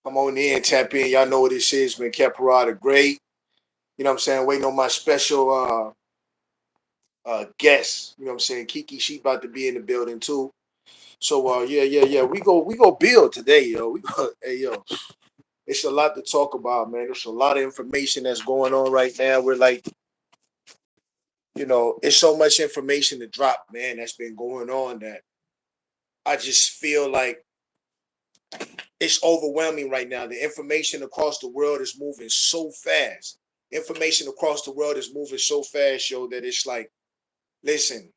Come on in, tap in. Y'all know what this is, man. Caparada Great. You know what I'm saying? Waiting on my special guest. You know what I'm saying? KiKi, she about to be in the building too. So yeah. We go build today, yo. We go, hey yo. It's a lot to talk about, man. There's a lot of information that's going on right now. We're like, it's so much information to drop, man, that's been going on that I just feel like it's overwhelming right now. The information across the world is moving so fast. Information across the world is moving so fast, yo, that it's like, listen,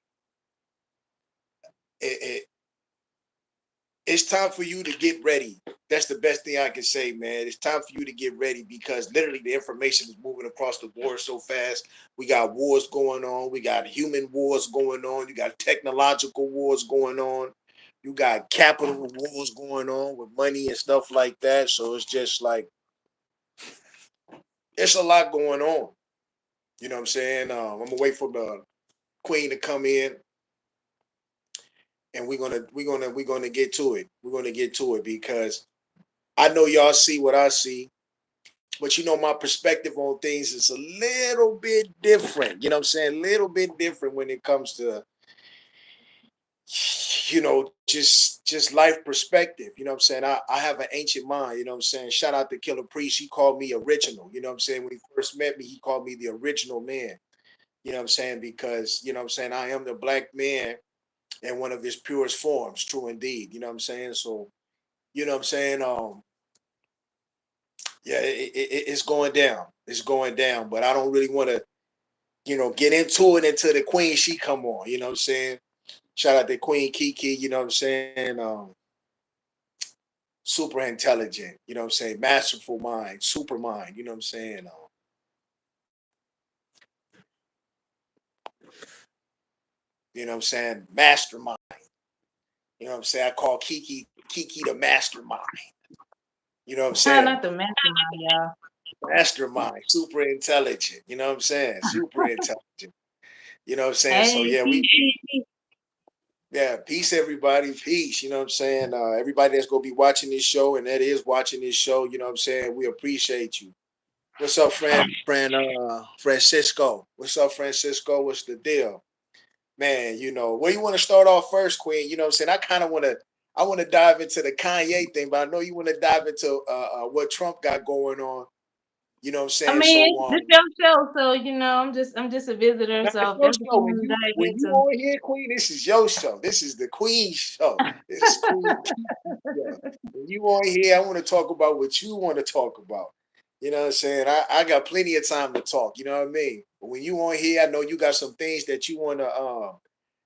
it, it, it's time for you to get ready. That's the best thing I can say, man. It's time for you to get ready because literally the information is moving across the board so fast. We got wars going on. We got human wars going on. You got technological wars going on. You got capital wars going on with money and stuff like that. So it's just like, it's a lot going on. You know what I'm saying? I'm gonna wait for the queen to come in, and we're gonna get to it. We're gonna get to it because I know y'all see what I see, but my perspective on things is a little bit different. You know what I'm saying? A little bit different when it comes to just life perspective. You know what I'm saying? I have an ancient mind. You know what I'm saying? Shout out to Killer Priest. He called me original. You know what I'm saying? When he first met me, he called me the original man. You know what I'm saying? Because, what I'm saying, I am the black man in one of his purest forms, true indeed. You know what I'm saying? So, what I'm saying? Yeah, it's going down. It's going down. But I don't really want to, get into it until the queen, she come on. You know what I'm saying? Shout out to Queen KiKi, you know what I'm saying? Super intelligent, you know what I'm saying? Masterful mind, super mind, you know what I'm saying? You know what I'm saying? Mastermind. You know what I'm saying? I call KiKi the mastermind. You know what I'm saying? Not the mastermind, y'all. Mastermind, super intelligent. You know what I'm saying? Super intelligent. You know what I'm saying? So Hey, yeah, peace, peace, peace. yeah, peace everybody, peace. You know what I'm saying? Everybody that's gonna be watching this show and that is watching this show, you know what I'm saying? We appreciate you. What's up, Francisco? What's up, Francisco? What's the deal? Man, where you want to start off first, Queen? You know what I'm saying? I want to dive into the Kanye thing, but I know you want to dive into what Trump got going on. You know what I'm I saying? So mean, this your show, so I'm just a visitor. now So it's if your there's something show. you want to dive When you into, on here, Queen, this is your show. This is the Queen show. This is Queen Key show. When you on here, I want to talk about what you want to talk about. You know what I'm saying? I got plenty of time to talk. You know what I mean? But when you on here, I know you got some things that you want to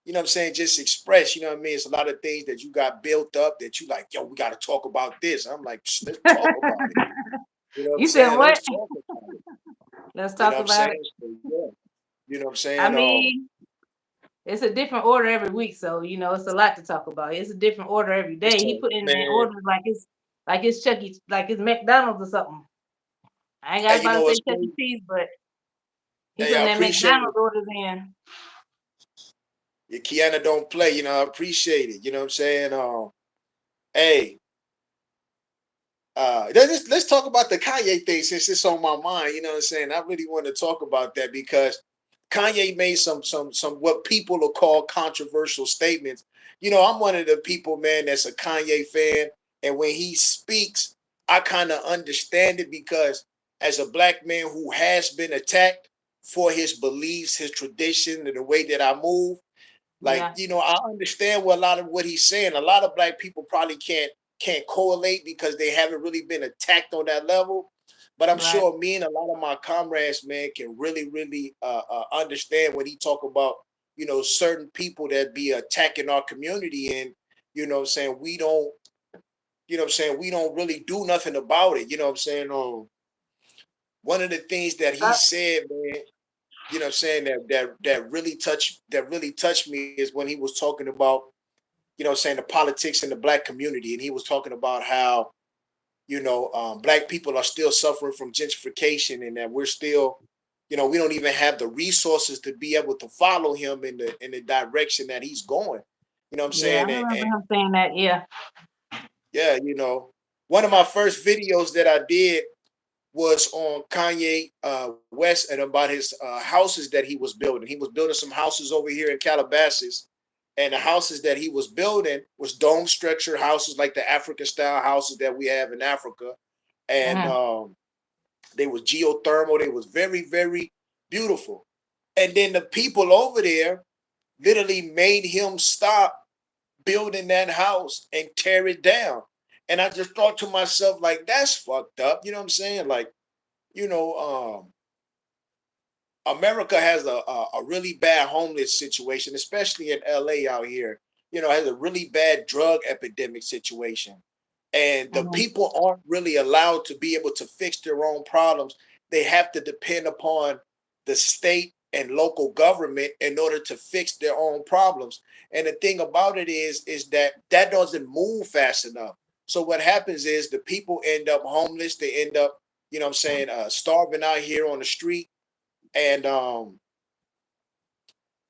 you know what I'm saying, just express, you know what I mean? It's a lot of things that you got built up that you like, yo, we got to talk about this. I'm like, let's talk about it. You know what I'm you said saying? what? Let's talk about it. Let's You know talk what I'm about saying? it. So, yeah. You know what I'm I saying? mean, it's a different order every week, so it's a lot to talk about. It's a different order every day. He Listen, put in man, order like it's Chuck E. like it's McDonald's or something. I ain't got hey, you about to know say what's Chuck E. crazy? Cheese, but he Hey, I putting that appreciate it. McDonald's orders in. Your Kiana don't play, I appreciate it. You know what I'm saying? Hey, let's talk about the Kanye thing since it's on my mind. You know what I'm saying? I really want to talk about that because Kanye made some what people will call controversial statements. I'm one of the people, man, that's a Kanye fan, and when he speaks, I kind of understand it because as a black man who has been attacked for his beliefs, his tradition, and the way that I move, like, Yeah, I understand what a lot of what he's saying. A lot of black people probably can't correlate because they haven't really been attacked on that level. But I'm right. sure me and a lot of my comrades, man, can really, really understand when he talk about, certain people that be attacking our community and, saying we don't, we don't really do nothing about it. You know what I'm saying? One of the things that he Uh, said, man, saying that really touched me is when he was talking about, saying the politics in the black community, and he was talking about how black people are still suffering from gentrification, and that we're still, we don't even have the resources to be able to follow him in the direction that he's going. You know what I'm yeah, I saying? And remember him saying that. Yeah, yeah, one of my first videos that I did was on Kanye West and about his houses that he was building. He was building some houses over here in Calabasas, and the houses that he was building was dome structure houses like the African style houses that we have in Africa, and Mm-hmm. they was geothermal. They was very very beautiful. And then the people over there literally made him stop building that house and tear it down. And I just thought to myself, like, that's fucked up. You know what I'm saying? Like, you know, America has a really bad homeless situation, especially in LA out here. You know, has a really bad drug epidemic situation. And the Mm-hmm. people aren't really allowed to be able to fix their own problems. They have to depend upon the state and local government in order to fix their own problems. And the thing about it is that that doesn't move fast enough. So what happens is the people end up homeless. They end up, you know what I'm saying, starving out here on the street. And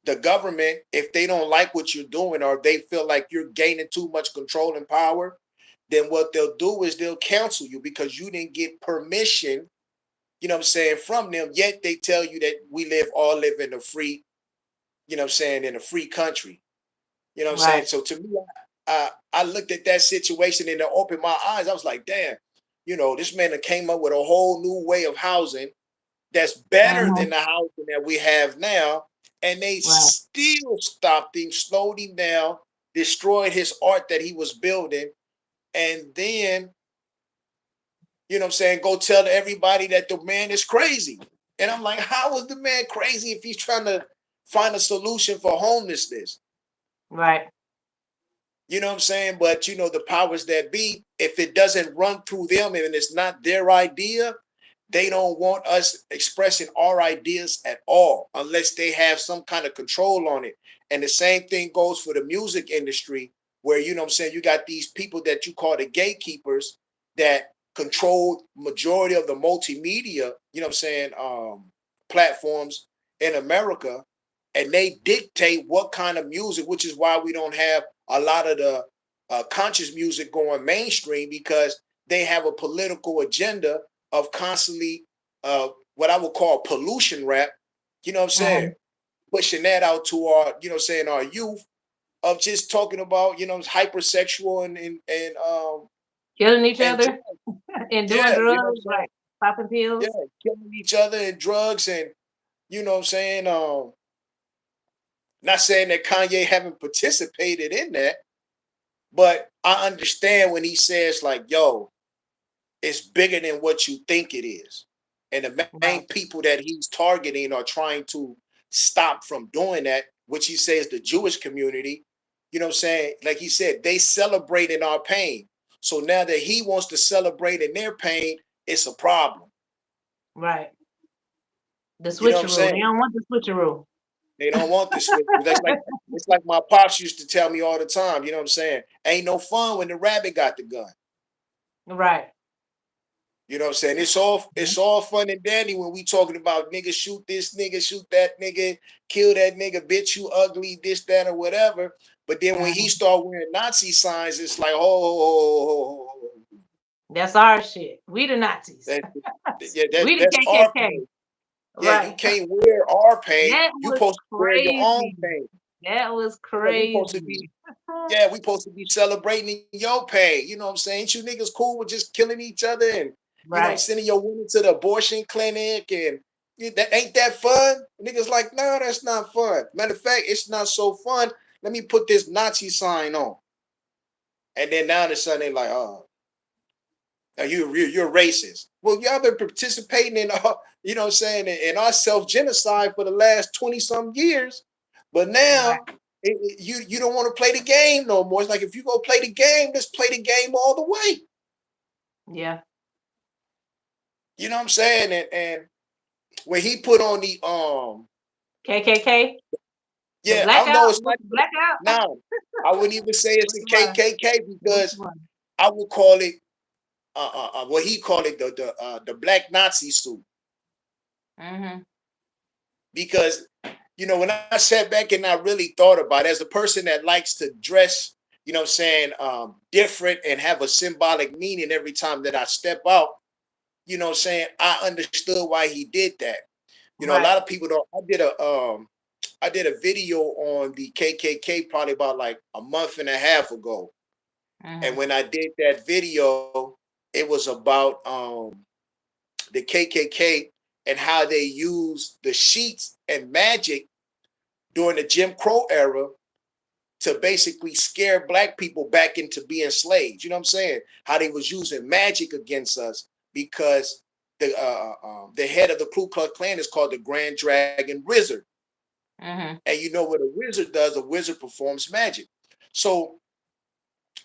the government, if they don't like what you're doing or they feel like you're gaining too much control and power, then what they'll do is they'll cancel you because you didn't get permission, you know what I'm saying, from them. Yet they tell you that we all live in a free, you know what I'm saying, in a free country. You know what I'm saying? Right. So to me, I looked at that situation and it opened my eyes. I was like, damn, you know, this man came up with a whole new way of housing that's better Mm-hmm. than the housing that we have now. And they Right. still stopped him, slowed him down, destroyed his art that he was building, and then, you know what I'm saying, go tell everybody that the man is crazy. And I'm like, how is the man crazy if he's trying to find a solution for homelessness? Right. You know what I'm saying? But you know, the powers that be, if it doesn't run through them and it's not their idea, they don't want us expressing our ideas at all unless they have some kind of control on it. And the same thing goes for the music industry, where you know what I'm saying, you got these people that you call the gatekeepers that control majority of the multimedia, you know what I'm saying, platforms in America, and they dictate what kind of music, which is why we don't have a lot of the conscious music going mainstream because they have a political agenda of constantly what I would call pollution rap, you know what I'm saying? Mm-hmm. Pushing that out to our, you know what I'm saying, our youth of just talking about, you know, hypersexual Killing each and other and doing yeah, you know what I'm drugs. saying? Right. Popping Yeah, pills. killing each other and drugs and you know what I'm saying? Not saying that Kanye haven't participated in that, but I understand when he says like, yo, it's bigger than what you think it is. And the Right. main people that he's targeting are trying to stop from doing that, which he says the Jewish community. You know what I'm saying? Like he said, they celebrate in our pain. So now that he wants to celebrate in their pain, it's a problem. Right. The You know what I'm switcheroo. They saying? don't want the switcheroo. They don't want this switch. That's like it's like my pops used to tell me all the time. You know what I'm saying? Ain't no fun when the rabbit got the gun. Right. You know what I'm saying? It's all fun and dandy when we talking about nigga shoot this nigga, shoot that nigga, kill that nigga, bitch you ugly, this, that, or whatever. But then when he Mm-hmm. start wearing Nazi signs, it's like, oh, That's our shit. We the Nazis. that, yeah, We the that's our KKK. pain. Yeah, you Right. can't wear our pain. That You was supposed to wear your own crazy. pain. That was Yeah, we supposed to crazy. be Yeah, we supposed to be celebrating your pain. You know what I'm saying? Ain't you niggas cool with just killing each other and you know Right. sending your women to the abortion clinic and that ain't that fun? Niggas like, no, that's not fun. Matter of fact, it's not so fun. Let me put this Nazi sign on. And then now all of a sudden they like, oh, now you're racist. Well, y'all been participating in you know what I'm saying, in our self-genocide for the last 20 some years. But Right. now you don't want to play the game no more. It's like if you go play the game, let's play the game all the way. Yeah. You know what I'm saying? And when he put on the KKK. The yeah, I know blackout. it's What's not the blackout? now. I wouldn't even say it's Which a one? KKK Which because one? I would call it what he called it the black Nazi suit Mm-hmm. because you know when I sat back and I really thought about it, as a person that likes to dress you know what I'm saying, different and have a symbolic meaning every time that I step out, you know what I'm saying, I understood why he did that. You know, a Right. lot of people don't. I did a video on the KKK probably about like a month and a half ago. And Mhm. when I did that video, it was about the KKK and how they used the sheets and magic during the Jim Crow era to basically scare black people back into being slaves. You know what I'm saying? How they was using magic against us because the head of the Ku Klux Klan is called the Grand Dragon Wizard. Mhm. And you know what a wizard does? A wizard performs magic. So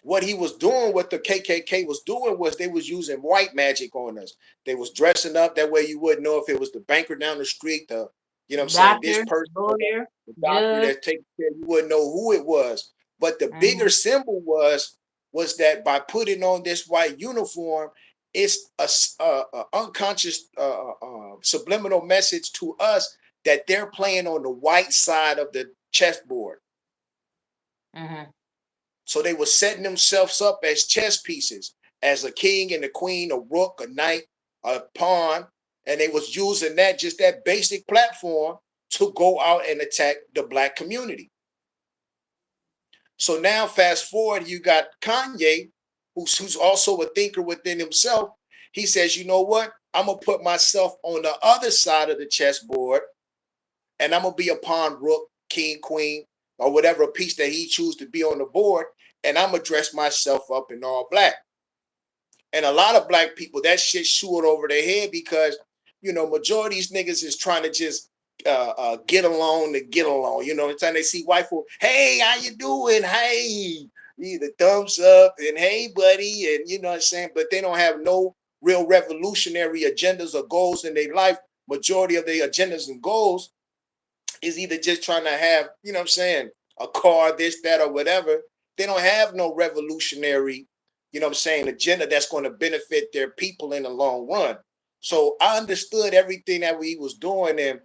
what he was doing, what the KKK was doing, was they was using white magic on us. They was dressing up that way you wouldn't know if it was the banker down the street, the you know what I'm saying, this Doctor, person, lawyer, the doctor judge. that's taking care, you wouldn't know who it was. But the bigger Mhm. symbol was that by putting on this white uniform, it's a unconscious subliminal message to us that they're playing on the white side of the chessboard. Mhm. So they were setting themselves up as chess pieces, as a king and a queen, a rook, a knight, a pawn, and they was using that just that basic platform to go out and attack the black community. So now, fast forward, you got Kanye, who's also a thinker within himself. He says, you know what? I'm gonna put myself on the other side of the chessboard, and I'm gonna be a pawn, rook, king, queen, or whatever piece that he chooses to be on the board, and I'm gonna dress myself up in all black. And a lot of black people, that shit shooed over their head because, you know, majority of these niggas is trying to just get along to get along. You know, anytime they see white folk, hey, how you doing? Hey, the thumbs up and hey, buddy, and you know what I'm saying. But they don't have no real revolutionary agendas or goals in their life. Majority of their agendas and goals is either just trying to have, you know what I'm saying, a car, this, that, or whatever. They don't have no revolutionary, you know what I'm saying, agenda that's going to benefit their people in the long run. So I understood everything that we was doing. And,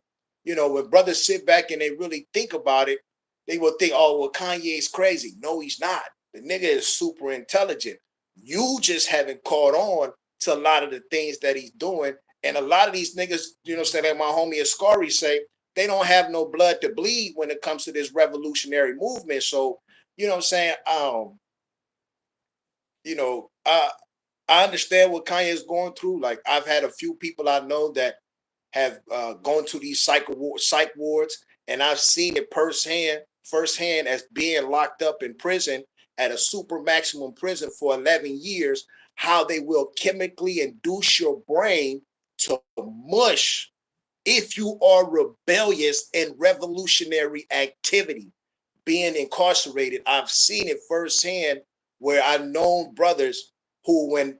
you know, when brothers sit back and they really think about it, they will think, oh, well, Kanye's crazy. No, he's not. The nigga is super intelligent. You just haven't caught on to a lot of the things that he's doing. And a lot of these niggas, you know, say like my homie Ascari say, they don't have no blood to bleed when it comes to this revolutionary movement. So, you know what I'm saying? You know, I understand what Kanye is going through. Like I've had a few people I know that have gone to these psych wards, and I've seen it firsthand as being locked up in prison at a super maximum prison for 11 years, how they will chemically induce your brain to mush if you are rebellious in revolutionary activity, being incarcerated. I've seen it firsthand where I've known brothers who, when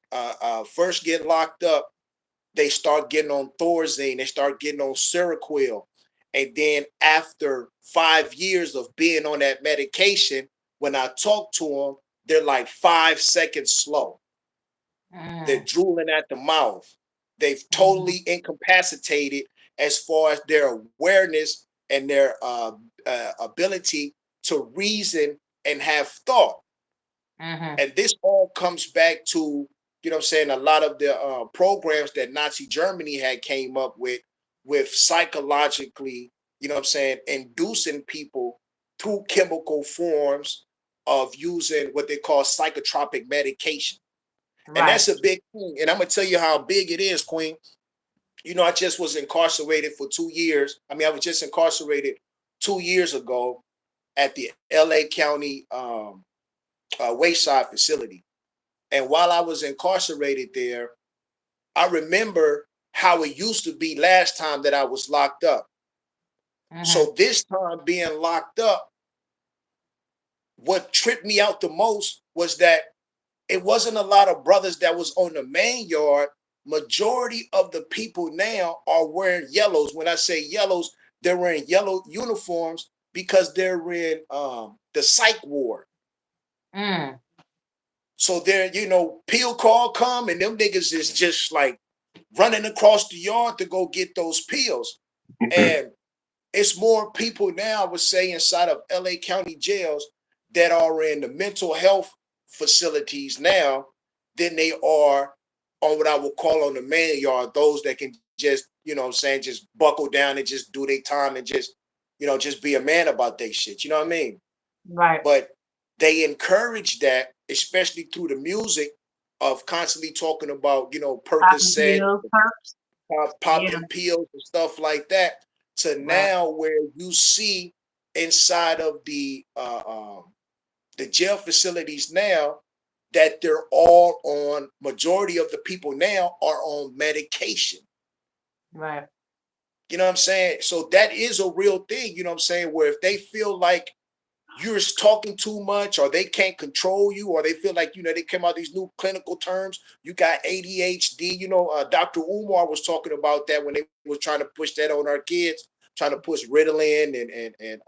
first get locked up, they start getting on Thorazine, they start getting on Seroquel. And then after 5 years of being on that medication, when I talk to them, they're like 5 seconds slow. They're Mhm. drooling at the mouth. They've Mhm. totally incapacitated as far as their awareness and their ability to reason and have thought. Mhm. And this all comes back to, you know what I'm saying, a lot of the programs that Nazi Germany had came up with psychologically, you know what I'm saying, inducing people through chemical forms of using what they call psychotropic medication. And Right. that's a big thing. And I'm gonna tell you how big it is, Queen. You know, I just was incarcerated for 2 years. I mean, I was just incarcerated 2 years ago at the LA County Wayside facility. And while I was incarcerated there, I remember how it used to be last time that I was locked up. Mhm. So this time being locked up, what tripped me out the most was that it wasn't a lot of brothers that was on the main yard. Majority of the people now are wearing yellows. When I say yellows, they're wearing yellow uniforms because they're in the psych ward. Mm. So they're, you know, peel call come and them niggas is just like running across the yard to go get those pills. And it's more people now, I would say, inside of LA County jails that are in the mental health facilities now than they are on what I would call on the man yard, those that can just, just buckle down and just do their time and just, just be a man about their shit. You know what I mean? Right. But they encourage that, especially through the music of constantly talking about, Popping Percocet, pills, perks. Yeah. popping pills and stuff like that, to Right. now where you see inside of the jail facilities now that they're all on, majority of the people now are on medication. Right. You know what I'm saying? So that is a real thing, you know what I'm saying? Where if they feel like you're talking too much or they can't control you or they feel like, they came out these new clinical terms, you got ADHD, Dr. Umar was talking about that when they was trying to push that on our kids, trying to push Ritalin and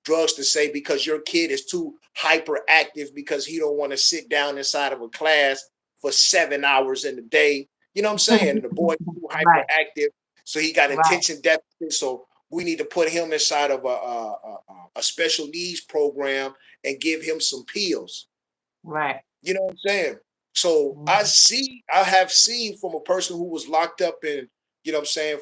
drugs to say because your kid is too hyperactive because he don't want to sit down inside of a class for 7 hours in a day. You know what I'm saying? And the boy is too Right. hyperactive, so he got Right. attention deficit. So we need to put him inside of a special needs program and give him some pills. Right. You know what I'm saying? So Mhm. I have seen from a person who was locked up in,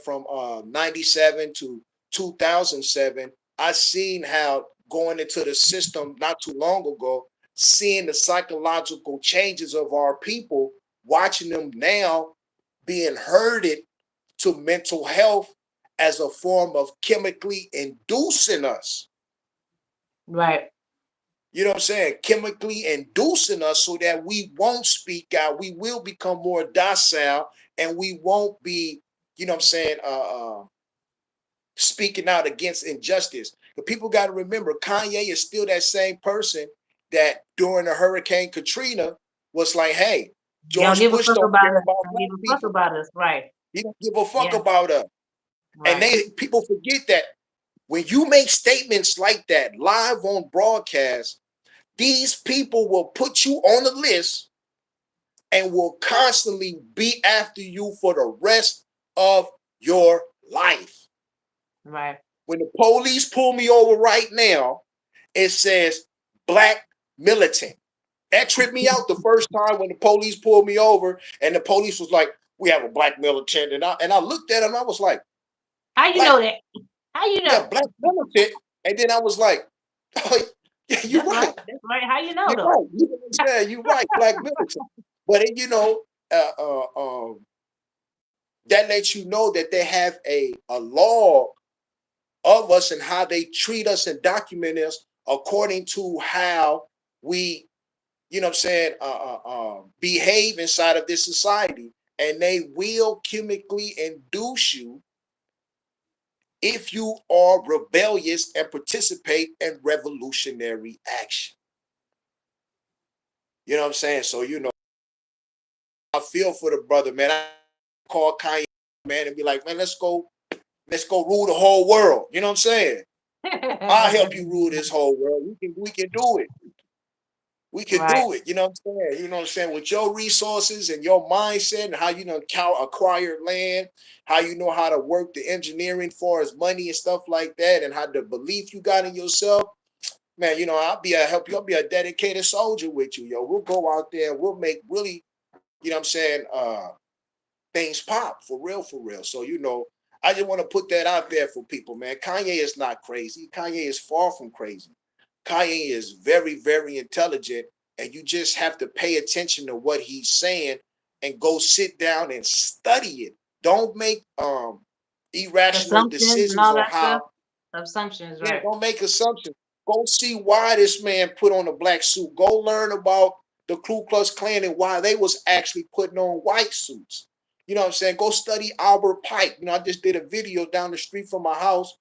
from 97 to 2007, I seen how going into the system not too long ago, seeing the psychological changes of our people, watching them now being herded to mental health as a form of chemically inducing us. Right. You know what I'm saying? Chemically inducing us so that we won't speak out. We will become more docile and we won't be, speaking out against injustice. But people got to remember, Kanye is still that same person that during the Hurricane Katrina was like, hey, They don't George give a Bush fuck don't about care us. about Don't black give a fuck people. about us. Right. He don't give a fuck Yeah. about us. And Right. people forget that when you make statements like that live on broadcast, these people will put you on the list and will constantly be after you for the rest of your life. Right. When the police pull me over right now, it says black militant. That tripped me out the first time when the police pulled me over and the police was like, we have a black militant. And I looked at him, I was like, How you black, know that? How you yeah, know? black militant. And then I was like, oh, yeah, you're That's right. right. That's right. How you know You're though? right. You know what I'm saying? You're right, black militant. But uh, uh, um, that lets you know that they have a log of us and how they treat us and document us according to how we, behave inside of this society. And they will chemically induce you if you are rebellious and participate in revolutionary action. You know what I'm saying? So, I feel for the brother, man. I call Kanye, man, and be like, man, let's go rule the whole world. You know what I'm saying? I'll help you rule this whole world. We can do it. We can Right. do it. You know what I'm saying? You know what I'm saying? With your resources and your mindset and how you know acquire land, how you know how to work the engineering for as money and stuff like that, and how the belief you got in yourself, man, I'll help you. I'll be a dedicated soldier with you, yo. We'll go out there and we'll make really, you know what I'm saying, things pop for real, for real. So, I just want to put that out there for people, man. Kanye is not crazy. Kanye is far from crazy. Kanye is very, very intelligent, and you just have to pay attention to what he's saying and go sit down and study it. Don't make irrational Assumptions and decisions all on that stuff. how. Assumptions, Yeah, right. don't make assumptions. Go see why this man put on a black suit. Go learn about the Ku Klux Klan and why they was actually putting on white suits. You know what I'm saying? Go study Albert Pike. I just did a video down the street from my house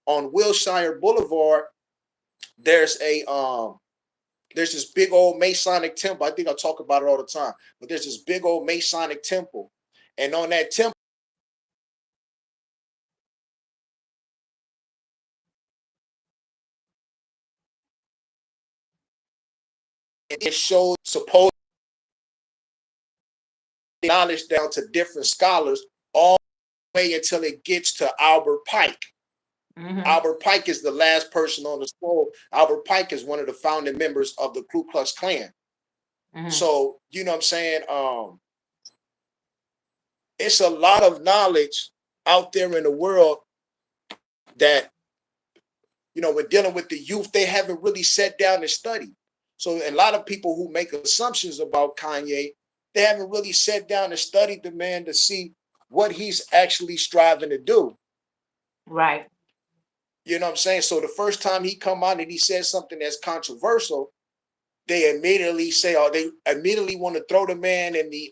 on Wilshire Boulevard. There's there's this big old Masonic temple. I think I talk about it all the time, but there's this big old Masonic temple, and on that temple it shows supposed knowledge down to different scholars all the way until it gets to Albert Pike. Mm-hmm. Albert Pike is the last person on the scroll. Albert Pike is one of the founding members of the Ku Klux Klan. Mm-hmm. So, you know what I'm saying? It's a lot of knowledge out there in the world that, when dealing with the youth, they haven't really sat down and studied. So a lot of people who make assumptions about Kanye, they haven't really sat down and studied the man to see what he's actually striving to do. Right. You know what I'm saying? So the first time he come out and he says something that's controversial, they immediately say, or they immediately want to throw the man in the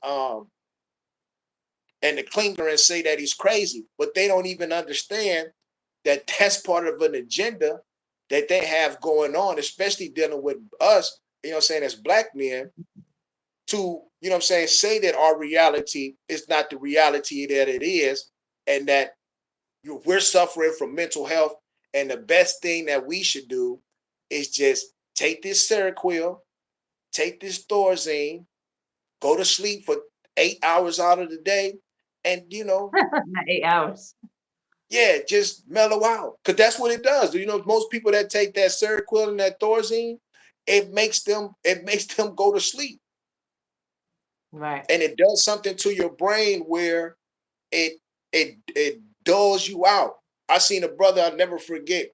clinger and say that he's crazy, but they don't even understand that that's part of an agenda that they have going on, especially dealing with us, saying, as black men, to, say that our reality is not the reality that it is, and that we're suffering from mental health. And the best thing that we should do is just take this Seroquel, take this Thorazine, go to sleep for 8 hours out of the day, and Not 8 hours. yeah, just mellow out. Because that's what it does. Most people that take that Seroquel and that Thorazine, it makes them go to sleep. Right. And it does something to your brain where it dulls you out. I seen a brother I'll never forget.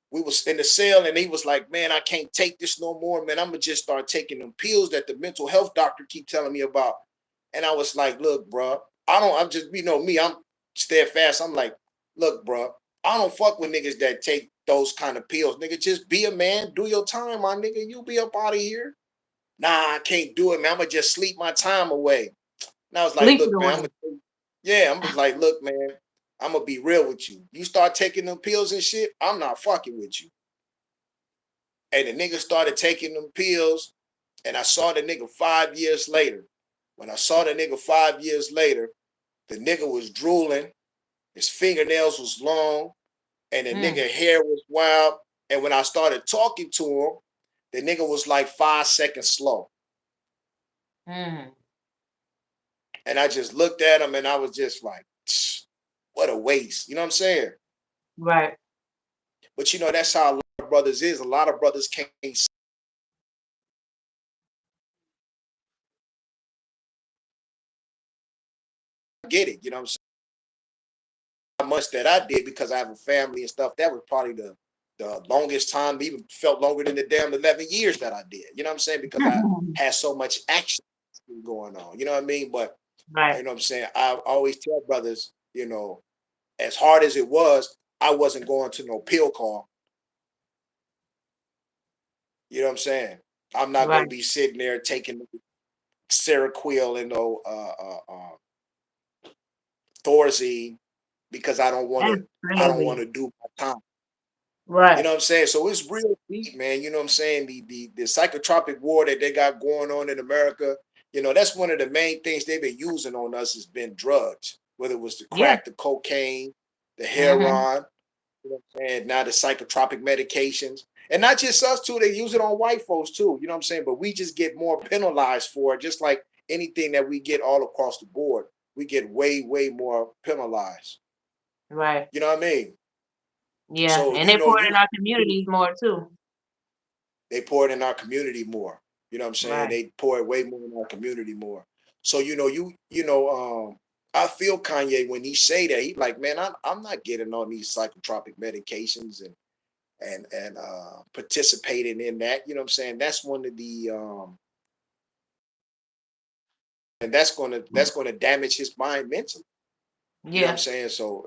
We was in the cell and he was like, man, I can't take this no more, man. I'm gonna just start taking them pills that the mental health doctor keep telling me about. And I was like, look, bro, I'm just, me, I'm steadfast. I'm like, look, bro, I don't fuck with niggas that take those kind of pills. Nigga, just be a man, do your time, my nigga. You be up out of here. Nah, I can't do it, man. I'm gonna just sleep my time away. And I was like, Sleep it look, man, away. I'm just like, look, man, I'm gonna be real with you. You start taking them pills and shit, I'm not fucking with you. And the nigga started taking them pills, and I saw the nigga 5 years later. When I saw the nigga 5 years later, the nigga was drooling, his fingernails was long, and the Mm. nigga hair was wild. And when I started talking to him, the nigga was like 5 seconds slow. Mm. And I just looked at him and I was just like, what a waste. You know what I'm saying? Right. But that's how a lot of brothers is. A lot of brothers can't get it. You know what I'm saying? How much that I did because I have a family and stuff. That was probably the longest time, even felt longer than the damn 11 years that I did. You know what I'm saying? Because I had so much action going on. You know what I mean? But you Right. know what I'm saying? I always tell brothers, as hard as it was, I wasn't going to no pill call. You know what I'm saying? I'm not going Right. to be sitting there taking Seroquel and no Thorazine because That's I don't want crazy. to do my time. You Right. know what I'm saying? So it's real deep, man. You know what I'm saying? The psychotropic war that they got going on in America, that's one of the main things they've been using on us has been drugs, whether it was the Yeah. crack, the cocaine, the Mm-hmm. heroin, and now the psychotropic medications. And not just us too, they use it on white folks too. You know what I'm saying? But we just get more penalized for it, just like anything that we get all across the board. We get way, way more penalized. Right. You know what I mean? Yeah. So And they pour it in our communities more too. they pour it in our community more. You know what I'm saying? Right. They pour it way more in our community more. So I feel Kanye when he say that he like, man, I'm not getting on these psychotropic medications and participating in that. You know what I'm saying? That's one of the and that's gonna damage his mind mentally. You know what I'm Yeah. saying? So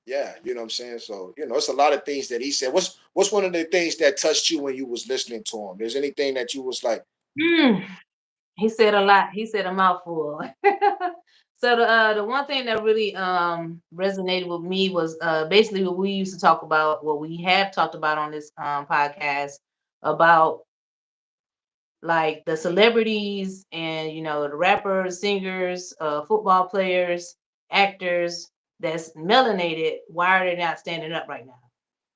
yeah, you know what I'm saying? So, it's a lot of things that he said. What's one of the things that touched you when you was listening to him? There's anything that you was like, Mm. He said a lot. He said a mouthful. So the one thing that really resonated with me was basically what we used to talk about, what we have talked about on this podcast about like the celebrities and the rappers, singers, football players, actors that's melanated. Why are they not standing up right now?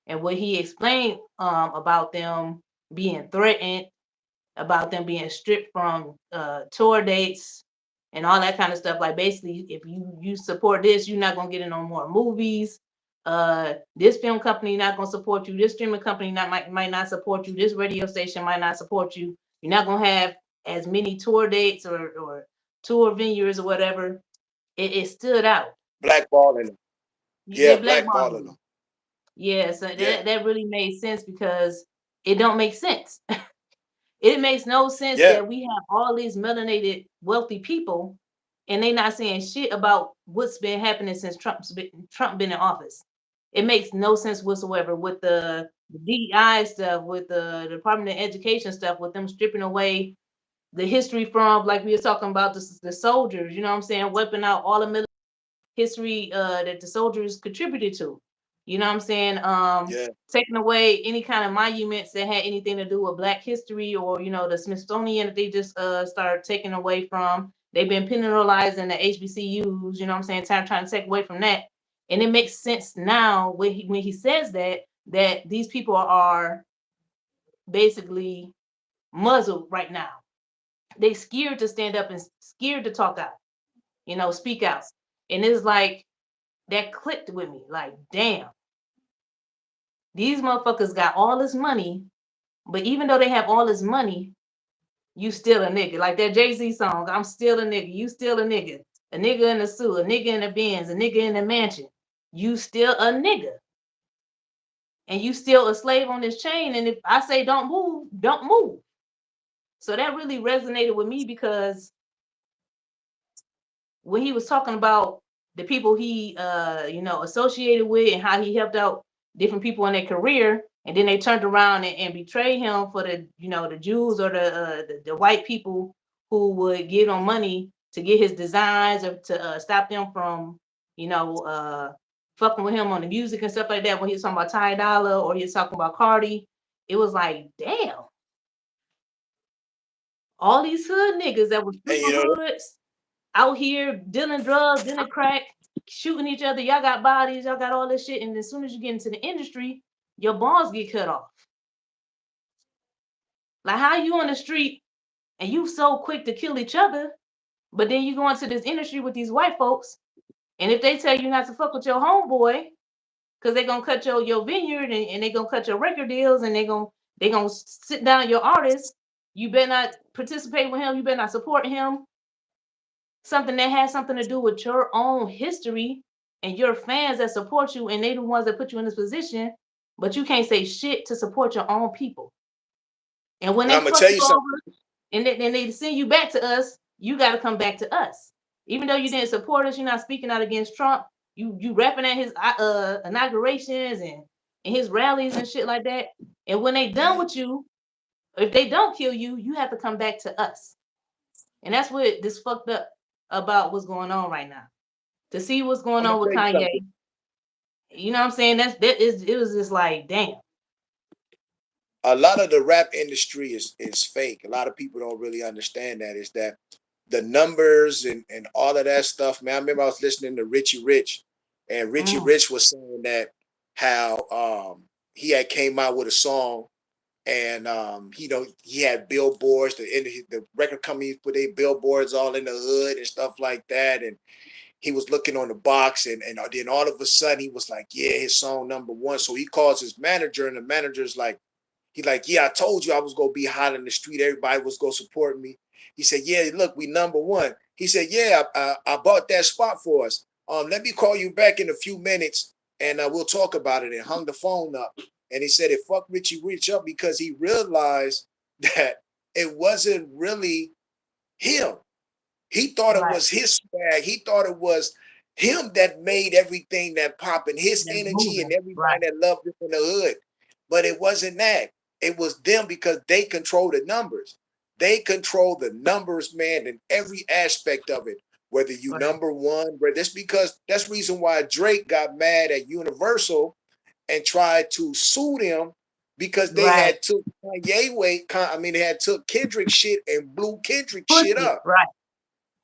And what he explained about them being threatened, about them being stripped from tour dates and all that kind of stuff. Like basically, if you support this, you're not gonna get in no more movies. This film company not gonna support you. This streaming company might not support you. This radio station might not support you. You're not gonna have as many tour dates or tour venues or whatever. It stood out. Blackballing them. They Yeah, blackballing blackballing you. them. Yeah, so Yeah, that really made sense because it don't make sense. It makes no sense yeah, that we have all these melanated wealthy people and they not saying shit about what's been happening since Trump been in office. It makes no sense whatsoever with the DEI stuff, with the Department of Education stuff, with them stripping away the history from, like we were talking about, the soldiers, you know what I'm saying, wiping out all the military history that the soldiers contributed to. You know what I'm saying? yeah. Taking away any kind of monuments that had anything to do with Black history, or the Smithsonian that they just started taking away from. They've been penalizing the HBCUs. You know what I'm saying? Trying to take away from that, and it makes sense now when he says that these people are basically muzzled right now. They scared to stand up and scared to talk out. Speak out, and it's like that clicked with me. Like, damn, these motherfuckers got all this money, but even though they have all this money, you still a nigga. Like that Jay-Z song, I'm still a nigga. You still a nigga. A nigga in a suit, a nigga in a Benz, a nigga in a mansion. You still a nigga. And you still a slave on this chain. And if I say don't move, don't move. So that really resonated with me because when he was talking about the people he associated with and how he helped out different people in their career, and then they turned around and betrayed him for the Jews or the white people who would give him money to get his designs or to stop them from you know uh fucking with him on the music and stuff like that. When he was talking about Ty Dolla or he was talking about Cardi, it was like, damn, all these hood niggas that was And super hoods out here dealing drugs, dealing crack, shooting each other. Y'all got bodies, y'all got all this shit. And as soon as you get into the industry, your balls get cut off. Like, how you on the street and you so quick to kill each other, but then you go into this industry with these white folks, and if they tell you not to fuck with your homeboy, because they're gonna cut your vineyard and they're gonna cut your record deals and they gonna sit down your artist, you better not participate with him, you better not support him, something that has something to do with your own history and your fans that support you, and they the ones that put you in this position, but you can't say shit to support your own people. And when and they I'm gonna fuck tell you you something. over and they send you back to us, you got to come back to us. Even though you didn't support us, you're not speaking out against Trump. You rapping at his inaugurations and his rallies and shit like that. And when they done Mhm. with you, if they don't kill you, you have to come back to us. And that's what this fucked up about what's going on right now. To see what's going I'm gonna on with tell you Kanye, something. you know what I'm saying? It was just like, damn. A lot of the rap industry is fake. A lot of people don't really understand that. Is that the numbers and all of that stuff, man. I remember I was listening to Richie Rich, and Richie Mm, Rich was saying that how he had came out with a song, and he had billboards. The record companies put their billboards all in the hood and stuff like that, and he was looking on the box, and then all of a sudden he was like, yeah, his song number one. So he calls his manager, and the manager's like, he like, yeah, I told you I was gonna be hot in the street. Everybody was gonna support me. He said, yeah, look, we number one. He said, yeah, I bought that spot for us. Let me call you back in a few minutes, and we'll talk about it. And hung the phone up. And he said it fucked Richie Rich up because he realized that it wasn't really him. He thought it right. was his swag. He thought it was him that made everything that pop and his That's energy and moving. everybody Right. that loved him in the hood. But it wasn't that. It was them because they control the numbers. They control the numbers, man, in every aspect of it. Whether you Right. number one, but that's the reason why Drake got mad at Universal and tried to sue them because they Right. had took Kanye way. I mean, they had took Kendrick shit and blew Kendrick Push shit it. up. Right.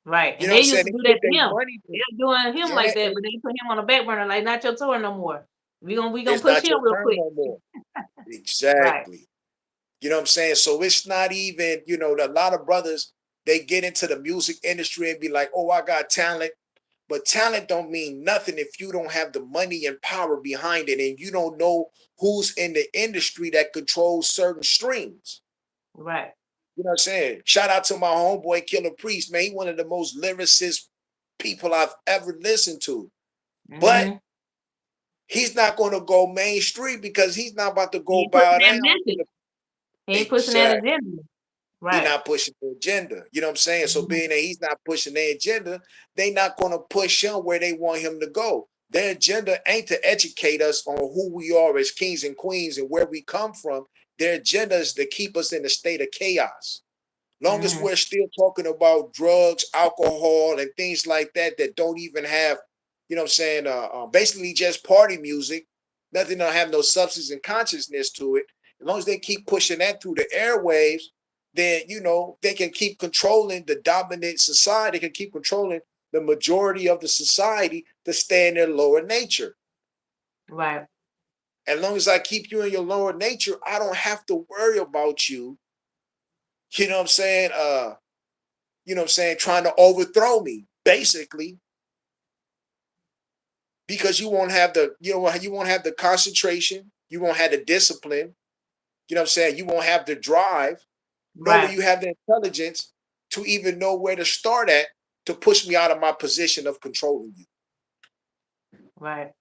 Right. You And know what they I'm used saying? to They do that put to their him. money, They're doing him yeah, like that, and but they put him on the back burner, like not your tour no more. We gonna it's push not your him real turn quick. no more. Right. Exactly. You know what I'm saying? So it's not even, a lot of brothers, they get into the music industry and be like, oh, I got talent. But talent don't mean nothing if you don't have the money and power behind it, and you don't know who's in the industry that controls certain streams. Right. You know what I'm saying? Shout out to my homeboy Killer Priest, man. He one of the most lyricist people I've ever listened to. But Mm-hmm. he's not going to go mainstream because he's not about to He go ain't pushing bow that down to message. the He ain't pushing that exact. agenda. He Right. not pushing the agenda. You know what I'm saying? So Mhm. being that he's not pushing their agenda, they not going to push him where they want him to go. Their agenda ain't to educate us on who we are as kings and queens and where we come from. Their agenda is to keep us in a state of chaos. Long as Mhm. we're still talking about drugs, alcohol, and things like that that don't even have, you know what I'm saying, basically just party music, nothing don't have no substance and consciousness to it. As long as they keep pushing that through the airwaves, then, you know, they can keep controlling the dominant society, they can keep controlling the majority of the society to stay in their lower nature. Right. As long as I keep you in your lower nature, I don't have to worry about you, you know what I'm saying, you know what I'm saying, trying to overthrow me, basically, because you won't have the, you won't have the concentration, you won't have the discipline, you know what I'm saying, you won't have the drive, nor will Right. you have the intelligence to even know where to start at to push me out of my position of controlling you. Right.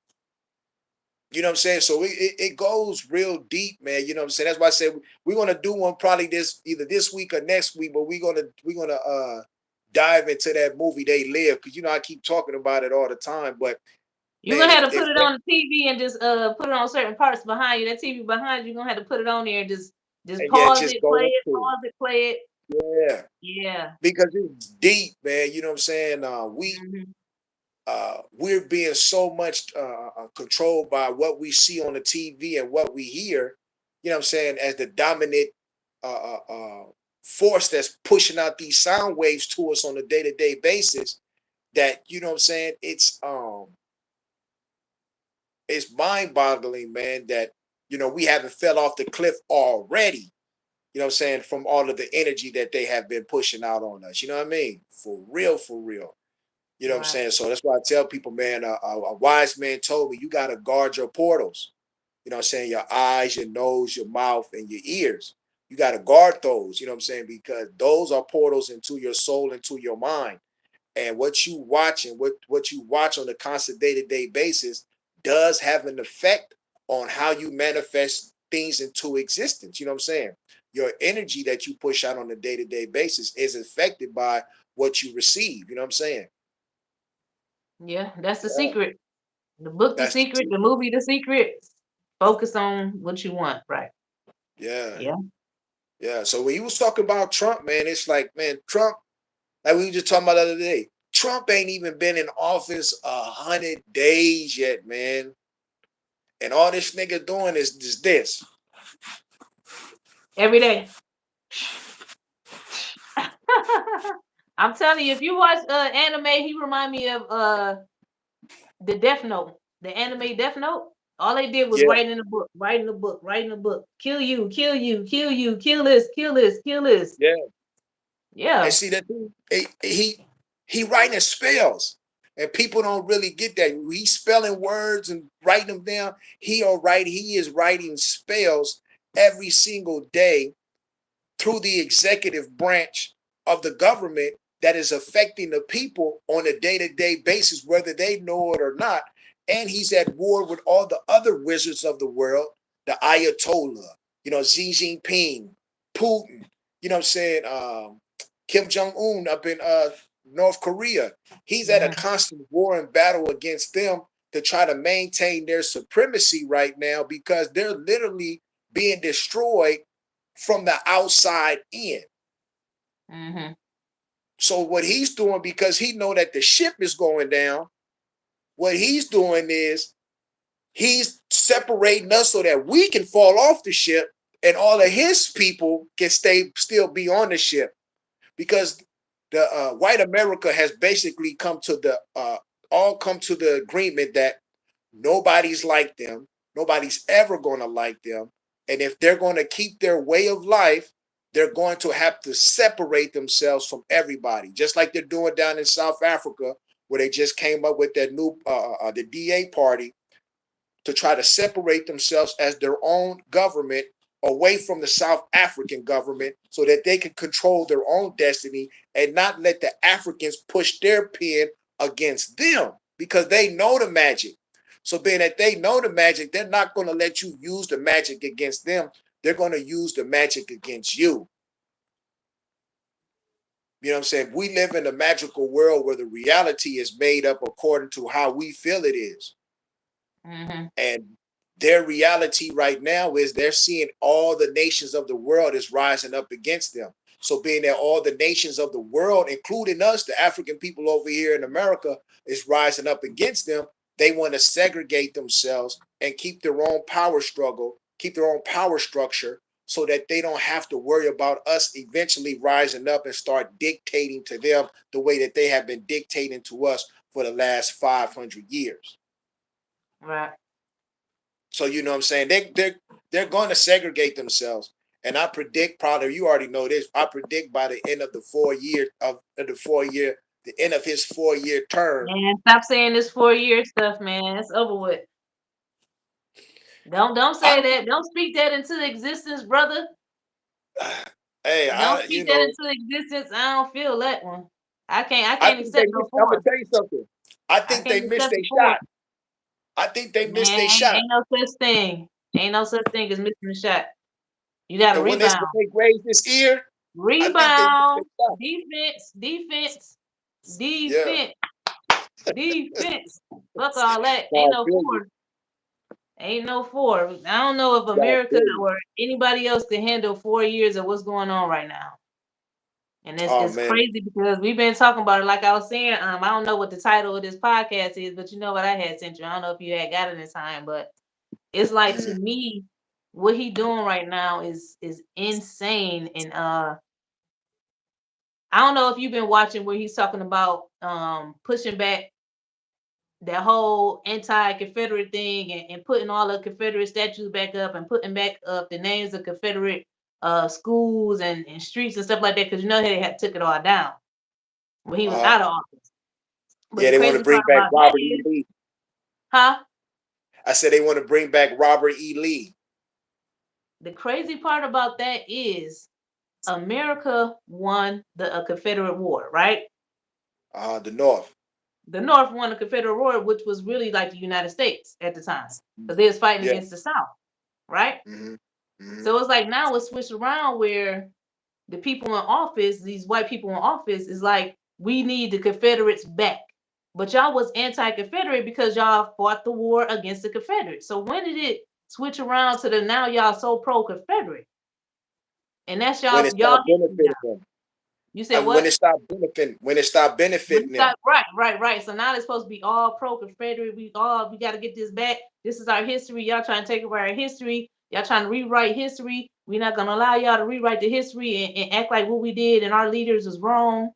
You know what I'm saying? So it goes real deep, man. You know what I'm saying? That's why I said we're gonna do one probably this either this week or next week, but we're gonna dive into that movie They Live, because you know I keep talking about it all the time. But You're man, gonna have if to put if it that, on the TV and just put it on certain parts behind you. That TV behind you, you're gonna have to put it on there and just yeah, pause just it, play go it, into pause it, play it. it. Yeah, Yeah. because it's deep, man. You know what I'm saying? Mhm. We're being so much controlled by what we see on the TV and what we hear. You know what I'm saying? As the dominant force that's pushing out these sound waves to us on a day to day basis. That, you know what I'm saying? It's mind boggling, man. That, you know, we haven't fell off the cliff already. You know what I'm saying? From all of the energy that they have been pushing out on us. You know what I mean? For real, for real. You know what I'm Right. saying? So that's why I tell people, man, a wise man told me you got to guard your portals. You know what I'm saying? Your eyes, your nose, your mouth, and your ears. You got to guard those, you know what I'm saying? Because those are portals into your soul, into your mind. And what you watch and what you watch on a constant day-to-day basis does have an effect on how you manifest things into existence. You know what I'm saying? Your energy that you push out on a day-to-day basis is affected by what you receive. You know what I'm saying? Yeah. That's the Yeah, secret. The book, The that's the Secret. The secret. movie, The Secret. Focus on what you want. Right. Yeah, Yeah. yeah. So when you was talking about Trump, man, it's like, man, Trump, like we were just talking about the other day, Trump ain't even been in office 100 days yet, man. And all this nigga doing is just this. Every day. I'm telling you, if you watch anime, he remind me of the Death Note, the anime Death Note. All they did was Yeah, write in the book, write in the book, write in the book. Kill you, kill you, kill you, kill this, kill this, kill this. yeah. And Yeah. see that dude, he writing spells. And people don't really get that. He's spelling words and writing them down. He is writing spells every single day through the executive branch of the government that is affecting the people on a day-to-day basis, whether they know it or not. And he's at war with all the other wizards of the world, the Ayatollah, you know, Xi Jinping, Putin, you know what I'm saying, Kim Jong-un up in North Korea. He's at a Mhm. constant war and battle against them to try to maintain their supremacy right now because they're literally being destroyed from the outside in. Mhm. So what he's doing, because he know that the ship is going down, what he's doing is he's separating us so that we can fall off the ship and all of his people can still be on the ship, because the white America has basically come to the agreement that nobody's like them. Nobody's ever going to like them. And if they're going to keep their way of life, they're going to have to separate themselves from everybody, just like they're doing down in South Africa where they just came up with that new the DA party to try to separate themselves as their own government away from the South African government so that they can control their own destiny and not let the Africans push their pen against them because they know the magic. So being that they know the magic, they're not going to let you use the magic against them. They're going to use the magic against you. You know what I'm saying? We live in a magical world where the reality is made up according to how we feel it is. Mm-hmm. And their reality right now is they're seeing all the nations of the world is rising up against them. So being that all the nations of the world, including us, the African people over here in America, is rising up against them, they want to segregate themselves and keep their own power struggle, keep their own power structure so that they don't have to worry about us eventually rising up and start dictating to them the way that they have been dictating to us for the last 500 years. Right. So you know what I'm saying? They're going to segregate themselves. And I predict, probably you already know this, I predict by the end of the 4 year of the 4 year, the end of his 4 year term. Man, stop saying this 4 year stuff, man. It's over with. Don't I say that. Don't speak that into existence, brother. hey, Don't I you speak that know, into existence. I don't feel that one. I I can't think they accept no missed, I'm gonna four. tell you something. I I think can't they missed accept their the four. shot. I think they missed Man, their shot. ain't no such thing. Ain't no such thing as missing a shot. You gotta And when they rebound. raise this ear, I think they missed their Rebound. shot. Defense. Defense. Yeah. Defense. Defense. Fuck all that. No, Ain't I no feel you. four. Ain't no four. I don't know if No, I America feel you. or anybody else can handle 4 years of what's going on right now. And Oh it's man. crazy because we've been talking about it. Like I was saying, I don't know what the title of this podcast is, but you know what I had sent you. I don't know if you had got it in time, but it's like to Mhm. me, what he doing right now is insane. And I don't know if you've been watching where he's talking about pushing back that whole anti-Confederate thing and putting all the Confederate statues back up and putting back up the names of Confederate schools and streets and stuff like that, because you know they had took it all down when he was Uh-huh. out of office. But Yeah, the they want to crazy bring part back about that Robert E. is, Lee. huh? I said they want to bring back Robert E. Lee. The crazy part about that is America won the Confederate War, right? The North. The North won the Confederate War, which was really like the United States at the time, because they was fighting Yeah. against the South, right? Mm-hmm. Mm-hmm. So it's like now it's switched around where the people in office, these white people in office, is like, we need the Confederates back. But y'all was anti-Confederate because y'all fought the war against the Confederates. So when did it switch around to the now y'all so pro-Confederate? And that's When it y'all stopped history now. benefiting them. You I said mean, when what? it stopped benefiting, when it stopped When you benefiting them. start, right. So now they're supposed to be all pro-Confederate. We got to get this back. This is our history. Y'all trying to take over our history. Y'all trying to rewrite history. We're not gonna allow y'all to rewrite the history and act like what we did and our leaders was wrong.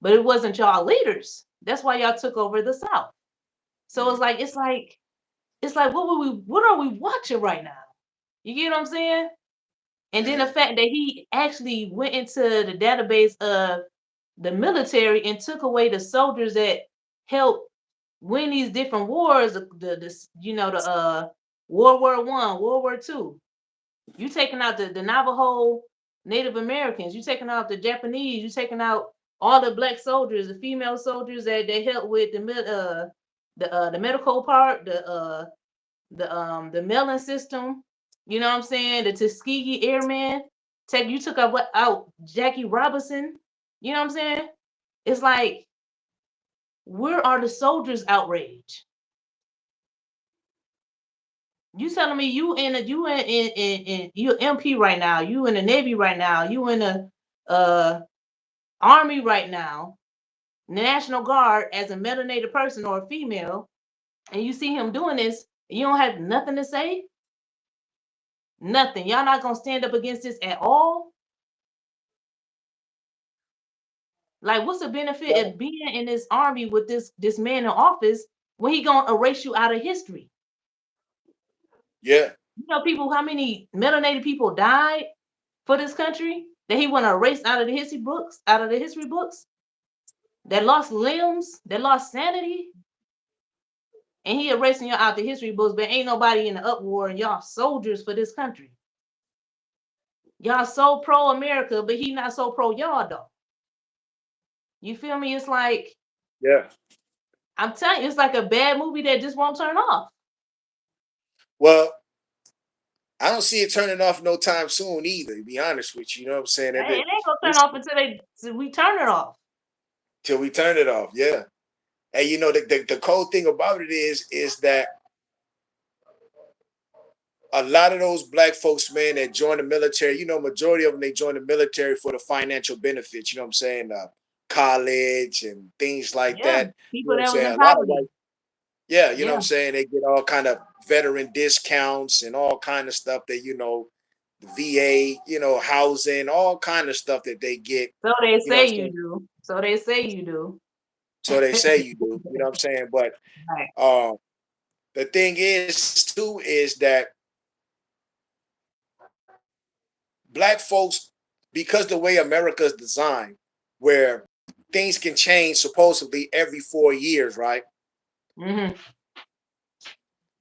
But it wasn't y'all leaders. That's why y'all took over the South. So it's like what are we watching right now? You get what I'm saying? And then the Mm-hmm. fact that he actually went into the database of the military and took away the soldiers that helped win these different wars, the World War I, World War II. You taking out the Navajo Native Americans, you taking out the Japanese, you taking out all the black soldiers, the female soldiers that they helped with the medical part, the mailing system. You know what I'm saying? The Tuskegee Airmen. You took out Jackie Robinson. You know what I'm saying? It's like, where are the soldiers' outrage? You telling me you MP right now, you in the Navy right now, you in the uh Army right now, National Guard as a melanated person or a female, and you see him doing this, you don't have nothing to say? Nothing. Y'all not gonna stand up against this at all? Like, what's the benefit No. of being in this army with this man in office when he gonna erase you out of history? Yeah. You know, people, how many melanated people died for this country that he want to erase out of the history books, out of the history books? that lost limbs, that lost sanity, and he erasing y'all out the history books, but ain't nobody in the uproar, and y'all soldiers for this country. Y'all so pro America, but he not so pro y'all though. You feel me? It's like, Yeah. I'm telling you, it's like a bad movie that just won't turn off. Well, I don't see it turning off no time soon either, to be honest with you. You know what I'm saying? It ain't gonna turn This off until we turn it off. till we turn it off. Yeah. And you know, the cold thing about it is that a lot of those black folks, man, that join the military, you know, majority of them, they join the military for the financial benefits, you know what I'm saying? College and things like Yeah, that. You know people what I'm that was in saying? A lot of poverty. white, yeah, you know what Yeah, I'm saying? They get all kind of veteran discounts and all kind of stuff that, you know, the VA, you know, housing, all kind of stuff that they get, so they you know what say I'm you saying? do. So they say you do. So they say you do, you know what I'm saying? But Right. the thing is too is that black folks, because the way America is designed, where things can change supposedly every 4 years, right? Mm-hmm.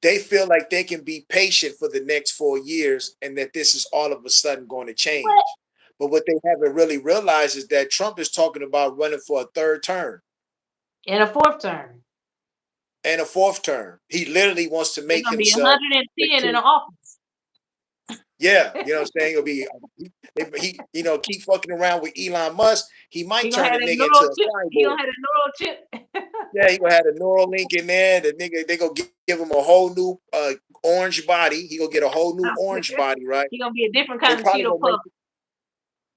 They feel like they can be patient for the next 4 years and that this is all of a sudden going to change. What? But what they haven't really realized is that Trump is talking about running for a third term In a fourth term, and a fourth term. He literally wants to they're make gonna be himself the 110 in king. the office. Yeah, you know what I'm saying? It'll be you know, keep fucking around with Elon Musk. He He might gonna turn have the that nigga into neural a chip. He cyborg. gonna have a neural chip. Yeah, he gonna have a neural link in there. The nigga, they gonna give him a whole new orange body. He gonna get a whole new orange body, right? He gonna be a different They kind of probably Cheeto gonna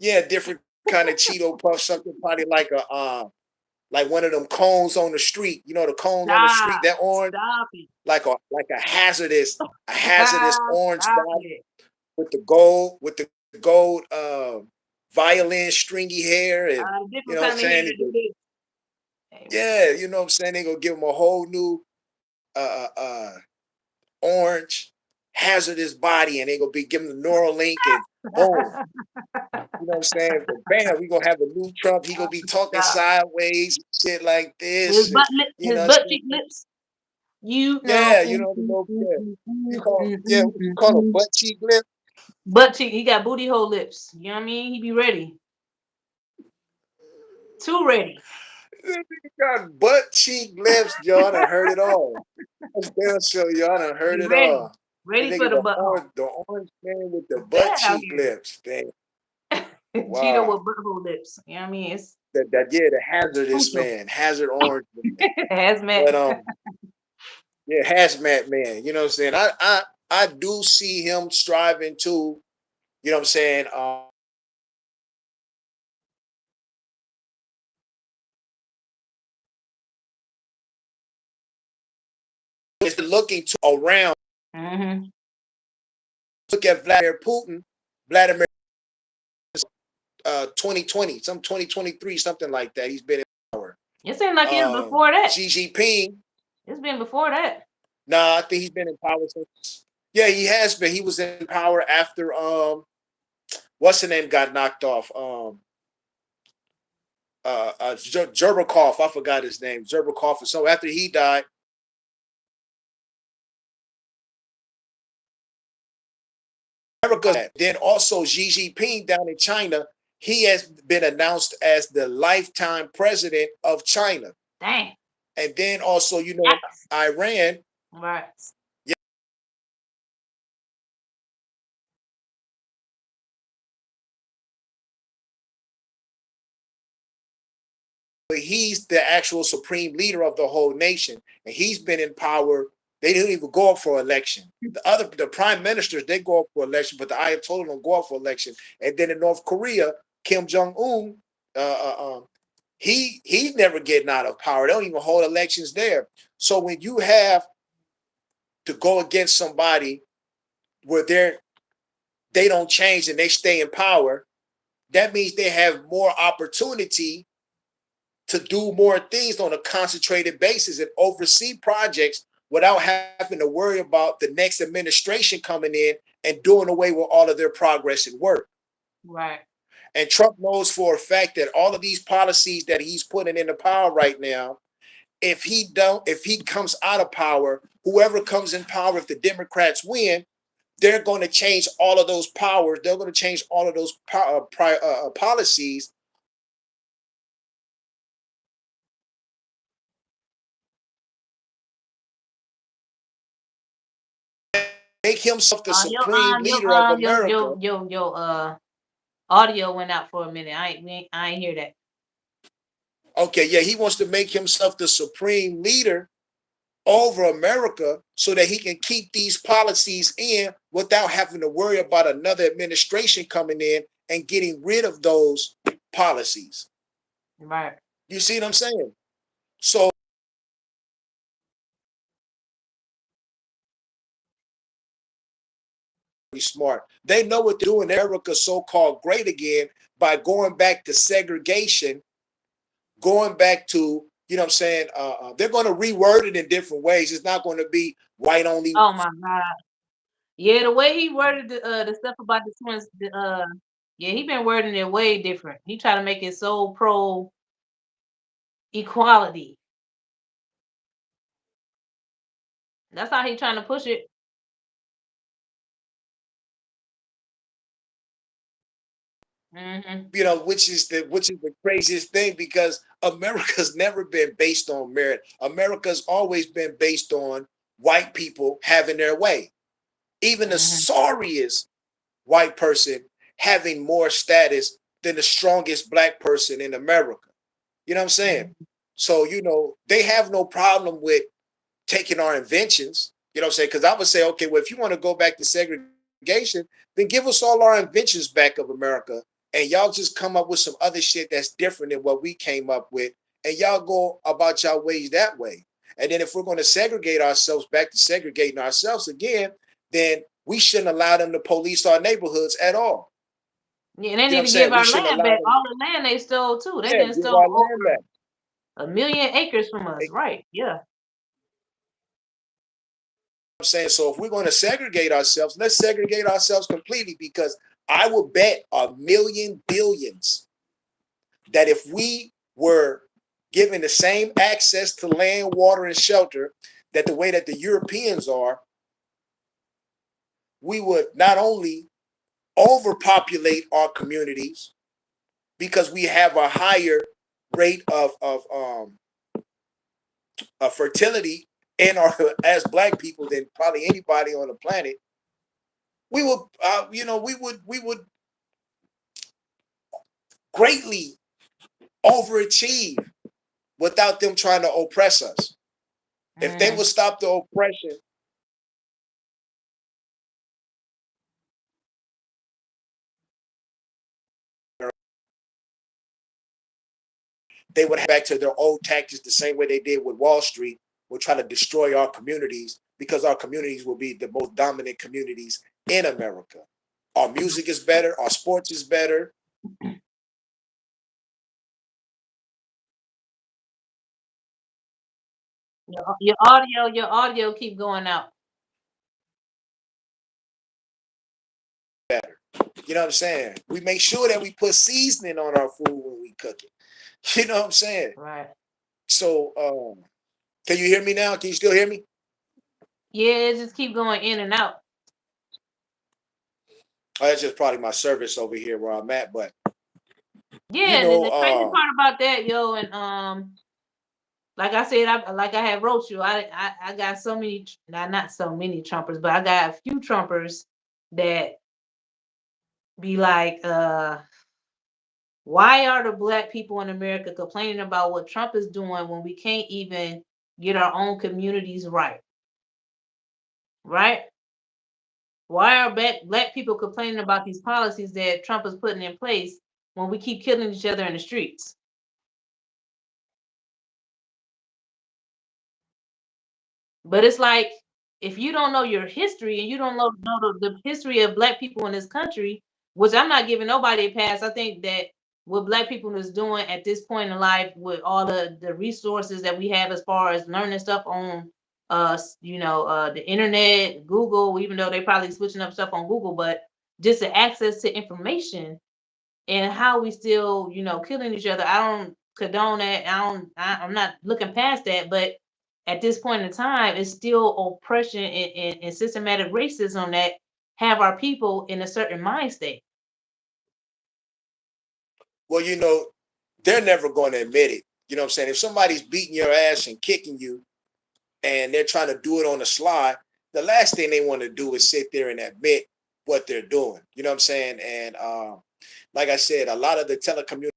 make puff. different kind of Cheeto puff, something probably like one of them cones on the street. You know the cones on the street, Stop. that orange, Stop it. like a hazardous orange Stop body it. with the gold violin stringy hair, and you Different know what I'm kind of hair saying? to do this. Hey, Yeah, you know what I'm saying? They gonna give him a whole new uh, uh, uh, orange hazardous body, and they gonna be giving the neural link, and boom, you know what I'm saying? But bam, we gonna have a new Trump. He gonna be talking Stop. sideways, shit like His this, and butt lip, you his know what butt I'm cheek saying? lips. You know. Yeah, you know the little yeah. You call what you call a butt cheek lip? Butt cheek. He got booty hole lips. You know what I mean? He be ready. Too ready. That nigga got butt cheek lips, y'all done heard it all. That's damn sure y'all done heard Be it ready. all. The Ready for nigga, the butthole. the orange man with the It's butt bad out cheek here. lips. Damn. Cheeto Wow. with butthole lips. You know what I mean? It's The hazardous crucial. man, hazard orange man. But Hazmat. yeah, hazmat man. You know what I'm saying? I do see him striving to, you know what I'm saying, is looking to around. Mm-hmm. Look at Vladimir Putin, Vladimir 2020, some 2023, something like that. He's been in power. It seemed like it was before that. Xi Jinping, It's been before that. nah, I think he's been in power since. Yeah, he has been. He was in power after what's the name got knocked off? Zerbakov, I forgot his name. Zerbakov. So after he died, America. Then also Xi Jinping down in China, he has been announced as the lifetime president of China. Dang. And then also, you know, Yikes. Iran, Right. but he's the actual supreme leader of the whole nation, and he's been in power. They didn't even go up for election. The prime ministers, they go up for election, but the Ayatollah don't go up for election. And then in North Korea, Kim Jong Un, he's never getting out of power. They don't even hold elections there. So when you have to go against somebody where they don't change and they stay in power, that means they have more opportunity to do more things on a concentrated basis and oversee projects without having to worry about the next administration coming in and doing away with all of their progress and work. Right. And Trump knows for a fact that all of these policies that he's putting into power right now, if he comes out of power, whoever comes in power, if the Democrats win, they're going to change all of those powers. They're going to change all of those policies, make himself the supreme leader of America. Your audio went out for a minute. I ain't hear that. Okay, yeah, he wants to make himself the supreme leader over America so that he can keep these policies in without having to worry about another administration coming in and getting rid of those policies. Right. You see what I'm saying? So smart. They know what they're doing. America so-called great again by going back to segregation, going back to, you know what I'm saying? They're going to reword it in different ways. It's not going to be white only. Oh my God. Yeah, the way he worded the stuff about the twins, yeah, he been wording it way different. He try to make it so pro equality. That's how he trying to push it. Hmm. Which is the craziest thing because America's never been based on merit. America's always been based on white people having their way. Even the Hmm. sorriest white person having more status than the strongest black person in America. You know what I'm saying? Hmm. So, they have no problem with taking our inventions. You know what I'm saying? Because I would say, okay, well, if you want to go back to segregation, then give us all our inventions back of America, and y'all just come up with some other shit that's different than what we came up with, and y'all go about y'all ways that way. And then if we're going to segregate ourselves back to segregating ourselves again, then we shouldn't allow them to police our neighborhoods at all. Yeah, they You know what need I'm to give saying? We our shouldn't land allow back. them. All the land they stole too. They Yeah, didn't give stole our land over back. 1,000,000 acres from us. You know Right. Yeah. what I'm saying, so if we're going to segregate ourselves, let's segregate ourselves completely because I will bet a million billions that if we were given the same access to land, water, and shelter that the way that the Europeans are, we would not only overpopulate our communities because we have a higher rate of fertility in our as black people than probably anybody on the planet. We would, we would greatly overachieve without them trying to oppress us. If they Hmm. would stop the oppression, they would have back to their old tactics the same way they did with Wall Street, will try to destroy our communities because our communities will be the most dominant communities in America. Our music is better, our sports is better. Your audio keep going out. You know what I'm saying? We make sure that we put seasoning on our food when we cook it. You know what I'm saying? Right. So, can you hear me now? Can you still hear me? Yeah, it just keep going in and out. Oh, that's just probably my service over here where I'm at. But you Yeah, and then know, the crazy part about that, yo, and like I said, like I have wrote you, I got so many, not so many Trumpers, but I got a few Trumpers that be like, why are the black people in America complaining about what Trump is doing when we can't even get our own communities right? Right? Why are black people complaining about these policies that Trump is putting in place when we keep killing each other in the streets? But it's like if you don't know your history and you don't know the history of black people in this country, which I'm not giving nobody a pass. I think that what black people is doing at this point in life with all the resources that we have as far as learning stuff on the internet, Google, even though they probably switching up stuff on Google, but just the access to information, and how we still, killing each other. I don't condone that. I'm not looking past that, but at this point in time, it's still oppression and systematic racism that have our people in a certain mind state. Well, they're never going to admit it. You know what I'm saying? If somebody's beating your ass and kicking you and they're trying to do it on the slide, the last thing they want to do is sit there and admit what they're doing. You know what I'm saying? And like I said, a lot of the telecommunications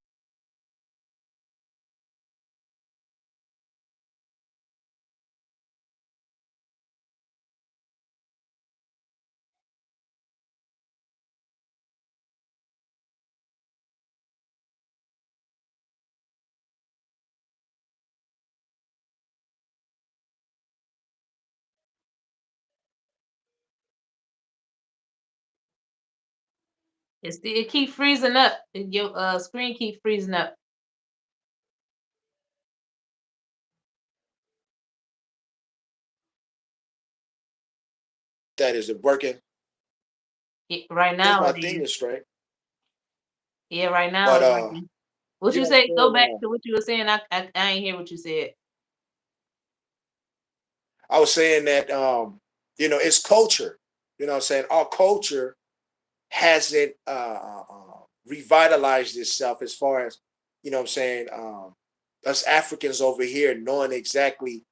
It keep freezing up. Your screen keep freezing up. that is working. Right I think now my it thing is. is straight. Yeah, right now But it's working. What you you know what say? Go I'm back saying? to what you were saying. I ain't hear what you said. I was saying that it's culture. You know what I'm saying? Our culture hasn't revitalized itself as far as, what I'm saying, us Africans over here knowing exactly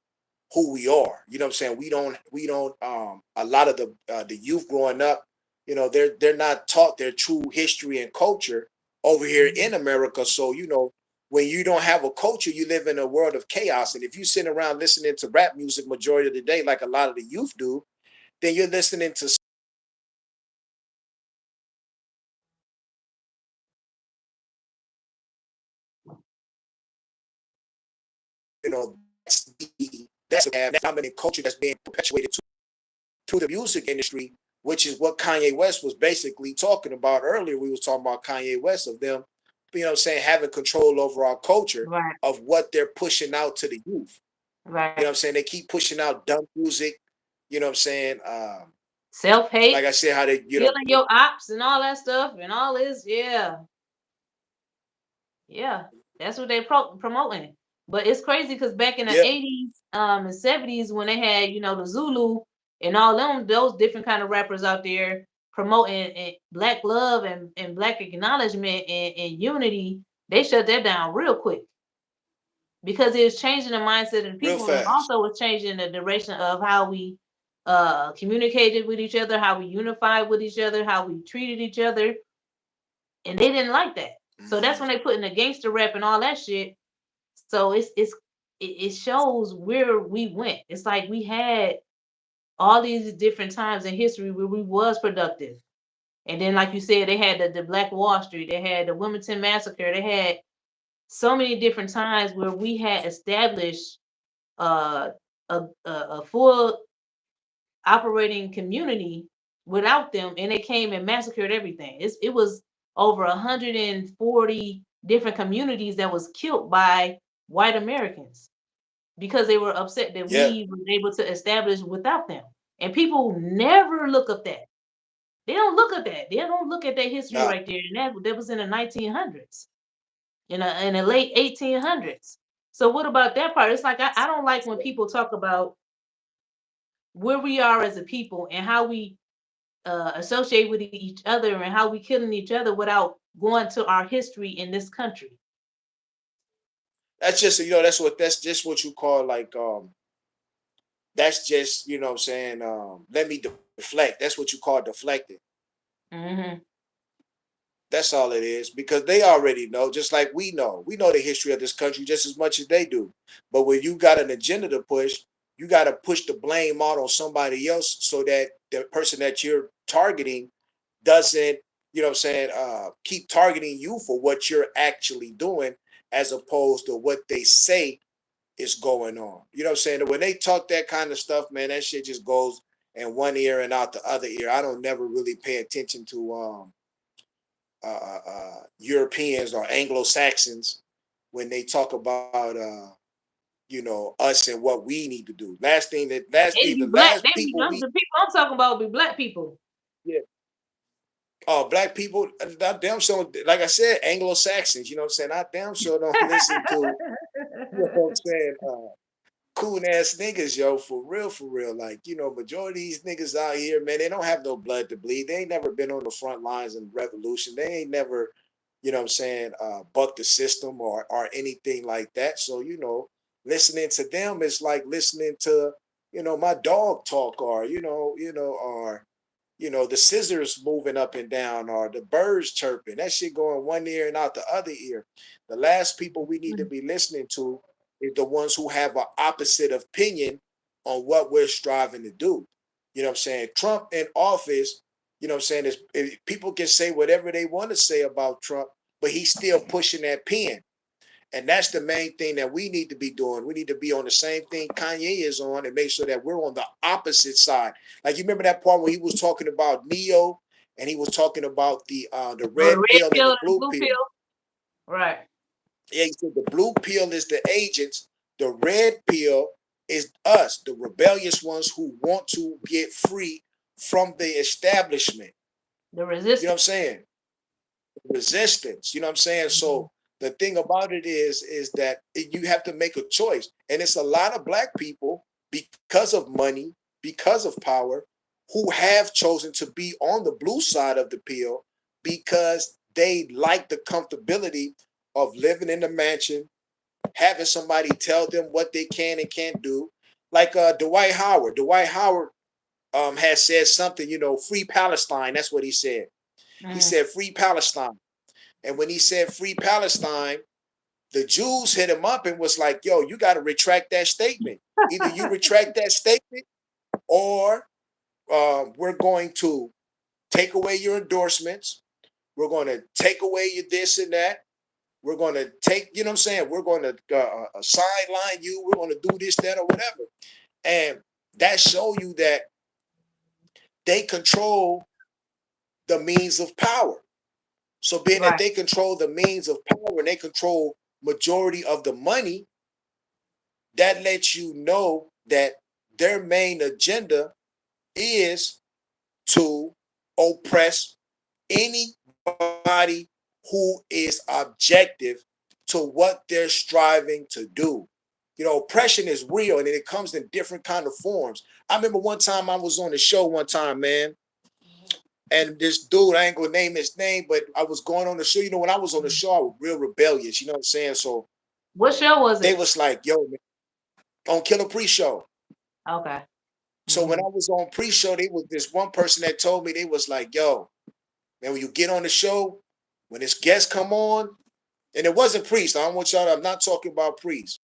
who we are. You know what I'm saying? We don't a lot of the youth growing up, they're not taught their true history and culture over here Mhm. in America. So, when you don't have a culture, you live in a world of chaos. And if you sit around listening to rap music majority of the day, like a lot of the youth do, then you're listening to, that's the dominant culture that's being perpetuated to the music industry, which is what Kanye West was basically talking about earlier. We was talking about Kanye West, of them, saying, having control over our culture Right, of what they're pushing out to the youth. You know what right. I'm saying? They keep pushing out dumb music. You know what I'm saying? Self Like hate, I said, how they, killing your ops, and all that stuff, and all this. Yeah, yeah. That's what they promoting. But it's crazy because back in the yeah, '80s, and '70s, when they had the Zulu and all them those different kind of rappers out there promoting black love and black acknowledgement and unity, they shut that down real quick because it's changing the mindset of the real people, and fast. also it's changing the direction of how we communicated with each other, how we unified with each other, how we treated each other, and they didn't like that. So that's when Mm, they put in the gangster rap and all that shit. So it shows where we went. It's like we had all these different times in history where we was productive. And then, like you said, they had the Black Wall Street, they had the Wilmington Massacre, they had so many different times where we had established uh, a full operating community without them, and they came and massacred everything. It was over 140 different communities that was killed by white Americans because they were upset that yeah, we were able to establish without them. And people never look up that. They don't look at that. They don't look at that history nah, right there. And that was in the 1900s, in the late 1800s. So what about that part? It's like I don't like when people talk about where we are as a people and how we associate with each other and how we killing each other without going to our history in this country. that's just, that's just what you call, like, that's just, what I'm saying, let me deflect. That's what you call deflecting. Hmm. That's all it is, because they already know, just like we know. We know the history of this country just as much as they do. But when you got an agenda to push, you got to push the blame out on somebody else so that the person that you're targeting doesn't, what I'm saying, keep targeting you for what you're actually doing, as opposed to what they say is going on. You know what I'm saying? When they talk that kind of stuff, man, that shit just goes in one ear and out the other ear. I don't never really pay attention to Europeans or Anglo Saxons when they talk about us and what we need to do. They be The black. last They be people them. we The people I'm talking about be black people. yeah, Black people, I damn sure, like I said, Anglo-Saxons, you know what I'm saying? I damn sure don't listen to, you know what I'm saying, coon ass niggas, yo, for real. Like, majority of these niggas out here, man, they don't have no blood to bleed. They ain't never been on the front lines in the revolution. They ain't never, what I'm saying, bucked the system or anything like that. So, listening to them is like listening to, my dog talk or, or the scissors moving up and down or the birds chirping. That shit going one ear and out the other ear. The last people we need to be listening to is the ones who have an opposite opinion on what we're striving to do. You know what I'm saying? Trump in office, you know what I'm saying, people can say whatever they want to say about Trump, but he's still pushing that pen. And that's the main thing that we need to be doing. We need to be on the same thing Kanye is on and make sure that we're on the opposite side. Like you remember that part where he was talking about Neo and he was talking about the Or the red red pill and pill the and the blue blue pill. pill. Right. Yeah, he said the blue pill is the agents, the red pill is us, the rebellious ones who want to get free from the establishment. The You know what I'm resistance. saying? Resistance. You know what I'm saying? Mhm. So the thing about it is that you have to make a choice, and it's a lot of black people because of money, because of power, who have chosen to be on the blue side of the pill because they like the comfortability of living in the mansion, having somebody tell them what they can and can't do. Like Dwight Howard. Dwight Howard has said something, free Palestine. That's what he said. He Mhm. said free Palestine. And when he said free Palestine, the Jews hit him up and was like, yo, you got to retract that statement. Either you retract that statement or we're going to take away your endorsements. We're going to take away your this and that. We're going to take, you know what I'm saying? We're going to sideline you. We're going to do this, that, or whatever. And that show you that they control the means of power. So being that Right. they control the means of power and they control majority of the money, that lets you know that their main agenda is to oppress anybody who is objective to what they're striving to do. Oppression is real and it comes in different kind of forms. I remember one time I was on the show one time, man, and this dude, I ain't gonna name his name, but I was going on the show. When I was on the show, I was real rebellious, you know what I'm saying? So What show was they it? was like, yo, man, on Killer Pre-Show. Okay. So when I Hmm. was on pre-show, they was this one person that told me they was like, "Yo, man, when you get on the show, when this guest come on, and it wasn't Priest. I don't want y'all. I'm not talking about Priest,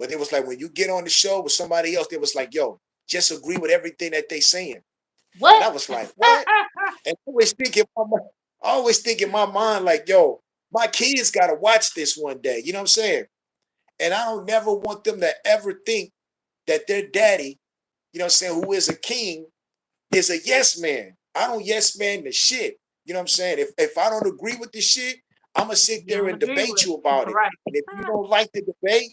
but it was like when you get on the show with somebody else, they was like, "Yo, just agree with everything that they saying." And What? I was like, "What?" And I always think in my mind like, "Yo, my kids got to watch this one day." You know what I'm saying? And I don't never want them to ever think that their daddy, you know what I'm saying, who is a king, is a yes man. I don't yes man the shit. You know what I'm saying? If I don't agree with the shit, I'm gonna sit You there don't and agree debate with you it. about it. Right. And if you don't like the debate,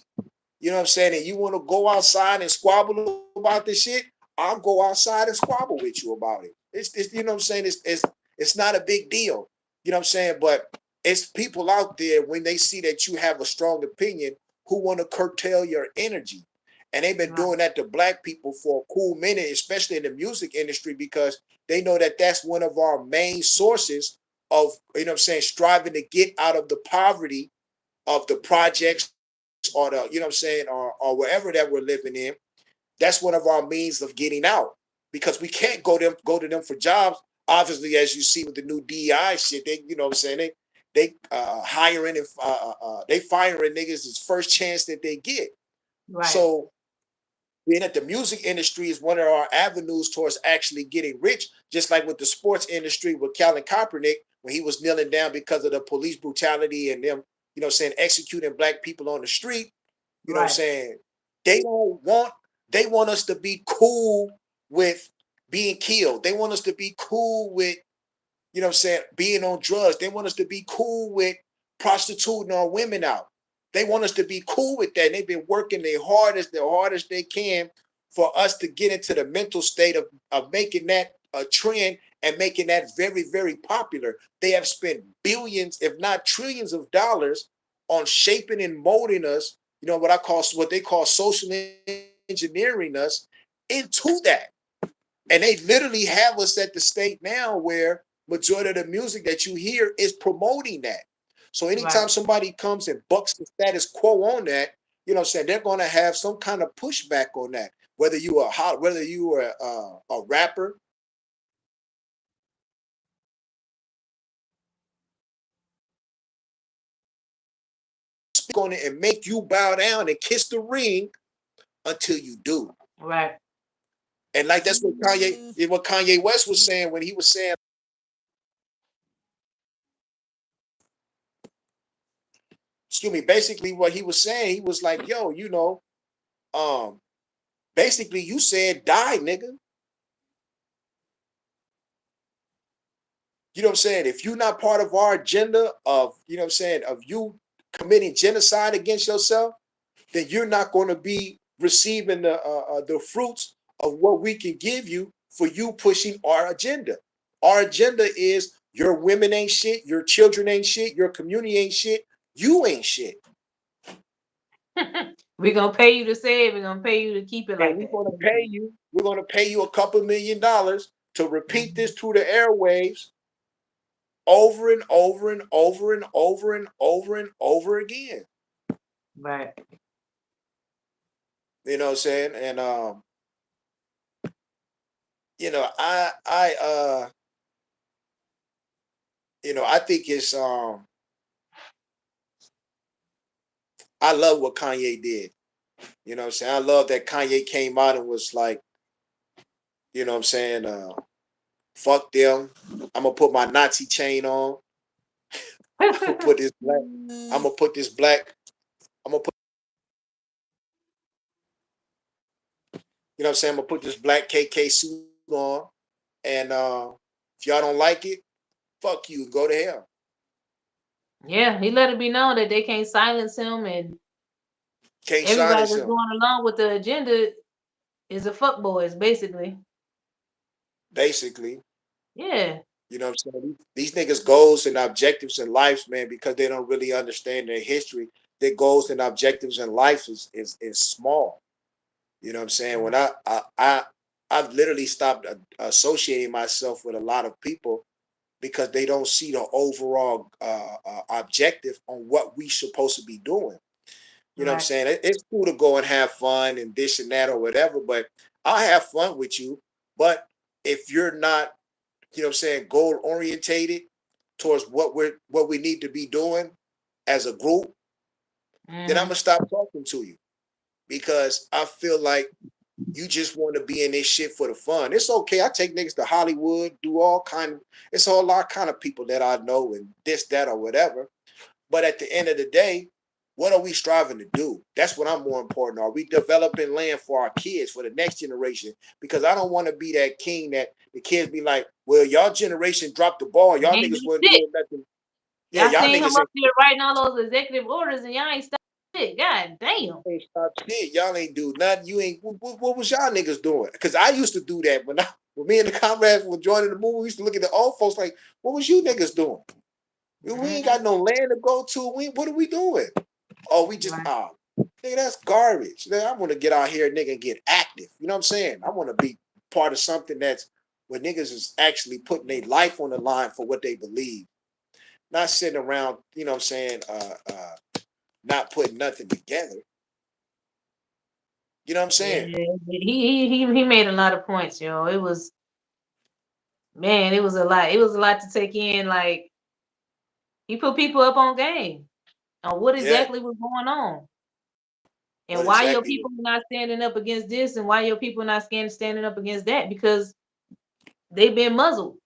you know what I'm saying, and you want to go outside and squabble about this shit, I'll go outside and squabble with you about it. It's you know what I'm saying? It's not a big deal. You know what I'm saying? But it's people out there when they see that you have a strong opinion who want to curtail your energy. And they've been Right. doing that to black people for a cool minute, especially in the music industry, because they know that that's one of our main sources of, what I'm saying, striving to get out of the poverty of the projects or the, what I'm saying, or wherever that we're living in. That's one of our means of getting out because we can't go to them for jobs. Obviously, as you see with the new DEI shit, they, you know what I'm saying, they hiring and they firing niggas as first chance that they get. Right. So being that the music industry is one of our avenues towards actually getting rich, just like with the sports industry with Colin Kaepernick when he was kneeling down because of the police brutality and them, saying executing black people on the street, Right. saying they don't want they want us to be cool with being killed. They want us to be cool with, being on drugs. They want us to be cool with prostituting our women out. They want us to be cool with that. And they've been working their hardest they can for us to get into the mental state of making that a trend and making that very, very popular. They have spent billions, if not trillions of dollars on shaping and molding us, what they call social engineering us into that. And they literally have us at the state now where majority of the music that you hear is promoting that. So Right. anytime somebody comes and bucks the status quo on that, they're going to have some kind of pushback on that. Whether you are a rapper, speak on it and make you bow down and kiss the ring until you do. Right. And like that's what Kanye West was saying when he was saying, excuse me, basically what he was saying, he was like, yo, um, basically you said die, nigga. You know what I'm saying? If you're not part of our agenda of, of you committing genocide against yourself, then you're not going to be receiving the fruits of what we can give you for you pushing our agenda. Our agenda is your women ain't shit, your children ain't shit, your community ain't shit, you ain't shit. We're gonna pay you to say it, we're gonna pay you to keep it And like that. we're gonna pay you a couple $1 million to repeat Mhm. this through the airwaves over and over and over and over and over and over again. Right. You know what I'm saying? And I think it's I love what Kanye did. You know what I'm saying? I love that Kanye came out and was like, you know what I'm saying, fuck them. I'm gonna put my Nazi chain on. I'm gonna put this black, I'm gonna put this black, I'm gonna put you know what I'm saying, I'm gonna put this black KK suit on. And if y'all don't like it, fuck you, go to hell. Yeah, he let it be known that they can't silence him, and Can't everybody silence that's him. going along with the agenda is a fuck boys, basically. Basically. Yeah. You know what I'm saying? These niggas' goals and objectives in life, man, because they don't really understand their history, their goals and objectives in life is small. You know what I'm saying? When I've literally stopped associating myself with a lot of people because they don't see the overall objective on what we supposed to be doing. You know what I'm Right. saying? It's cool to go and have fun and this and that or whatever, but I'll have fun with you. But if you're not, you know what I'm saying, goal orientated towards what we need to be doing as a group, then I'm Hmm. gonna stop talking to you because I feel like you just want to be in this shit for the fun. It's okay. I take niggas to Hollywood, do all kind of it's a lot kind of people that I know and this, that, or whatever. But at the end of the day, what are we striving to do? That's what I'm more important. Are we developing land for our kids, for the next generation? Because I don't want to be that king that the kids be like, well, y'all generation dropped the ball. Y'all Ain't niggas do wasn't shit. doing nothing. Yeah, Y'all y'all seen him niggas up here writing all those executive orders, and y'all ain't stopped shit. God damn. ain't stop shit. Y'all ain't do nothing. You ain't. What was y'all niggas doing? Because I used to do that when me and the comrades were joining the movie. We used to look at the old folks like, what was you niggas doing? We ain't got Hmm. no land to go to. What are we doing? Oh, we just Right. nigga, that's garbage. Nigga, I want to get out here, nigga, and get active. You know what I'm saying? I want to be part of something that's where niggas is actually putting their life on the line for what they believe, not sitting around. You know what I'm saying? Not putting nothing together. You know what I'm saying? Yeah. He made a lot of points, yo. It was, man, it was a lot. It was a lot to take in. Like, he put people up on game on what Yeah. exactly was going on. And What why your exactly? people not standing up against this, and why your people not standing up against that? Because they've been muzzled.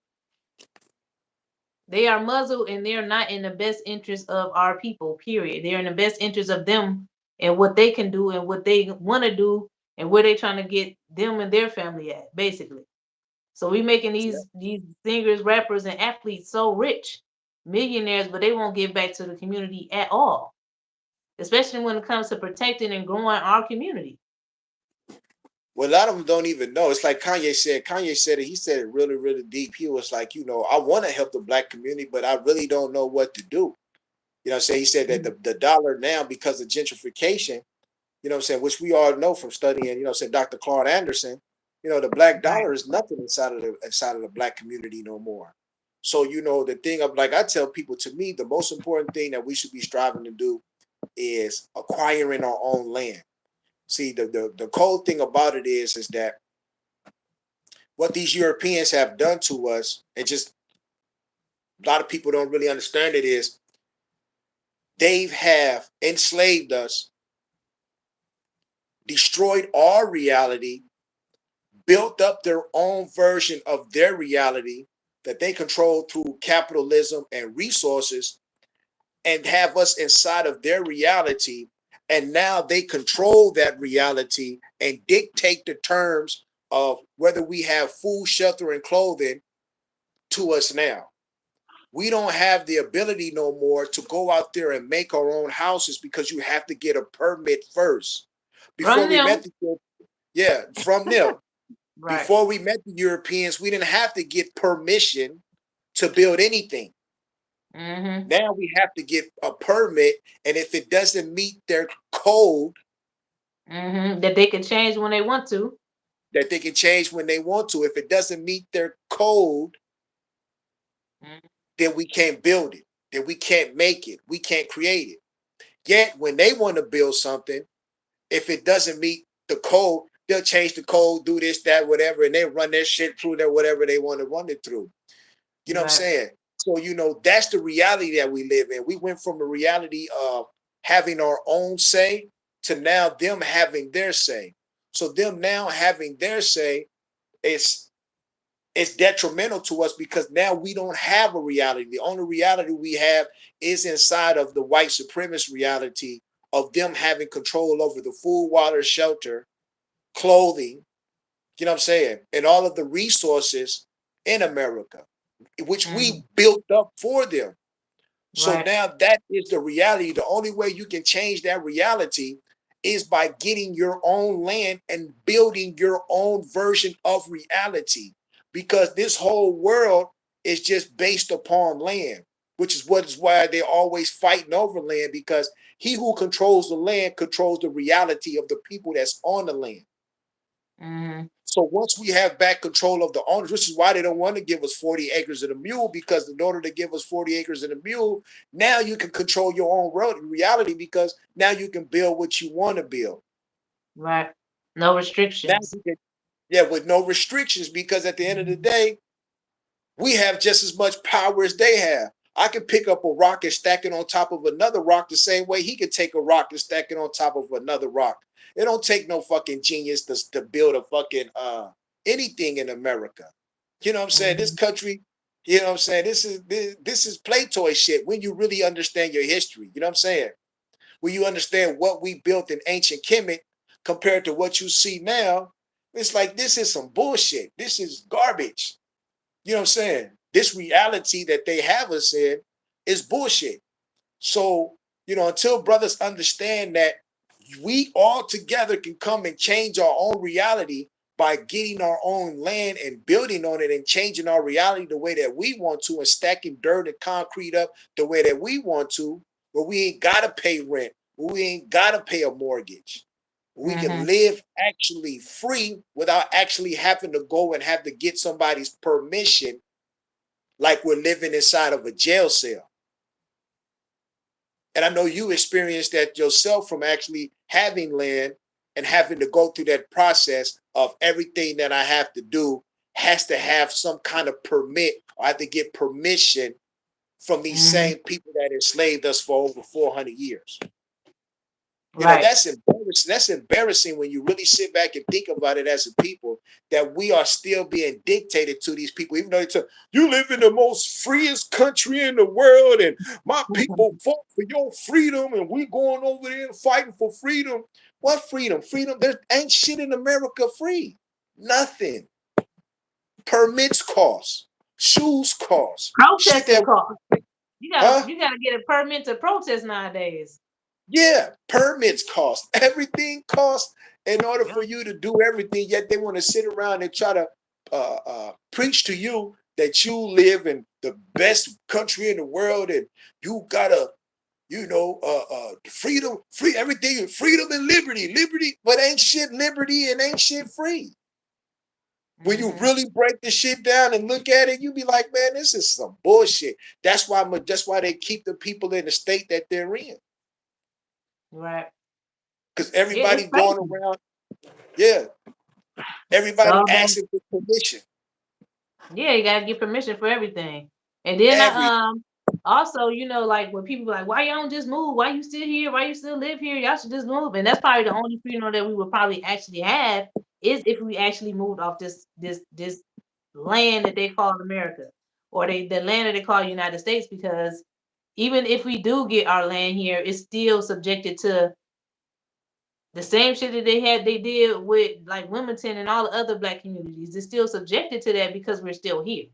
They are muzzled, and they're not in the best interest of our people, period. They're in the best interest of them and what they can do and what they want to do and where they trying to get them and their family at, basically. So we making Yeah. these singers, rappers, and athletes so rich, millionaires, but they won't give back to the community at all, especially when it comes to protecting and growing our community. Well, a lot of them don't even know. It's like Kanye said. Kanye said it. He said it really, really deep. He was like, I want to help the black community, but I really don't know what to do. What I'm saying? He said that the dollar now, because of gentrification, what I'm saying, which we all know from studying, saying Dr. Claude Anderson, the black Right. dollar is nothing inside of the black community no more. So, the thing of, like I tell people, to me, the most important thing that we should be striving to do is acquiring our own land. See, the cold thing about it is that what these Europeans have done to us, and just a lot of people don't really understand it, is they have enslaved us, destroyed our reality, built up their own version of their reality that they control through capitalism and resources, and have us inside of their reality. And now they control that reality and dictate the terms of whether we have food, shelter, and clothing to us now. We don't have the ability no more to go out there and make our own houses, because you have to get a permit first. Before From we them. met the yeah, from them. Right. Before we met the Europeans, we didn't have to get permission to build anything. Mm-hmm. Now we have to get a permit, and if it doesn't meet their code, Mm-hmm. That they can change when they want to. that they can change when they want to, if it doesn't meet their code, Mm-hmm. then we can't build it, then we can't make it, we can't create it. Yet when they want to build something, if it doesn't meet the code, they'll change the code, do this, that, whatever, and they run their shit through there, whatever they want to run it through. You know what I'm Right. saying? So, that's the reality that we live in. We went from the reality of having our own say to now them having their say. So them now having their say is detrimental to us, because now we don't have a reality. The only reality we have is inside of the white supremacist reality of them having control over the food, water, shelter, clothing, you know what I'm saying, and all of the resources in America, which Mm-hmm. we built up for them. So Right. now that is the reality. The only way you can change that reality is by getting your own land and building your own version of reality. Because this whole world is just based upon land, which is what is why they're always fighting over land, because he who controls the land controls the reality of the people that's on the land. Mm-hmm. So once we have back control of the owners, which is why they don't want to give us 40 acres and a mule, because in order to give us 40 acres and a mule, now you can control your own reality, because now you can build what you want to build. Right. No Now restrictions. you can, yeah, with no restrictions, because at the end of the Mm-hmm. day, we have just as much power as they have. I can pick up a rock and stack it on top of another rock the same way he can take a rock and stack it on top of another rock. It don't take no fucking genius to build a fucking anything in America. You know what I'm saying? This Mm-hmm. country, what I'm saying? This is Platoy shit when you really understand your history. You know what I'm saying? When you understand what we built in ancient Kemet compared to what you see now, it's like this is some bullshit. This is garbage. You know what I'm saying? This reality that they have us in is bullshit. So, until brothers understand that we all together can come and change our own reality by getting our own land and building on it and changing our reality the way that we want to, and stacking dirt and concrete up the way that we want to, where we ain't got to pay rent, where we ain't got to pay a mortgage. We can Mm-hmm. live actually free without actually having to go and have to get somebody's permission, like we're living inside of a jail cell. And I know you experienced that yourself from actually having land and having to go through that process of everything that I have to do has to have some kind of permit, or I have to get permission from these Mm-hmm. same people that enslaved us for over 400 years. Right. That's embarrassing. That's embarrassing when you really sit back and think about it as a people, that we are still being dictated to these people, even though they tell you live in the most freest country in the world, and my people fought for your freedom, and we going over there and fighting for freedom. What freedom? Freedom? There ain't shit in America free. Nothing. Permits cost. Shoes cost. Shit Protesting that, costs. You gotta huh? you gotta get a permit to protest nowadays. Yeah, permits cost. Everything costs. in order Yeah. for you to do everything, yet they want to sit around and try to preach to you that you live in the best country in the world and you gotta, freedom, free everything, freedom and liberty, but ain't shit liberty and ain't shit free. When you Mm-hmm. really break the shit down and look at it, you be like, man, this is some bullshit. That's why they keep the people in the state that they're in. Right. Because Yeah, it's everybody going crazy. around, yeah, It's everybody all about asking for permission. yeah, you gotta get permission for everything. And then Everything. also, like when people be like, why y'all don't just move? Why you still here? Why you still live here? Y'all should just move. And that's probably the only freedom that we would probably actually have is if we actually moved off this land that they call America. Or the land that they call United States, because even if we do get our land here, it's still subjected to the same shit that they did with like Wilmington and all the other black communities. It's still subjected to that because we're still here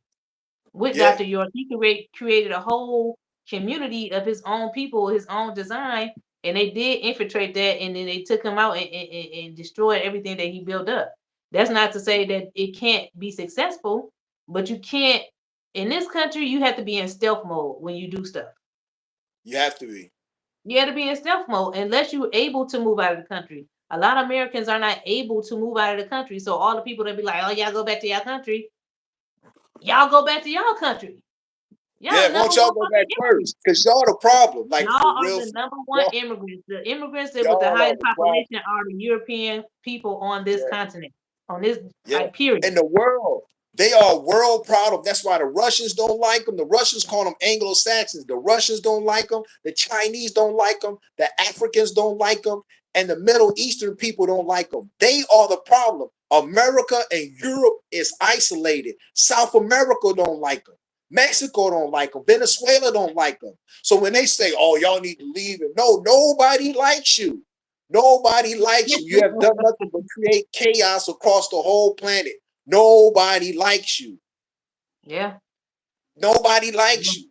with Yeah, Dr. York. He created a whole community of his own people, his own design, and they did infiltrate that, and then they took him out and destroyed everything that he built up. That's not to say that it can't be successful, but you can't. In this country, you have to be in stealth mode when you do stuff. you have to be. You have to be in stealth mode unless you're able to move out of the country. A lot of Americans are not able to move out of the country. So all the people that be like, "Oh, y'all go back to your country," y'all go back to your country. Y'all Yeah, the why number don't y'all one go back fucking first? immigrants. Because y'all the problem. Y'all Like for are real, the number one y'all, immigrants. The immigrants that with the y'all are highest the problem. population are the European people on this Yeah. continent. On this Yeah. like period. In the world, they are a world problem. That's why the Russians don't like them. The Russians call them Anglo-Saxons. The Russians don't like them. The Chinese don't like them. The Africans don't like them. And the Middle Eastern people don't like them. They are the problem. America and Europe is isolated. South America don't like them. Mexico don't like them. Venezuela don't like them. So when they say, oh, y'all need to leave, and no, nobody likes you. Nobody likes you. You have done nothing but create chaos across the whole planet. Nobody likes you. Yeah. Nobody likes you.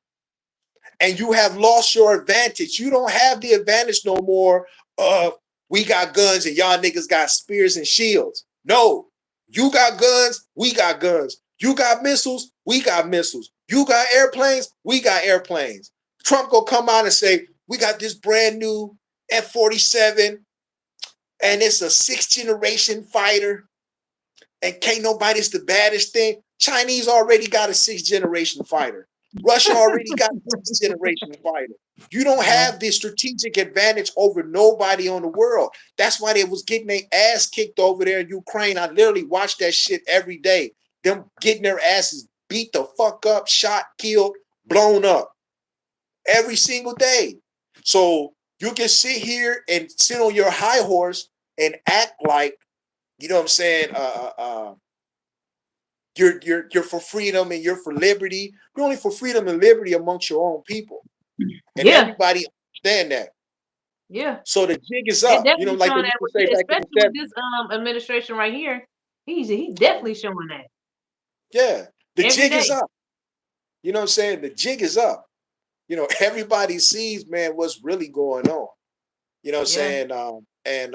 And you have lost your advantage. You don't have the advantage no more of we got guns and y'all niggas got spears and shields. No, you got guns, we got guns. You got missiles, we got missiles. You got airplanes, we got airplanes. Trump gonna come out and say, we got this brand new F-47 and it's a sixth generation fighter and can't nobody's the baddest thing. Chinese already got a sixth generation fighter. Russia already got a sixth generation fighter. You don't Yeah. have the strategic advantage over nobody on the world. That's why they was getting their ass kicked over there in Ukraine. I literally watch that shit every day. Them getting their asses beat the fuck up, shot, killed, blown up every single day. So you can sit here and sit on your high horse and act like, you know what I'm saying, you're for freedom and you're for liberty. You're only for freedom and liberty amongst your own people, and Yeah. everybody understand that. Yeah. So the jig is They're up. You know, definitely like they showing used that to say back in the especially with this 70s. administration right here. He's definitely showing that Yeah, the every jig is day. up. You know what I'm saying? The jig is up. You know, everybody sees, man, what's really going on. You know what I'm Yeah. saying?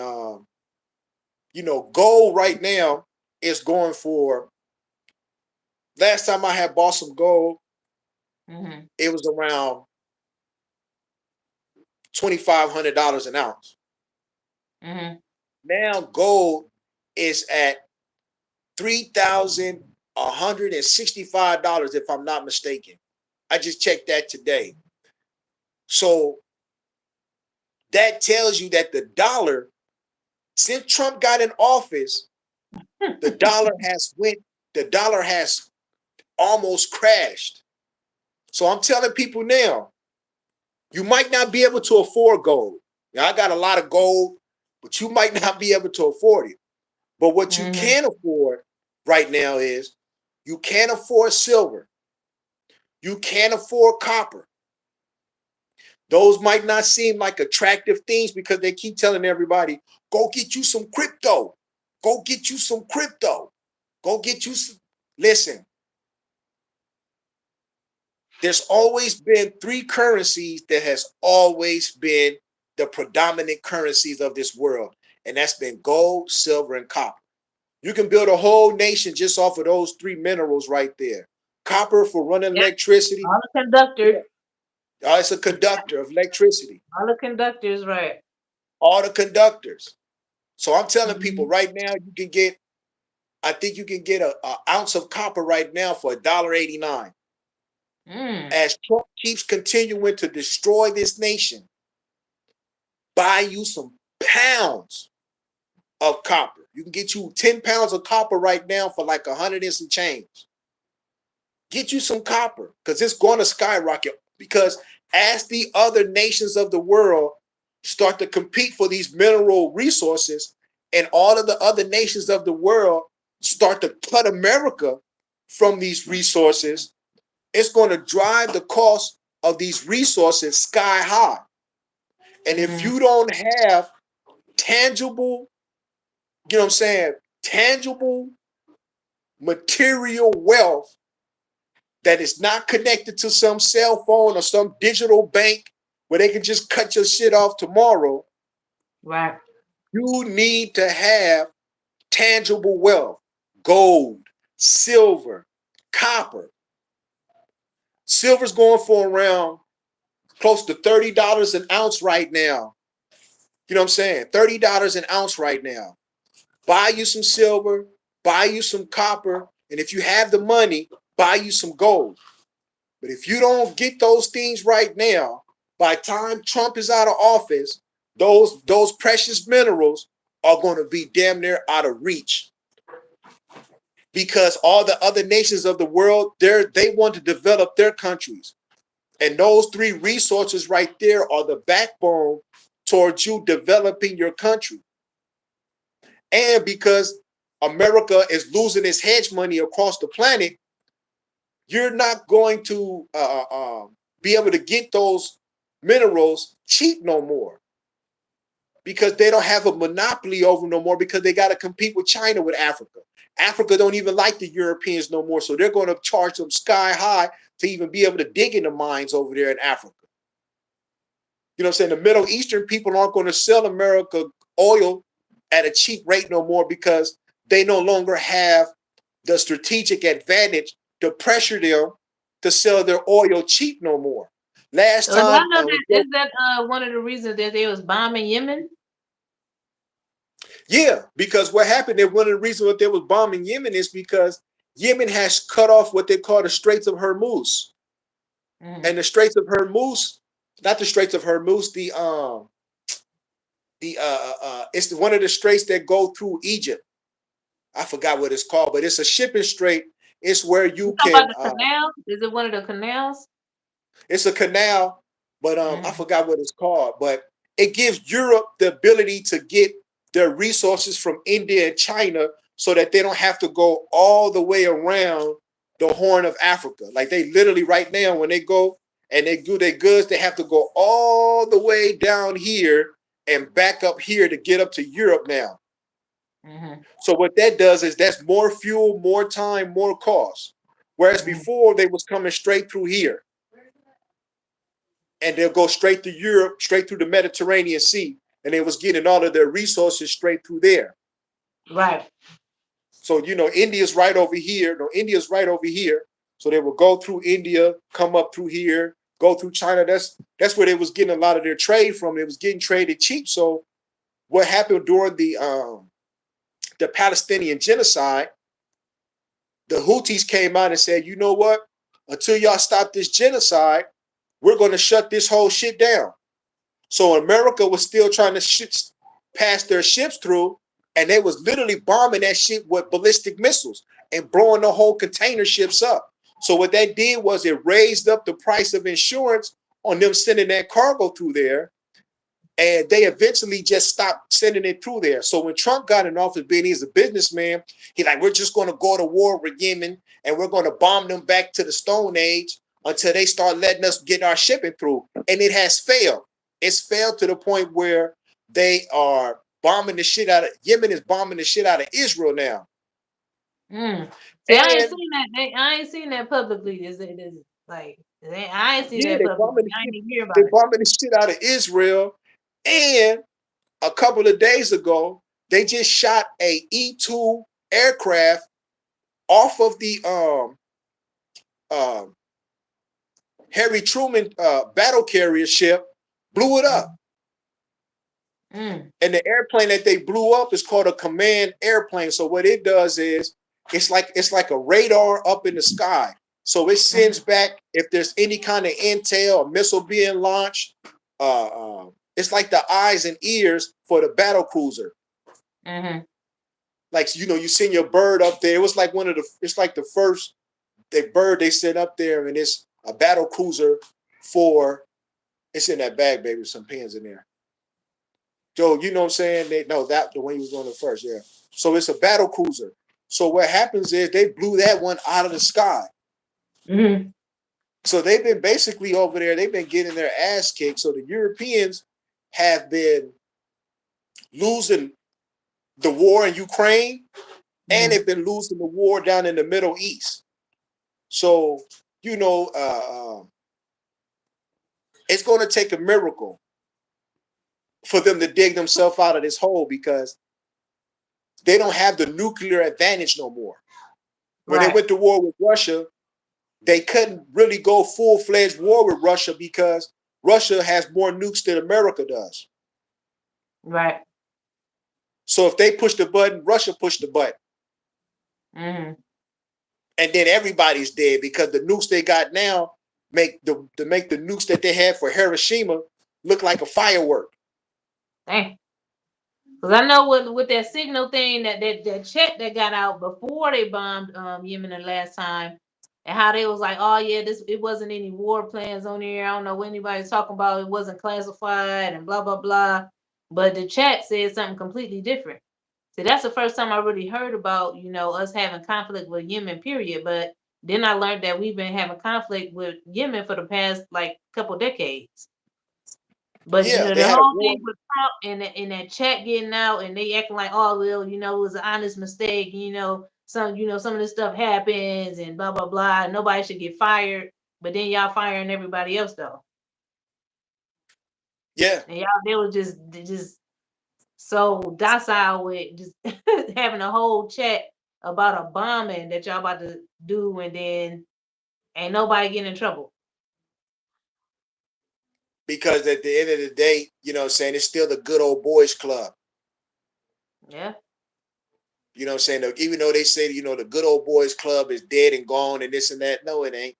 Gold right now is going for. Last time I had bought some gold, Mm-hmm. it was around $2,500 an ounce. Mm-hmm. Now gold is at $3,165, if I'm not mistaken. I just checked that today. So that tells you that the dollar, since Trump got in office, the dollar has went, the dollar has almost crashed. So I'm telling people now, you might not be able to afford gold. Now I got a lot of gold, but you might not be able to afford it. But what you Mm-hmm. can afford right now is you can't afford silver. You can't afford copper. Those might not seem like attractive things because they keep telling everybody, go get you some crypto. Go get you some crypto. Go get you some. Listen, there's always been three currencies that has always been the predominant currencies of this world. and that's been gold, silver, and copper. You can build a whole nation just off of those three minerals right there. Copper for running Yeah. electricity. All the conductors. Yeah. It's a conductor of electricity. All the conductors, right. All the conductors. So I'm telling people Mm-hmm. right now, you can get, I think you can get a ounce of copper right now for $1.89. Mm. As Trump keeps continuing to destroy this nation, buy you some pounds of copper. You can get you 10 pounds of copper right now for like 100 and some change. Get you some copper because it's going to skyrocket. Because as the other nations of the world start to compete for these mineral resources, and all of the other nations of the world start to cut America from these resources, it's going to drive the cost of these resources sky high. And if Mm-hmm. you don't have tangible, you know what I'm saying, tangible material wealth that is not connected to some cell phone or some digital bank where they can just cut your shit off tomorrow, Right. you need to have tangible wealth, gold, silver, copper. Silver's going for around close to $30 an ounce right now. You know what I'm saying? $30 an ounce right now. Buy you some silver, buy you some copper, and if you have the money, buy you some gold. But if you don't get those things right now, by the time Trump is out of office, those precious minerals are going to be damn near out of reach because all the other nations of the world, they want to develop their countries. And those three resources right there are the backbone towards you developing your country. And because America is losing its hedge money across the planet, you're not going to be able to get those minerals cheap no more because they don't have a monopoly over no more because they got to compete with China with Africa. Africa don't even like the Europeans no more, so they're going to charge them sky high to even be able to dig in the mines over there in Africa. You know what I'm saying? The Middle Eastern people aren't going to sell America oil at a cheap rate no more because they no longer have the strategic advantage to pressure them to sell their oil cheap no more. Last So y'all time, know that is that one of the reasons that they was bombing Yemen? yeah, because what happened, and one of the reasons what they was bombing Yemen is because Yemen has cut off what they call the Straits of Hormuz. Mm-hmm. And the Straits of Hormuz, not the Straits of Hormuz, it's one of the straits that go through Egypt. I forgot what it's called, but it's a shipping strait. It's where You you talking about can the canal? Is it one of the canals? it's a canal, but I Mm-hmm. forgot what it's called. But it gives Europe the ability to get their resources from India and China so that they don't have to go all the way around the Horn of Africa. Like they literally right now, when they go and they do their goods, they have to go all the way down here and back up here to get up to Europe now. Mm-hmm. So what that does is that's more fuel, more time, more cost. Whereas Mm-hmm. before they was coming straight through here and they'll go straight to Europe, straight through the Mediterranean Sea, and they was getting all of their resources straight through there. Right. So India's right over here. No, India's right over here. So they will go through India, come up through here, go through China. That's where they was getting a lot of their trade from. They was getting traded cheap. So what happened during the Palestinian genocide? The Houthis came out and said, you know what? Until y'all stop this genocide, we're going to shut this whole shit down. So America was still trying to pass their ships through, and they was literally bombing that shit with ballistic missiles and blowing the whole container ships up. So what that did was it raised up the price of insurance on them sending that cargo through there, and they eventually just stopped sending it through there. So when Trump got in office, being he's a businessman, he like, we're just going to go to war with Yemen and we're going to bomb them back to the Stone Age until they start letting us get our shipping through. And it has failed. It's failed to the point where they are bombing the shit out of Yemen is bombing the shit out of Israel now. Mm. See, I ain't And seen that. I ain't seen that publicly. Is like I ain't see yeah, that publicly. I ain't even hear they about it. bombing the shit out of Israel. And a couple of days ago, they just shot a E-2 aircraft off of the um, Harry Truman battle carrier ship, blew it up. Mm. And the airplane that they blew up is called a command airplane. So what it does is it's like a radar up in the sky. So it sends back if there's any kind of intel, a missile being launched. It's like the eyes and ears for the battle cruiser. Mm-hmm. Like you send your bird up there. It was like it's like the first bird they sent up there, and it's a battle cruiser for. It's in that bag, baby, with some pins in there. Joe, you know what I'm saying? No, that the one you was going to first, yeah. So it's a battle cruiser. So what happens is they blew that one out of the sky. Mm-hmm. So they've been basically over there, they've been getting their ass kicked. So the Europeans have been losing the war in Ukraine, and they've been losing the war down in the Middle East. So, it's going to take a miracle for them to dig themselves out of this hole, because they don't have the nuclear advantage no more. When they went to war with Russia, they couldn't really go full-fledged war with Russia because Russia has more nukes than America does. Right. So if they push the button, Russia pushed the button. Mm-hmm. And then everybody's dead because the nukes they got now make the nukes that they had for Hiroshima look like a firework. Dang. Because I know with that signal thing, that check that got out before they bombed Yemen the last time, and how they was like, oh yeah, it wasn't any war plans on here. I don't know what anybody's talking about. It wasn't classified and blah blah blah. But the chat said something completely different. See, that's the first time I really heard about us having conflict with Yemen. Period. But then I learned that we've been having conflict with Yemen for the past like couple decades. But Yeah, they the had a whole war. thing with Trump and that chat getting out and they acting like, oh well, it was an honest mistake, some of this stuff happens and blah blah blah. Nobody should get fired, but then y'all firing everybody else though. Yeah. And y'all they were just so docile with just having a whole chat about a bombing that y'all about to do and then ain't nobody getting in trouble. Because at the end of the day, it's still the good old boys club. Yeah. You know what I'm saying? Even though they say, the good old boys club is dead and gone and this and that. No, it ain't.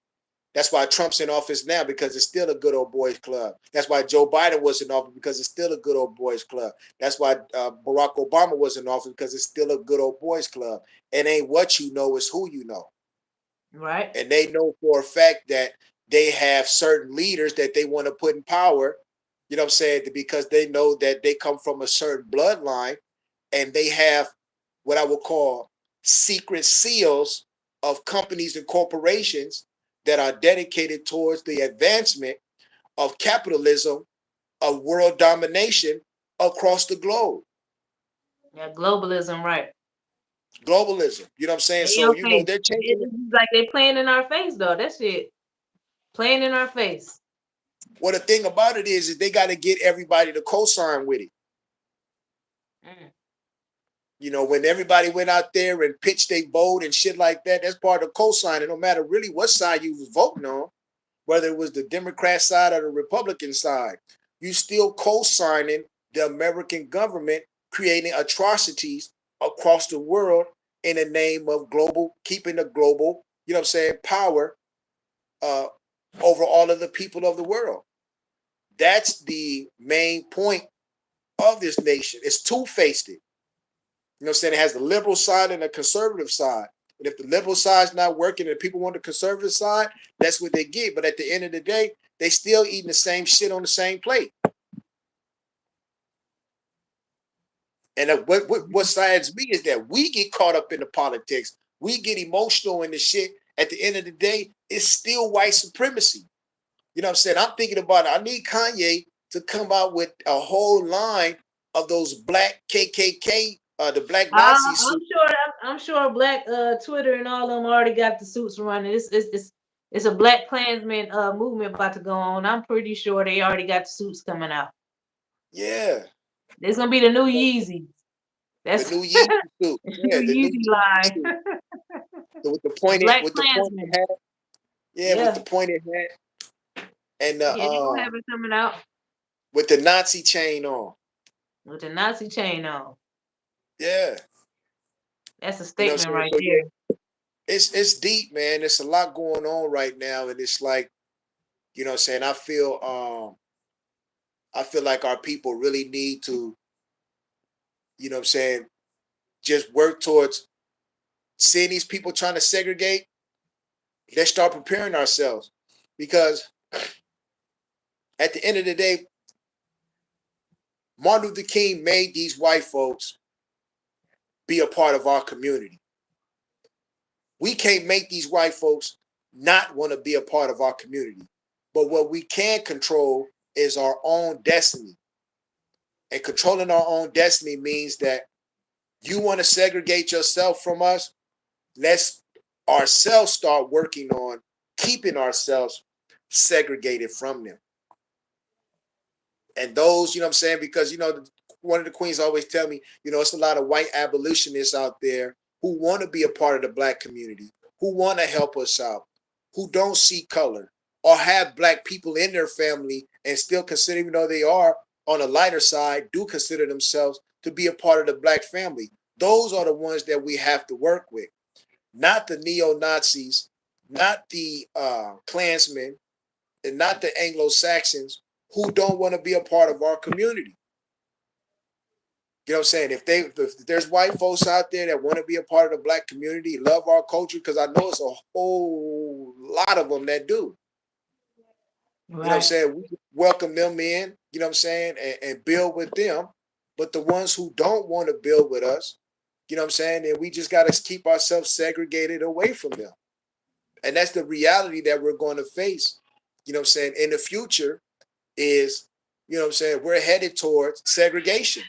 That's why Trump's in office now, because it's still a good old boys club. That's why Joe Biden was in office, because it's still a good old boys club. That's why Barack Obama was in office, because it's still a good old boys club. It ain't what you know, it's who you know. Right. And they know for a fact that they have certain leaders that they want to put in power, you know what I'm saying, because they know that they come from a certain bloodline, and they have what I would call secret seals of companies and corporations that are dedicated towards the advancement of capitalism, of world domination across the globe. Yeah, globalism, right. Globalism, you know what I'm saying? In So, your face. they're changing it. It's like they playing in our face though. That's it. Playing in our face. Well, the thing about it is they got to get everybody to co-sign with it. When everybody went out there and pitched their vote and shit like that, that's part of co-signing. No matter really what side you was voting on, whether it was the Democrat side or the Republican side, you still co-signing the American government creating atrocities across the world in the name of keeping the global, power uh, over all of the people of the world. That's the main point of this nation. It's two-faced. You know what I'm saying? It has the liberal side and the conservative side. And if the liberal side's not working and people want the conservative side, that's what they get. But at the end of the day, they still eating the same shit on the same plate. And what sides me is that we get caught up in the politics. We get emotional in the shit. At the end of the day, it's still white supremacy. You know what I'm saying? I'm thinking about it. I need Kanye to come out with a whole line of those black KKK, the black Nazi suits. I'm sure Black Twitter and all of them already got the suits running. It's a Black Klansman movement about to go on. I'm pretty sure they already got the suits coming out. Yeah. It's gonna be the new Yeezy. The That's new Yeezy suit. the Yeah, new the new Yeezy Yeezy line. suit. With the The pointed Black with the pointed Klansman. hat. Yeah, with the Yeah. pointed hat and the Yeah, they gonna have it coming out with the Nazi chain on. with the Nazi chain on. Yeah. That's a You know what I'm statement saying? right So yeah, there. it's deep, man. There's a lot going on right now. And it's like, you know what I'm saying, I feel like our people really need to, you know what I'm saying, just work towards seeing these people trying to segregate. Let's start preparing ourselves. Because at the end of the day, Martin Luther King made these white folks be a part of our community. We can't make these white folks not want to be a part of our community. But what we can control is our own destiny. And controlling our own destiny means that you want to segregate yourself from us. Let's ourselves start working on keeping ourselves segregated from them. And those, you know what I'm saying? Because, one of the queens always tell me, it's a lot of white abolitionists out there who want to be a part of the black community, who want to help us out, who don't see color or have black people in their family and still consider, even though they are on a lighter side, do consider themselves to be a part of the black family. Those are the ones that we have to work with, not the neo-Nazis, not the Klansmen, and not the Anglo-Saxons who don't want to be a part of our community. You know what I'm saying? If there's white folks out there that want to be a part of the black community, love our culture, because I know it's a whole lot of them that do. You know what I'm Right. saying? We welcome them in, you know what I'm saying, and build with them. But the ones who don't want to build with us, you know what I'm saying, then we just got to keep ourselves segregated away from them. And that's the reality that we're going to face, you know what I'm saying, in the future is, you know what I'm saying, we're headed towards segregation.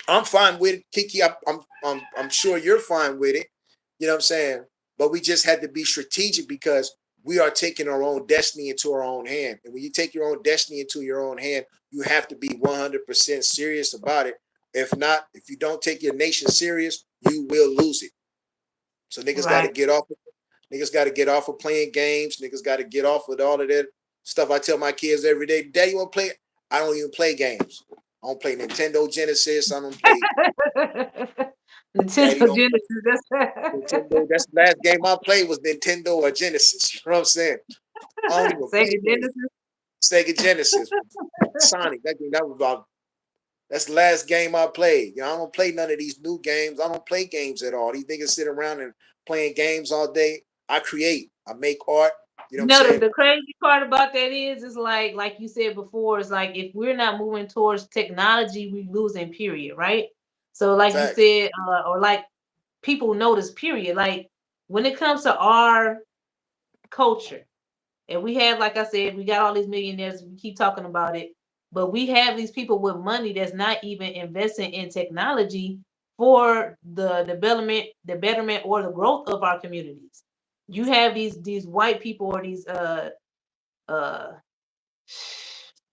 I'm fine with it, KiKi. I'm sure you're fine with it. You know what I'm saying? But we just had to be strategic because we are taking our own destiny into our own hand. And when you take your own destiny into your own hand, you have to be 100% serious about it. If not, if you don't take your nation serious, you will lose it. So niggas got to Right. get off. Niggas got to get off of playing games. Niggas got to get off with all of that stuff. I tell my kids every day, Daddy, you want to play? I don't even play games. I don't play Nintendo Genesis. I don't play Daddy Nintendo don't play Genesis. That's Nintendo. That's the last game I played was Nintendo or Genesis. You know what I'm saying? I don't even Sega play games. Genesis. Sega Genesis, Sonic. That was about. That's the last game I played. I don't play none of these new games. I don't play games at all. These niggas sit around and playing games all day. I create. I make art. You know what I'm saying? The crazy part about that is like you said before, it's like if we're not moving towards technology, we losing period, right? So like you Facts. said, or like people notice period. Like when it comes to our culture, and we have, like I said, we got all these millionaires, we keep talking about it, but we have these people with money that's not even investing in technology for the development, the betterment, or the growth of our communities. You have these white people or these uh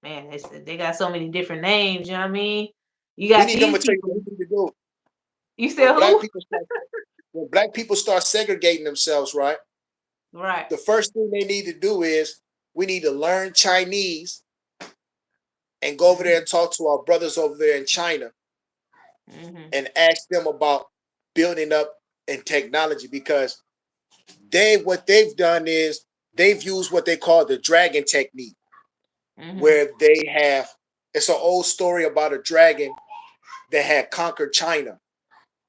man, they got so many different names, you know what I mean? You We got need them these to tell you what people. we need to do. You When said black who? people start when black people start segregating themselves, right? Right. The first thing they need to do is we need to learn Chinese and go over there Hmm. and talk to our brothers over there in China Hmm. and ask them about building up in technology because what they've done is they've used what they call the dragon technique, Hmm. where they have it's an old story about a dragon that had conquered China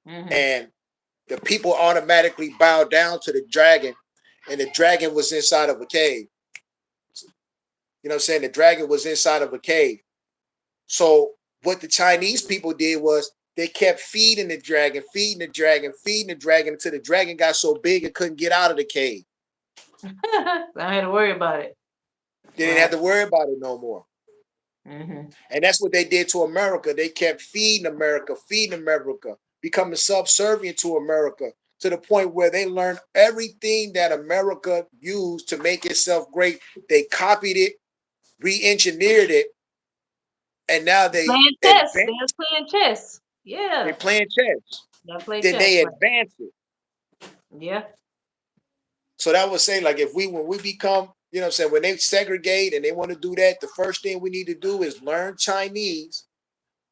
Hmm. and the people automatically bowed down to the dragon and the dragon was inside of a cave. You know what I'm saying? The dragon was inside of a cave. So what the Chinese people did was they kept feeding the dragon, feeding the dragon, feeding the dragon until the dragon got so big it couldn't get out of the cave. I don't have to worry about it. They didn't have Right. to worry about it no more. Hmm. And that's what they did to America. They kept feeding America, becoming subservient to America to the point where they learned everything that America used to make itself great. They copied it, re engineered it, and now they Playing chess. advance. They're playing chess. They're Yeah. playing chess. They play Then chess, they right? advance it. Yeah. So that would say, like, if we when we become, you know what I'm saying, when they segregate and they want to do that, the first thing we need to do is learn Chinese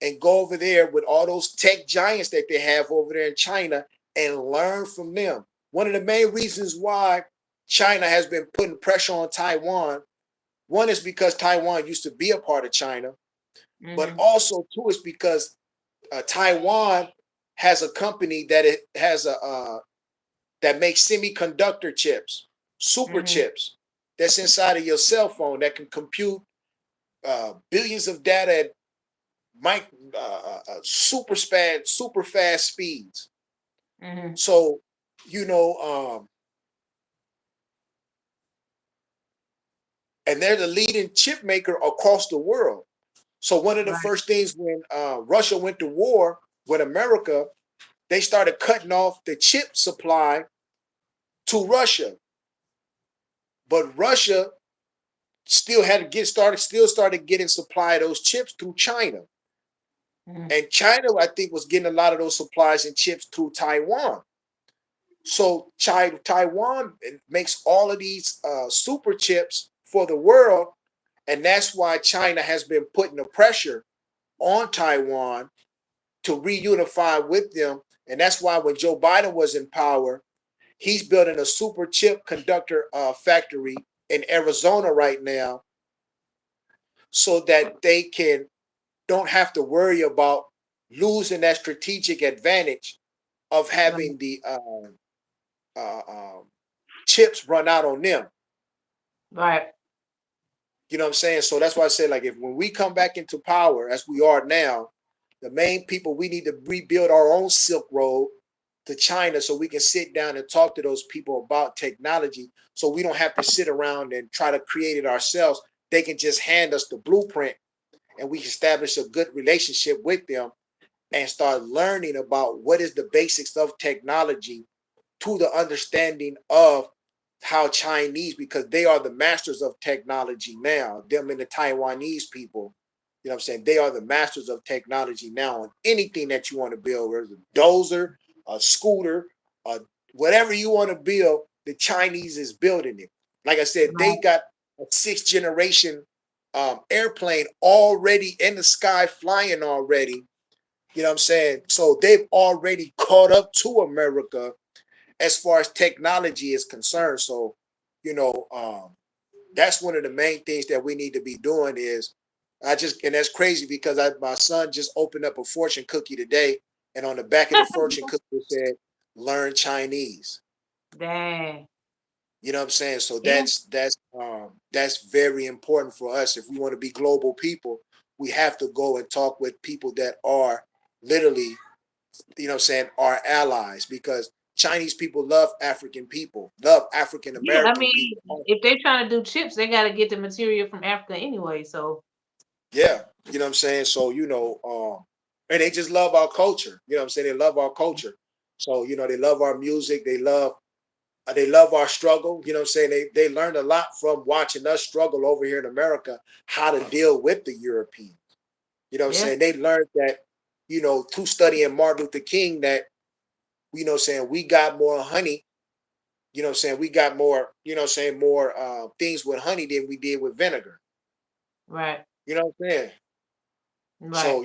and go over there with all those tech giants that they have over there in China and learn from them. One of the main reasons why China has been putting pressure on Taiwan, one is because Taiwan used to be a part of China, but Mm-hmm. also too is because Taiwan has a company that it has a that makes semiconductor chips, super Mm-hmm. chips that's inside of your cell phone that can compute billions of data at mic super fast speeds. Mm-hmm. So, you know, and they're the leading chip maker across the world. So one of the Right. first things when Russia went to war with America, they started cutting off the chip supply to Russia. But Russia still had to get started, still started getting supply of those chips through China. Mm-hmm. And China, I think, was getting a lot of those supplies and chips through Taiwan. So Taiwan makes all of these super chips for the world, and that's why China has been putting the pressure on Taiwan to reunify with them. And that's why when Joe Biden was in power, he's building a super chip conductor factory in Arizona right now, so that they can don't have to worry about losing that strategic advantage of Right. having the chips run out on them. Right. You know what I'm saying? So that's why I said, like, if when we come back into power, as we are now, the main people, we need to rebuild our own Silk Road to China so we can sit down and talk to those people about technology, so we don't have to sit around and try to create it ourselves. They can just hand us the blueprint and we establish a good relationship with them and start learning about what is the basics of technology to the understanding of how Chinese, because they are the masters of technology now, them and the Taiwanese people, you know what I'm saying? They are the masters of technology now on anything that you want to build, whether it's a dozer, a scooter, whatever you want to build, the Chinese is building it. Like I said, they Right. got a sixth generation airplane already in the sky flying already. You know what I'm saying? So they've already caught up to America as far as technology is concerned. So, you know, that's one of the main things that we need to be doing is and that's crazy because my son just opened up a fortune cookie today, and on the back of the fortune cookie it said, learn Chinese. Dang. You know what I'm saying? So Yeah. that's very important for us. If we want to be global people, we have to go and talk with people that are literally, you know what I'm saying, are allies, because Chinese people love African people, love African Yeah. I American mean, people. if they're trying to do chips, they got to get the material from Africa anyway. So Yeah, you know what I'm saying? So, and they just love our culture. You know what I'm saying? They love our culture. So, they love our music. They love our struggle. You know what I'm saying? They learned a lot from watching us struggle over here in America, how to deal with the Europeans. You know what I'm yeah. saying? They learned that, through studying Martin Luther King, that, saying we got more honey. You know what I'm saying? We got more, more things with honey than we did with vinegar. Right. You know what I'm saying? Right. So,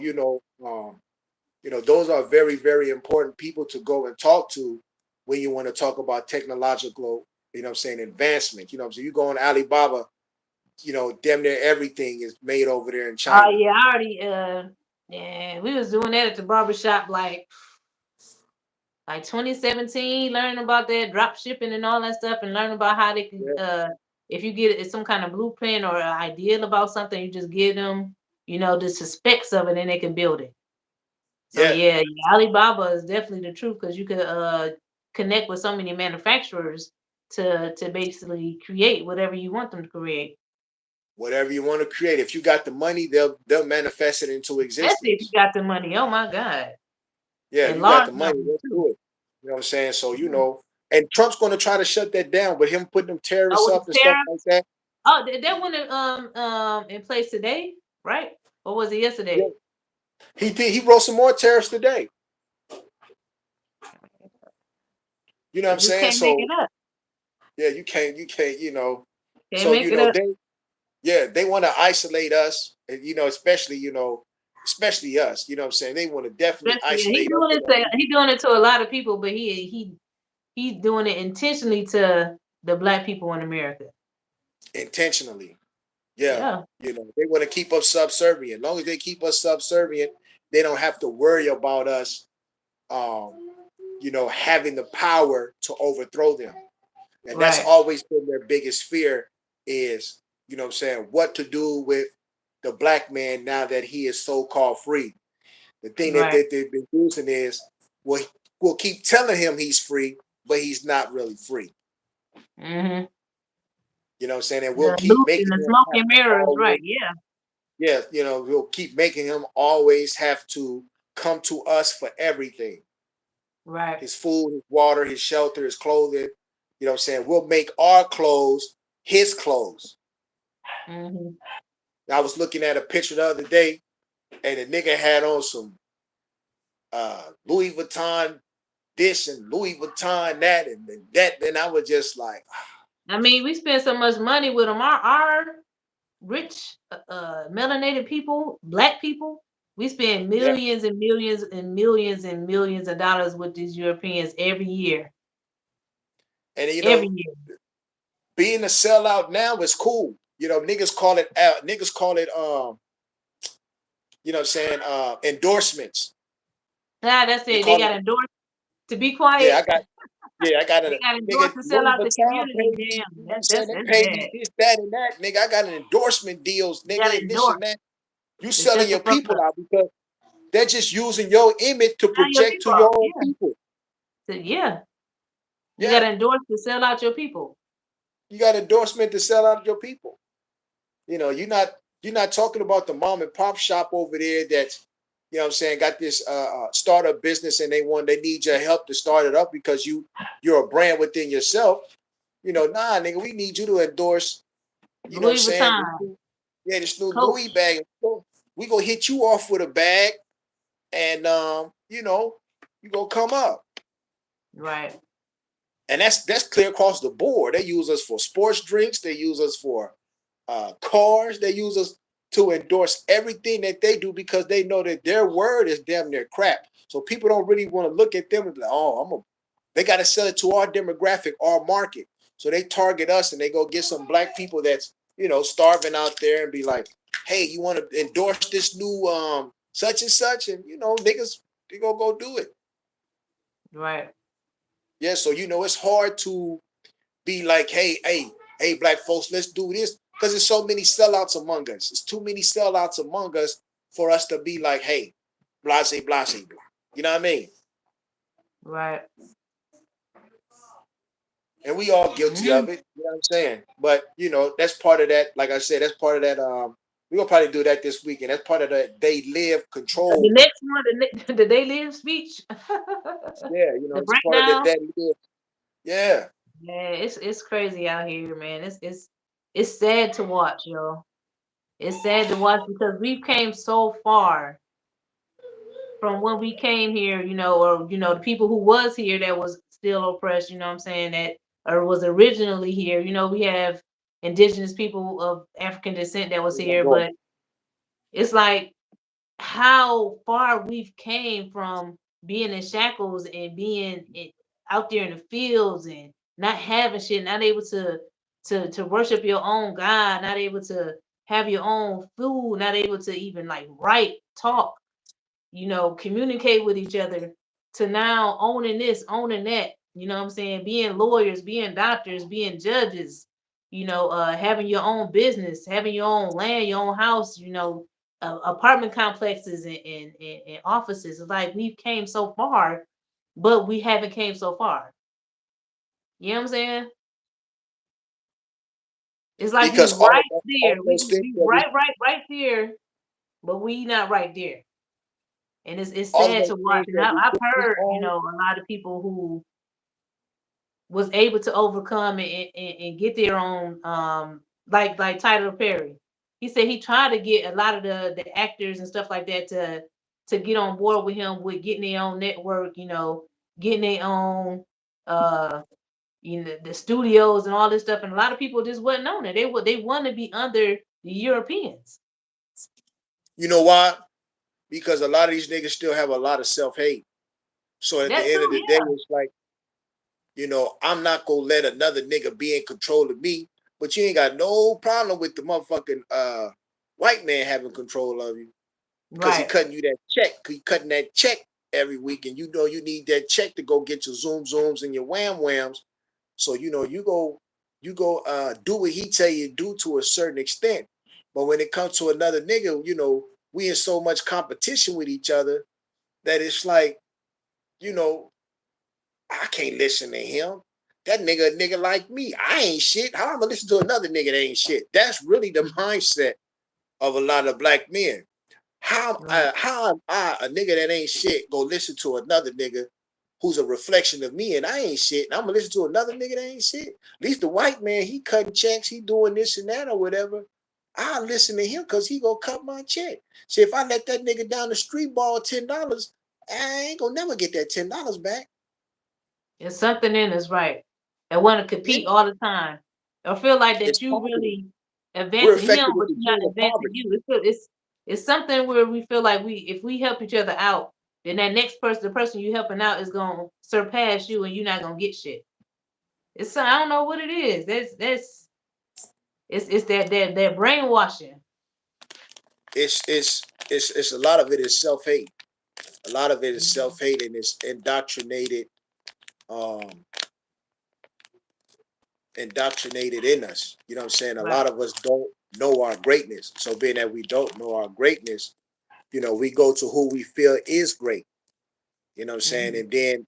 those are very, very important people to go and talk to when you want to talk about technological, advancement. So you go on Alibaba, damn near everything is made over there in Oh China. yeah, I already yeah, we was doing that at the barbershop like 2017, learning about that drop shipping and all that stuff, and learning about how they can Yeah, if you get some kind of blueprint or an idea about something, you just give them, the specs of it and they can build it. So yeah, yeah, yeah, Alibaba is definitely the truth because you could connect with so many manufacturers to basically create whatever you want them to create. whatever you want to create. If you got the money, they'll manifest it into Especially if you existence. got the money. Oh my God. Yeah, if And you got large the money, numbers let's too. do it. You know what I'm saying? So, Yeah. and Trump's going to try to shut that down with him putting them Oh, tariffs with up and the stuff tariff. like that. Oh, that went in place today, right? Or was it Yeah, yesterday? he did. He wrote some more tariffs today. You know what You I'm just saying? can't make So it up. yeah, you can't, Can't so make it up. they want to isolate us, and especially especially us. You know what I'm saying? They want to definitely Especially, yeah, isolate us so that we he doing it to a lot of people, but he's doing it intentionally to the black people in America. intentionally. Yeah, Yeah, they want to keep us subservient. As long as they keep us subservient, they don't have to worry about us, um, having the power to overthrow them. And that's right, always been their biggest fear is, what I'm saying, what to do with the black man now that he is so-called free. The thing right. that they've been using is, well, we'll keep telling him he's free, but he's not really free. Mm-hmm. You know what I'm saying? And we'll The keep illusion, making the him smoke have and to mirrors, right? always, Yeah, yeah, we'll keep making him always have to come to us for everything. right. His food, his water, his shelter, his clothing. You know what I'm saying? We'll make our clothes his clothes. Mm-hmm. I was looking at a picture the other day, and the nigga had on some Louis Vuitton this and Louis Vuitton that and that. Then I was just like, I mean, we spend so much money with them. Our rich, melanated people, black people, we spend yeah. millions and millions and millions and millions of dollars with these Europeans every year. And Every year. being a sellout now is cool. Niggas call it out. Niggas call it what I'm saying, endorsements. Nah, that's They it. They call got it, endorsed to be yeah, quiet. I got They a got nigga, endorsed to sell Louis out the Vuitton community. paid me, Damn, you know what I'm saying? They that's paid me bad. this, that, and that, nigga. I got an endorsement deals, You got nigga, and this and endorsed that. You to selling shut the your fuck people up. out because they're just using your image to Now your project to people your out. own Yeah. people. Yeah. You got Yeah, endorsed to sell out your people. you got endorsement to sell out your people. You're not talking about the mom and pop shop over there that's, what I'm saying, got this startup business and they need your help to start it up because you're a brand within yourself. Nah, nigga, we need you to endorse, you know what I'm Louis saying? Vuitton, This new Louis Coach. bag. We gonna hit you off with a bag and you gonna come up. Right. And that's clear across the board. They use us for sports drinks. They use us for cars. They use us to endorse everything that they do because they know that their word is damn near crap. So people don't really want to look at them and be like, oh, they got to sell it to our demographic, our market. So they target us and they go get some black people that's starving out there and be like, hey, you want to endorse this new such and such, and niggas they gonna go do it. Right. Yeah, so it's hard to be like, hey, black folks, let's do this. Because there's so many sellouts among us. There's too many sellouts among us for us to be like, hey, blase, blase, blah. You know what I mean? Right. And we all guilty Mm. of it. You know what I'm saying? But that's part of that. Like I said, that's part of that. We're gonna probably do that this weekend. That's part of that they live The control. next one, the they live speech. Yeah, The it's part of that breakdown. that live. Yeah. Yeah, it's crazy out here, man. It's sad to watch, yo. It's sad to watch because we've came so far from when we came here, or the people who was here that was still oppressed, you know what I'm saying, that or was originally here. We have indigenous people of African descent that was We're gonna here, go. but it's like how far we've came from being in shackles and being out there in the fields and not having shit, not able to worship your own God, not able to have your own food, not able to even like write, talk, communicate with each other, to now owning this, owning that, what I'm saying, being lawyers, being doctors, being judges, having your own business, having your own land, your own house, apartment complexes and offices. It's like we've came so far, but we haven't came so far. You know what I'm saying? It's like we Because right all there. We those just things be that we right there, but we not right there. And it's all of sad those to watch. things And that we I've think we heard, own. a lot of people who was able to overcome and get their own like Tyler Perry. he said he tried to get a lot of the actors and stuff like that to get on board with him with getting their own network, getting their own uh the studios and all this stuff. And a lot of people just wasn't on it. They want to be under the Europeans. You know why? Because a lot of these niggas still have a lot of self-hate. So at the That end of too, the day, it's like, I'm not gonna let another nigga be in control of me, but you ain't got no problem with the motherfucking white man having control of you because he right. cutting you that check. He cutting that check every week, and you know you need that check to go get your zoom zooms and your wham whams. So you go do what he tell you to do to a certain extent. But when it comes to another nigga, we in so much competition with each other that it's like, you know, I can't listen to him. That nigga like me. I ain't shit. How I'm gonna listen to another nigga that ain't shit? That's really the mindset of a lot of black men. Right. How am I, a nigga that ain't shit, go listen to another nigga who's a reflection of me and I ain't shit, and I'm gonna listen to another nigga that ain't shit? At least the white man, he cutting checks, he doing this and that or whatever. I listen to him because he gonna cut my check. See, if I let that nigga down the street borrow $10, I ain't gonna never get that $10 back. It's something in us, right? That want to Yeah, compete all the time. Or feel like it's that you poverty. really We're advancing him, affected with but the you're not gene of advancing poverty. you. It's something where we feel like if we help each other out, then that next person, the person you helping out, is gonna surpass you, and you're not gonna get shit. I don't know what it is. It's that brainwashing. It's a lot of it is self-hate. A lot of it is self-hate and it's um indoctrinated in us. You know what I'm saying? A Right. lot of us don't know our greatness. So being that we don't know our greatness, we go to who we feel is great. You know what I'm saying? Mm-hmm.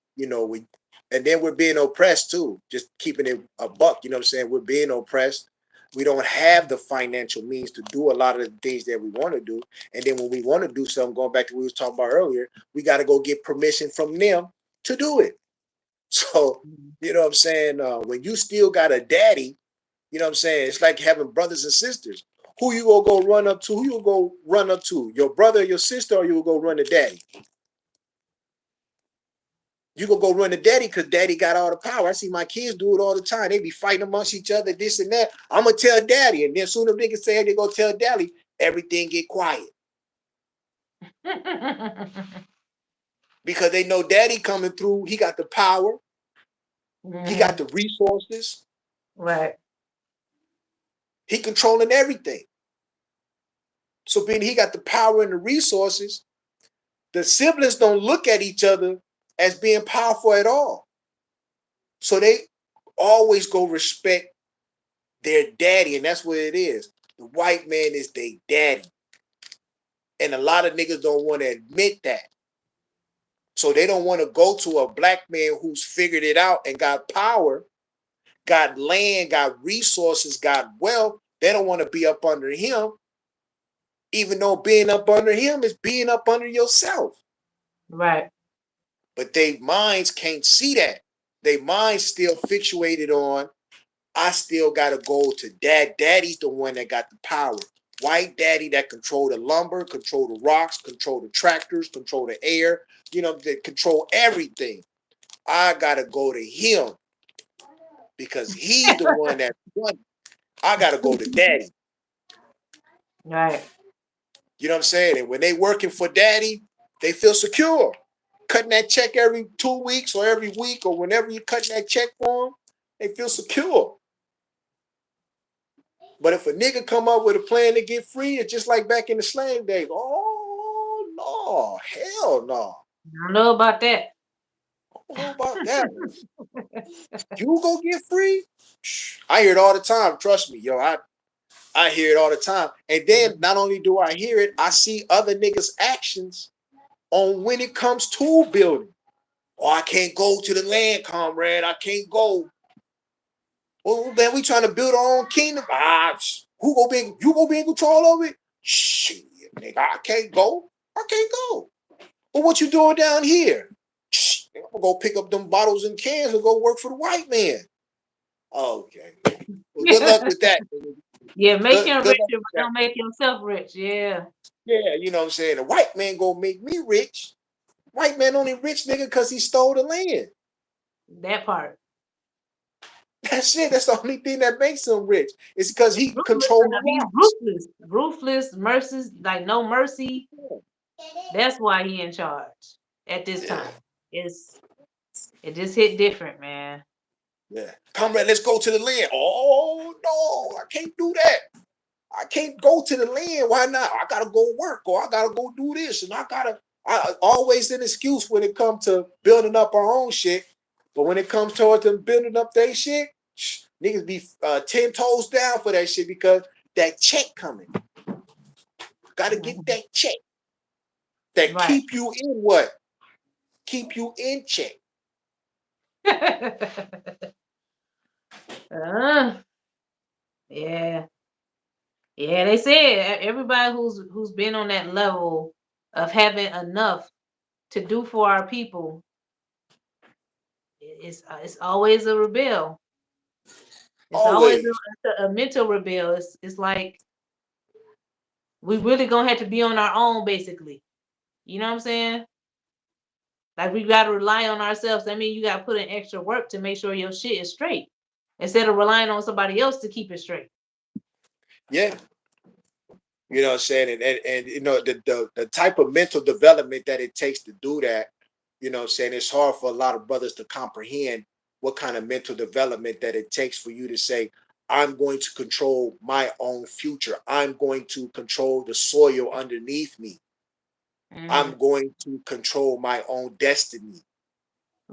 And then, we're being oppressed too. Just keeping it a buck, you know what I'm saying? We're being oppressed. We don't have the financial means to do a lot of the things that we want to do. And then when we want to do something, going back to what we was talking about earlier, we got to go get permission from them to do it. So, you know what I'm saying? When you still got a daddy, you know what I'm saying? It's like having brothers and sisters. Who you gonna go run up to? Who you gonna go run up to? Your brother, your sister, or you gonna go run to daddy? You gonna go run to daddy because daddy got all the power. I see my kids do it all the time. They be fighting amongst each other, this and that. I'm gonna tell daddy, and then soon as niggas say they go tell daddy, everything get quiet because they know daddy coming through. He got the power. He got Hmm. the resources. Right. He controlling everything. So being he got the power and the resources, the siblings don't look at each other as being powerful at all. So they always go respect their daddy, and that's what it is. The white man is their daddy. And a lot of niggas don't want to admit that. So they don't want to go to a black man who's figured it out and got power, got land, got resources, got wealth. They don't want to be up under him, even though being up under him is being up under yourself. Right. But they minds can't see that. They minds still fixated on, I still gotta go to dad. Daddy's the one that got the power. White daddy that control the lumber, control the rocks, control the tractors, control the air, that control everything. I gotta go to him because he's the one that won. I gotta go to daddy. Right. You know what I'm saying? And when they working for daddy, they feel secure. Cutting that check every 2 weeks or every week or whenever you're cutting that check for them, they feel secure. But if a nigga come up with a plan to get free, it's just like back in the slave days. Oh no, hell no. I don't know about that. I don't know about that one. You go get free? I hear it all the time. Trust me, yo. I hear it all the time. And then not only do I hear it, I see other niggas' actions on when it comes to building. Oh, I can't go to the land, comrade. I can't go. Well, man, we trying to build our own kingdom. Who gonna be? You gonna be in control of it? Shit, nigga, I can't go. I can't go. Well, what you doing down here? Shh, I'm gonna go pick up them bottles and cans and go work for the white man. Okay. Well, good luck with that. Yeah, make him Good luck richer, with but that. don't make yourself rich. Yeah, Yeah, you know what I'm saying? The white man gonna make me rich. White man only rich nigga because he stole the land. that part. That's it. That's the only thing that makes him rich. It's because He's he ruthless control the enough. He's rocks. ruthless, ruthless, mercies, like no mercy. That's why he in charge at this Yeah, time. It's it just hit different, man. yeah. Comrade, let's go to the land. Oh no, I can't do that. I can't go to the land. Why not? I gotta go work or I gotta go do this. And I always an excuse when it comes to building up our own shit. But when it comes towards them building up their shit, niggas be 10 toes down for that shit because that check coming. Gotta get Mhm. that check. That Right. keep you in what? Keep you in check. uh, yeah. Yeah, they said everybody who's been on that level of having enough to do for our people, it's always a rebel. It's always Always. a mental rebel. It's like we really gonna have to be on our own, basically. You know what I'm saying? Like we gotta rely on ourselves. I mean, you gotta put in extra work to make sure your shit is straight instead of relying on somebody else to keep it straight. Yeah. You know what I'm saying? And you know, the type of mental development that it takes to do that, you know what I'm saying, it's hard for a lot of brothers to comprehend what kind of mental development that it takes for you to say, I'm going to control my own future. I'm going to control the soil underneath me. Hmm. I'm going to control my own destiny.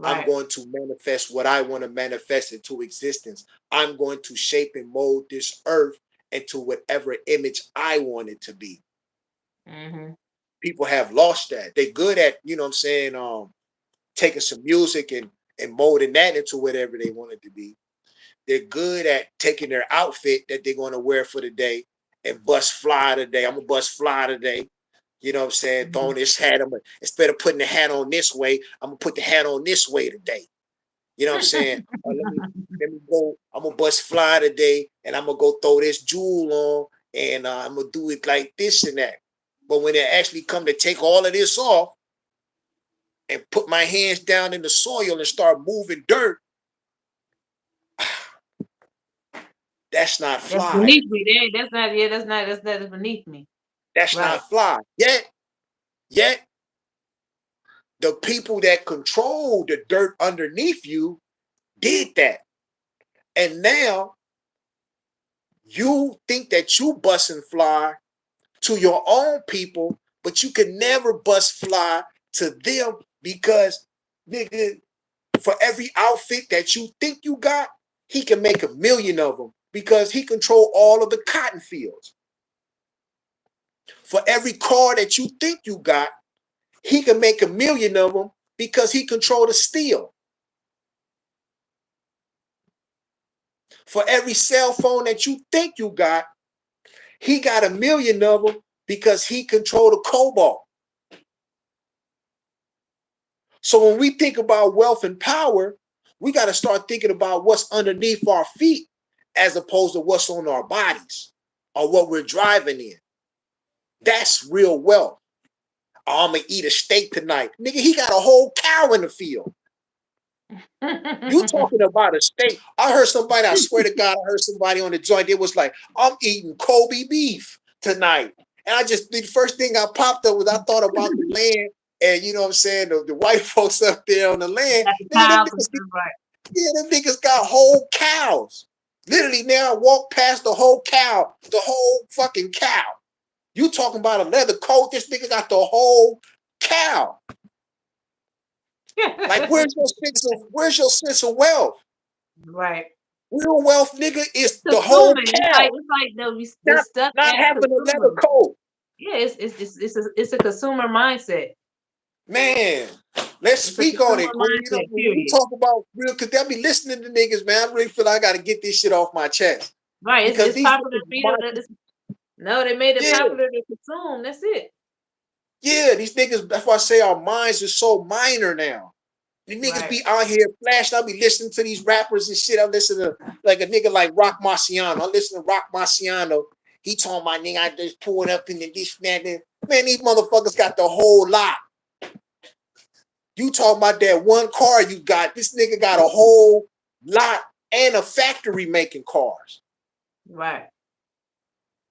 I'm Right. going to manifest what I want to manifest into existence. I'm going to shape and mold this earth into whatever image I want it to be. Hmm. People have lost that. They're good at, you know what I'm saying, taking some music and molding that into whatever they want it to be. They're good at taking their outfit that they're going to wear for the day and bust fly today. I'm gonna bust fly today. You know what I'm saying? Hmm. Throwing this hat, instead of putting the hat on this way, I'm gonna put the hat on this way today. You know what I'm saying? Let me go. I'm gonna bust fly today, and I'm gonna go throw this jewel on, and I'm gonna do it like this and that. But when it actually come to take all of this off and put my hands down in the soil and start moving dirt, that's not That's fly. beneath me. That's not. Yeah, that's beneath me. That's Right. not fly. Yet, the people that control the dirt underneath you did that, and now you think that you busting fly to your own people, but you can never bust fly to them because, nigga, for every outfit that you think you got, he can make 1,000,000 of them because he control all of the cotton fields. For every car that you think you got, he can make 1,000,000 of them because he control the steel. For every cell phone that you think you got, he got 1,000,000 of them because he control the cobalt. So when we think about wealth and power, we got to start thinking about what's underneath our feet as opposed to what's on our bodies or what we're driving in. That's real wealth. Oh, I'm gonna eat a steak tonight. Nigga, he got a whole cow in the field. You talking about a steak. I heard somebody, I swear to God, I heard somebody on the joint. It was like, I'm eating Kobe beef tonight. And the first thing I popped up was I thought about the land and you know what I'm saying, the white folks up there on the land. Got the Nigga, them tiles and niggas, stuff, right. yeah, them niggas got whole cows. Literally now I walk past the whole cow, the whole fucking cow. You talking about a leather coat, this nigga got the whole cow. Like, where's your sense of wealth? Right. Real wealth, nigga, is the whole Consuming. cow, It's like no, we're not stuck not as having a leather consumers. coat. Yeah, it's a consumer mindset. Man, let's It's a speak on consumer it, Queen. You know, mindset. when we Period. talk about real, because they'll be listening to niggas, man. I really feel like I gotta get this shit off my chest. Right. Because It's these popular niggas, for you to. No, they made it yeah, popular to consume. That's it. yeah, these niggas, that's why I say our minds are so minor now. The niggas be out here flashing. I'll be listening to these rappers and shit. I listen to like a nigga like Rock Marciano. I listen to Rock Marciano. He told my nigga I just pulled up in the this man. Man, these motherfuckers got the whole lot. You talking about that one car you got? This nigga got a whole lot and a factory making cars. Right.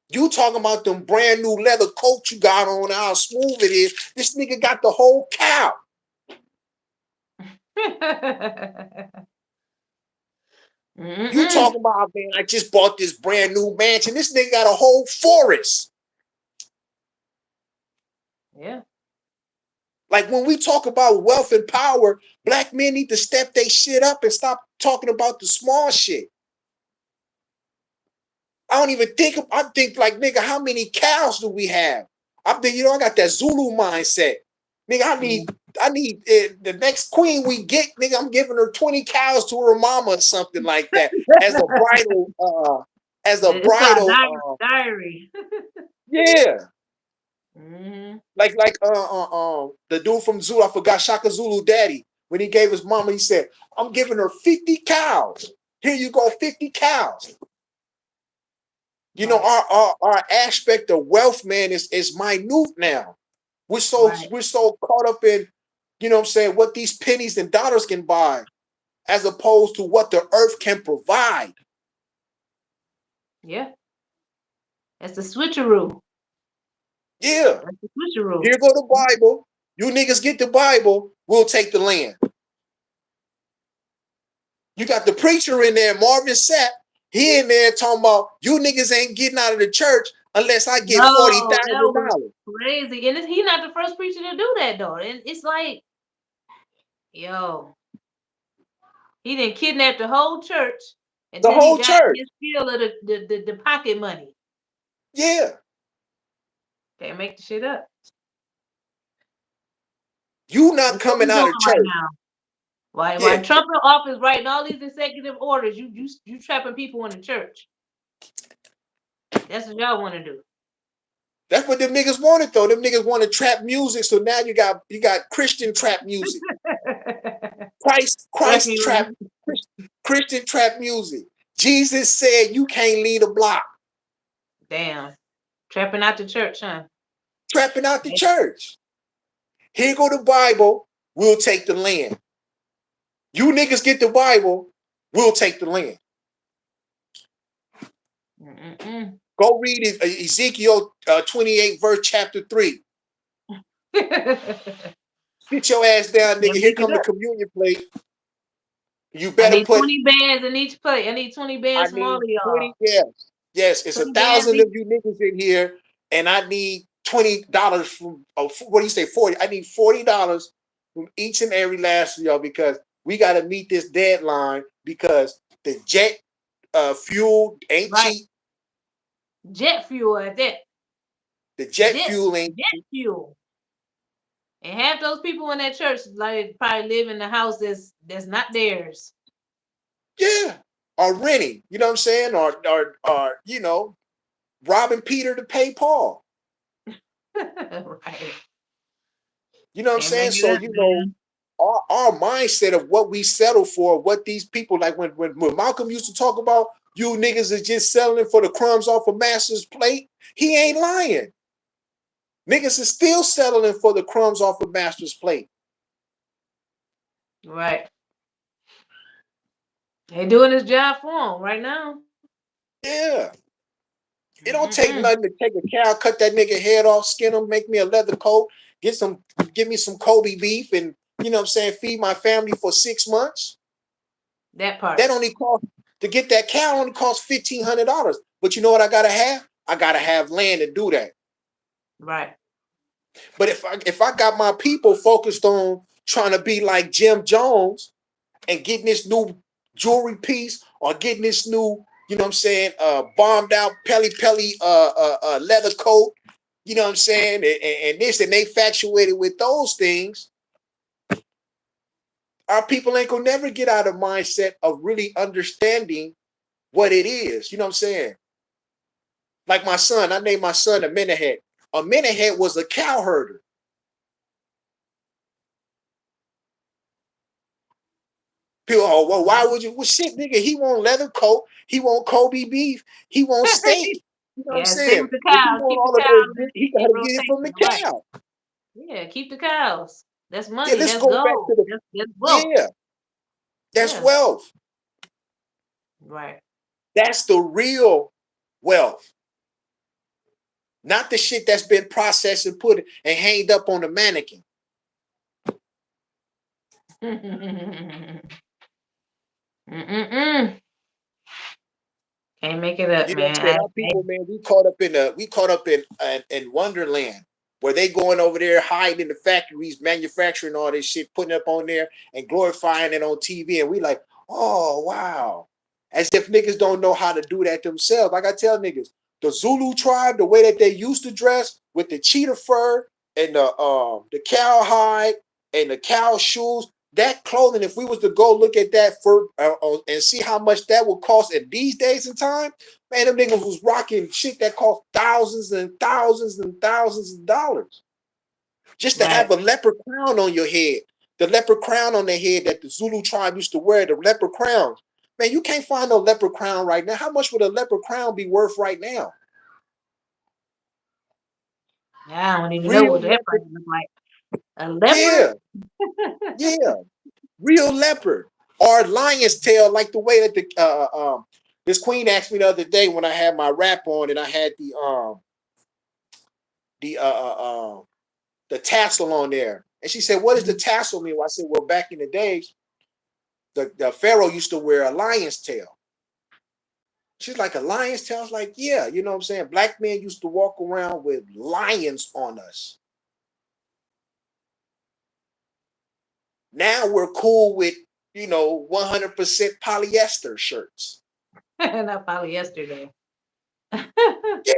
You talking about them brand new leather coat you got on, how smooth it is. This nigga got the whole cow. You talking about, man, I just bought this brand new mansion. This nigga got a whole forest. Yeah. Like when we talk about wealth and power, black men need to step their shit up and stop talking about the small shit. I don't even think, I think like, nigga, how many cows do we have? I'm thinking, I got that Zulu mindset. Nigga, I need the next queen we get, nigga, I'm giving her 20 cows to her mama or something like that as a bridal, diary. Yeah. Like the dude from Zulu, I forgot Shaka Zulu Daddy. When he gave his mama, he said, I'm giving her 50 cows. Here you go, 50 cows. You know, our aspect of wealth, man, is minute now. We're so caught up in, you know what I'm saying, what these pennies and dollars can buy, as opposed to what the earth can provide. Yeah. That's the switcheroo. Yeah. That's the switcheroo. Here go the Bible. You niggas get the Bible, we'll take the land. You got the preacher in there, Marvin Sapp. He in there talking about you niggas ain't getting out of the church unless I get $40,000. Crazy. And he's not the first preacher to do that though. And it's like, yo, he didn't kidnap the whole church until he got his fill of the pocket money. Yeah. Can't make the shit up. You not coming out of church right now. Why Trump in office writing all these executive orders, you trapping people in the church. That's what y'all want to do. That's what them niggas wanted though. Them niggas wanted trap music, so now you got Christian trap music. Christ trap, Christian trap music. Jesus said you can't lead a block. Damn. Trapping out the church, huh? Trapping out the church. Here go the Bible, we'll take the land. You niggas get the Bible, we'll take the land. Go read Ezekiel 28 verse chapter 3. Get your ass down, nigga. Here come the communion plate. You better put 20 bands in each plate. I need 20 bands from all of y'all. Yes, it's 1,000 of you niggas in here, and I need $20 from what do you say, 40? I need $40 from each and every last of y'all because we gotta meet this deadline because the jet fuel ain't cheap. Jet fuel at that. The jet fuel ain't jet fuel. And half those people in that church like probably live in the house that's not theirs. Yeah. Or renting, you know what I'm saying? Or you know, robbing Peter to pay Paul. Right. You know what I'm saying? So, you know, our mindset of what we settle for, what these people, like when Malcolm used to talk about you niggas are just selling for the crumbs off a master's plate, he ain't lying. Niggas is still settling for the crumbs off a master's plate. Right. They doing his job for him right now. Yeah. It don't take nothing to take a cow, cut that nigga head off, skin him, make me a leather coat, give me some Kobe beef, and you know what I'm saying, feed my family for 6 months. That part. That only cost to get that cow only costs $1,500. But you know what I gotta have? I gotta have land to do that. Right. But if I got my people focused on trying to be like Jim Jones and getting this new jewelry piece or getting this new, you know what I'm saying, bombed out Pelly leather coat, you know what I'm saying, and this, and they infatuated with those things, our people ain't gonna never get out of mindset of really understanding what it is. You know what I'm saying? Like my son, I named my son a Menahead. A Menahead was a cow herder. People, oh, well, why would you? Well, shit, nigga, he want leather coat, he want Kobe beef, he want steak. You know what I'm Yeah, stay saying? with the If he cows. want Keep the all of cows those, he in got to get it from the rotation, right? cow. Yeah, keep the cows. That's Yeah, money. let's That's go back gold. to the, That's wealth. yeah, that's Yeah, wealth. right. That's the real wealth, not the shit that's been processed and put and hanged up on the mannequin. Mm-mm-mm. Can't make it up, You know what I'm saying? man. Our people, man, we caught up in Wonderland where they going over there hiding in the factories, manufacturing all this shit, putting it up on there and glorifying it on TV, and we like, oh wow, as if niggas don't know how to do that themselves. Like I tell niggas, the Zulu tribe, the way that they used to dress with the cheetah fur and the cow hide and the cow shoes, that clothing, if we was to go look at that for and see how much that would cost in these days and time, man, them niggas was rocking shit that cost thousands and thousands and thousands of dollars just to have Right. a leopard crown on your head. The leopard crown on their head that the Zulu tribe used to wear, the leopard crowns. Man, you can't find no leopard crown right now. How much would a leopard crown be worth right now? Yeah, I don't even know Real what that leopard, probably look like. A leopard? yeah, yeah. Real leopard or lion's tail, like the way that this queen asked me the other day when I had my wrap on and I had the the tassel on there, and she said, "What does the Mhm. tassel mean?" Well, I said, "Well, back in the days, the pharaoh used to wear a lion's tail." She's like, "A lion's tail?" I was like, "Yeah, you know what I'm saying. Black men used to walk around with lions on us. Now we're cool with 100% polyester shirts." Not probably yesterday. Yeah,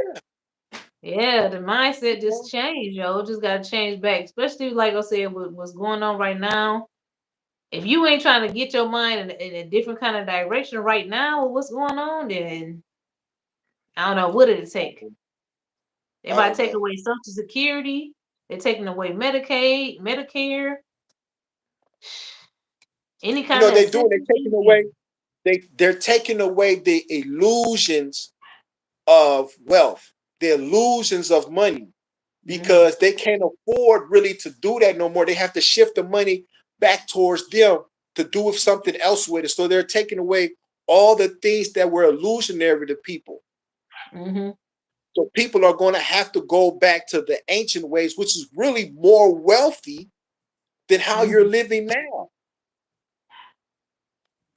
Yeah, the mindset you just know? changed, yo. Just gotta change back. Especially like I said, with what's going on right now. If you ain't trying to get your mind in a different kind of direction right now with what's going on, then I don't know what it'll take. They I about to don't take know. away Social Security. They're taking away Medicaid, Medicare, any You kind know of they doing? They're assistance, taking away. anything. They're taking away the illusions of wealth, the illusions of money, Hmm. because they can't afford really to do that no more. They have to shift the money back towards them to do with something else with it. So they're taking away all the things that were illusionary to people. Hmm. So people are going to have to go back to the ancient ways, which is really more wealthy than how you're Hmm. living now.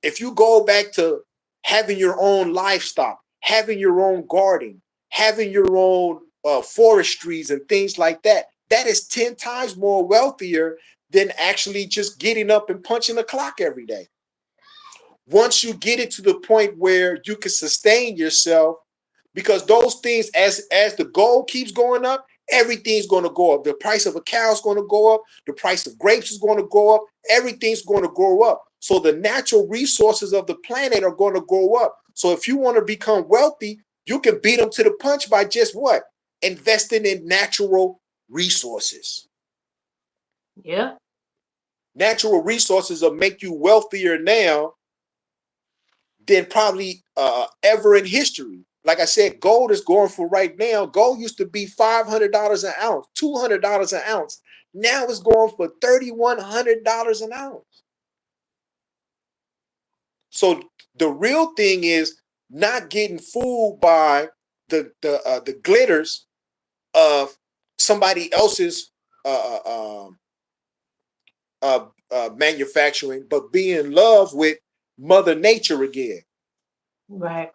If you go back to having your own livestock, having your own garden, having your own forestries and things like that, that is 10 times more wealthier than actually just getting up and punching a clock every day. Once you get it to the point where you can sustain yourself, because those things, as the gold keeps going up, everything's going to go up. The price of a cow is going to go up. The price of grapes is going to go up. Everything's going to grow up. So the natural resources of the planet are going to grow up. So if you want to become wealthy, you can beat them to the punch by just what? Investing in natural resources. Yeah. Natural resources will make you wealthier now than probably ever in history. Like I said, gold is going for right now. Gold used to be $500 an ounce, $200 an ounce. Now it's going for $3,100 an ounce. So the real thing is not getting fooled by the glitters of somebody else's uh, uh, um, manufacturing, but be in love with Mother Nature again. Right.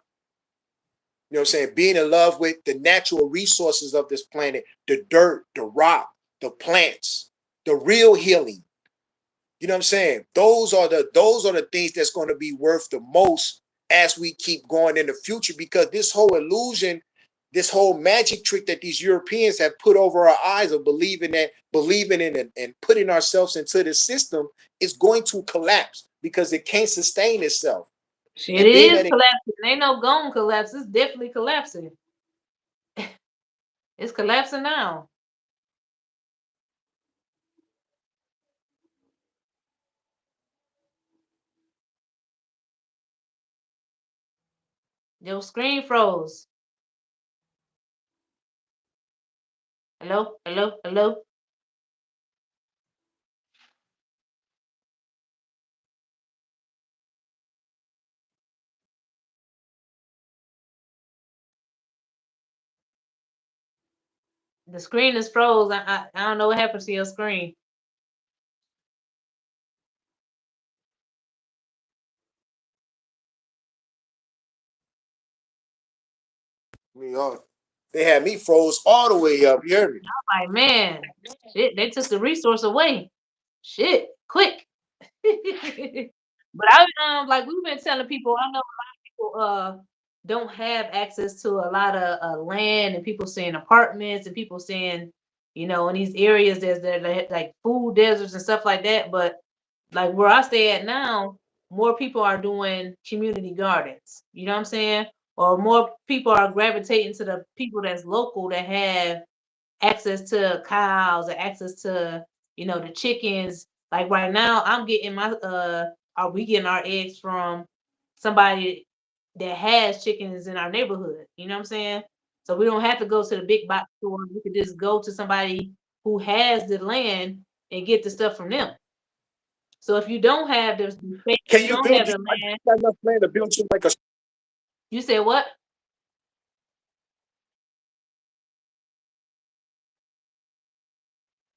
You know what I'm saying? Being in love with the natural resources of this planet, the dirt, the rock, the plants, the real healing. You know what I'm saying? Those are the things that's going to be worth the most as we keep going in the future, because this whole illusion, this whole magic trick that these Europeans have put over our eyes of believing in and putting ourselves into the system is going to collapse because it can't sustain itself. Shit, And it being is that it collapsing. Ain't no gonna collapse. It's definitely collapsing. It's collapsing now. Your screen froze. Hello, hello, hello. The screen is froze. I don't know what happened to your screen. Me on. They had me froze all the way up. You hear me? Like, man, shit, they took the resource away. Shit, quick. But I like we've been telling people, I know a lot of people don't have access to a lot of land, and people stay in apartments, and people staying, in these areas there's like food deserts and stuff like that. But like where I stay at now, more people are doing community gardens. You know what I'm saying? Or more people are gravitating to the people that's local that have access to cows and access to, the chickens. Like right now, I'm getting my are we getting our eggs from somebody that has chickens in our neighborhood. You know what I'm saying? So we don't have to go to the big box store. We could just go to somebody who has the land and get the stuff from them. So if you don't have the space, Can you you don't build? have You the land. got enough land to build you like a. You said what?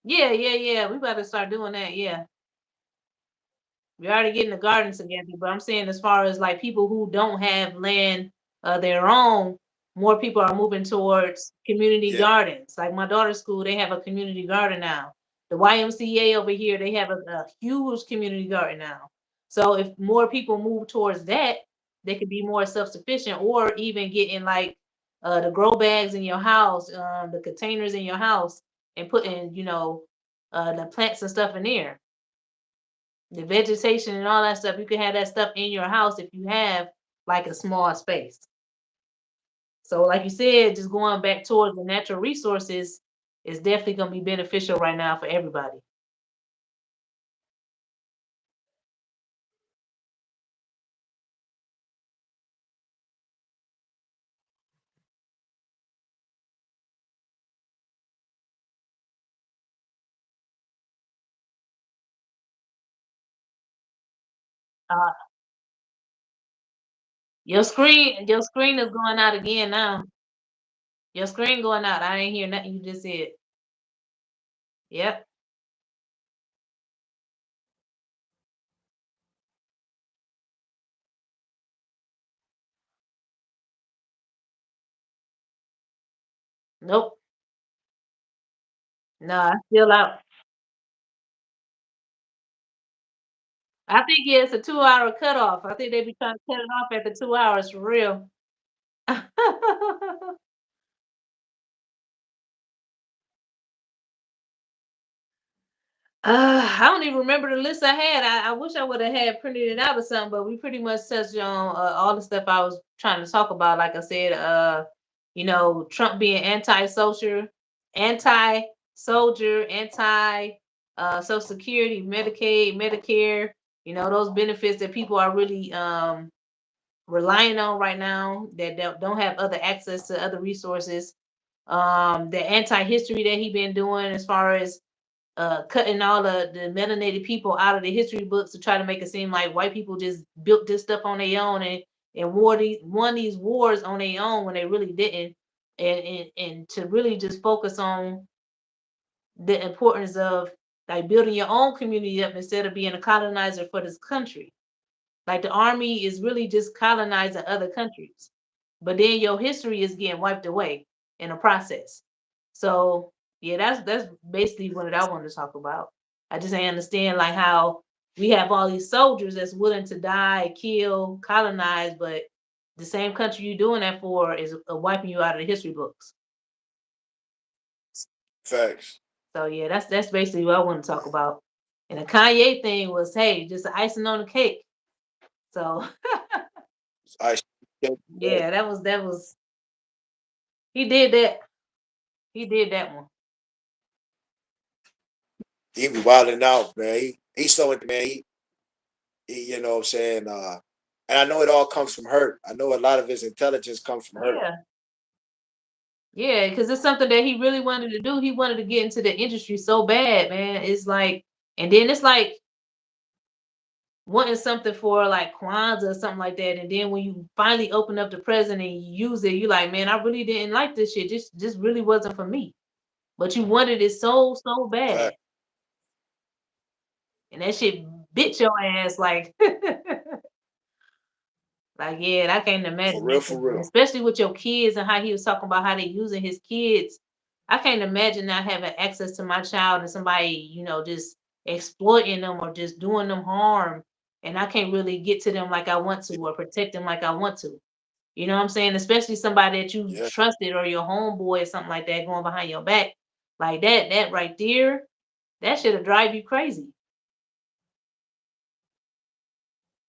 Yeah, yeah, yeah. We better start doing that. Yeah. We already getting the gardens together, but I'm saying as far as like people who don't have land their own, more people are moving towards community Yeah. gardens. Like my daughter's school, they have a community garden now. The YMCA over here, they have a huge community garden now. So if more people move towards that, they could be more self-sufficient, or even getting like the grow bags in your house, the containers in your house, and putting, the plants and stuff in there, the vegetation and all that stuff. You can have that stuff in your house if you have like a small space. So, like you said, just going back towards the natural resources is definitely going to be beneficial right now for everybody. Uh, your screen is going out again now. Your screen going out. I ain't hear nothing you just said. Yep. Nope. No, I still out. I think it's a 2 hour cutoff. I think they be trying to cut it off at the 2 hours for real. I don't even remember the list I had. I wish I would have had printed it out or something, but we pretty much touched on all the stuff I was trying to talk about. Like I said, Trump being anti-soldier, anti Social Security, Medicaid, Medicare. Those benefits that people are really relying on right now that don't have other access to other resources. The anti-history that he been doing as far as cutting all the melanated people out of the history books to try to make it seem like white people just built this stuff on their own and won these wars on their own when they really didn't, and to really just focus on the importance of like building your own community up instead of being a colonizer for this country. Like the army is really just colonizing other countries, but then your history is getting wiped away in the process. So yeah, that's basically what I wanted to talk about. I just ain't understand like how we have all these soldiers that's willing to die, kill, colonize, but the same country you're doing that for is wiping you out of the history books. Facts. So yeah, that's basically what I want to talk about. And the Kanye thing was, hey, just the icing on the cake. So I. yeah, that was he did that. He did that one. He be wilding out, man. He's so into man. You know what I'm saying? And I know it all comes from hurt. I know a lot of his intelligence comes from hurt. Yeah. Yeah, because it's something that he really wanted to do. He wanted to get into the industry so bad, man. It's like, and then it's like wanting something for like Kwanzaa or something like that. And then when you finally open up the present and you use it, you're like, man, I really didn't like this shit. Just really wasn't for me. But you wanted it so bad. Fact. And that shit bit your ass like like, yeah, I can't For imagine real, that, for real. especially with your kids and how he was talking about how they using his kids. I can't imagine not having access to my child and somebody, just exploiting them or just doing them harm. And I can't really get to them like I want to Yeah, or protect them like I want to. You know what I'm saying? Especially somebody that you yeah, trusted or your homeboy or something like that going behind your back. Like that right there, that should drive you crazy.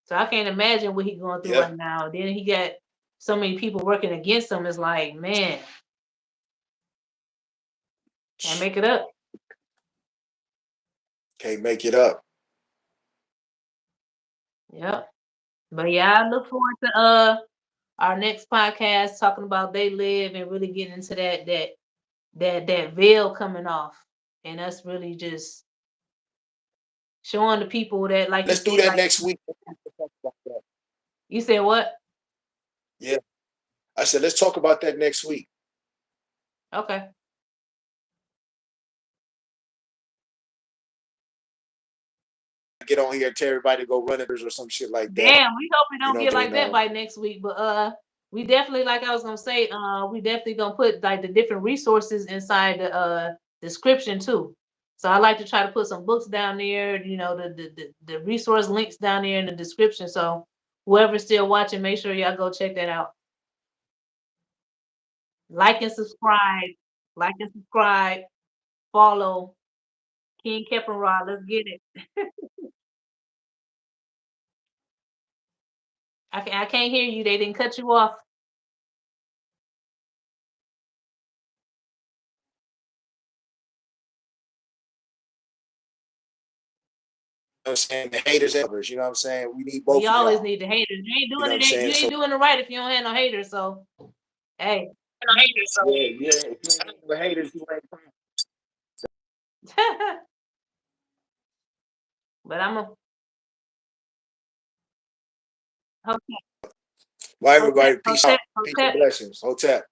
So I can't imagine what he's going through yeah. right now. Then he got so many people working against him. It's like, man, can't make it up. Can't make it up. Yep. But yeah, I look forward to our next podcast talking about they live and really getting into that veil coming off and us really just showing the people that, like you Let's do said, that like next week. you said what? Yeah. I said, let's talk about that next week. Okay. Get on here and tell everybody to go run it or some shit like that. Damn, we hope we You don't know, get then like that by next week. But we definitely, like I was gonna say, we definitely gonna put like the different resources inside the description too. So I like to try to put some books down there, the resource links down there in the description. So whoever's still watching, make sure y'all go check that out. Like and subscribe. Like and subscribe. Follow King Keppenrod. Let's get it. I can't hear you. They didn't cut you off. know what I'm saying? The haters and lovers, you know what I'm saying? We need We both of always y'all. need the haters. You ain't You know doing what I'm it. You saying? ain't So doing it right if you don't have no haters. So hey. yeah, yeah. If you ain't with haters, you ain't fine. But I'm a okay. Well, Hotep, everybody, peace Hotep, out. Peace and Hotep. blessings. Hotep.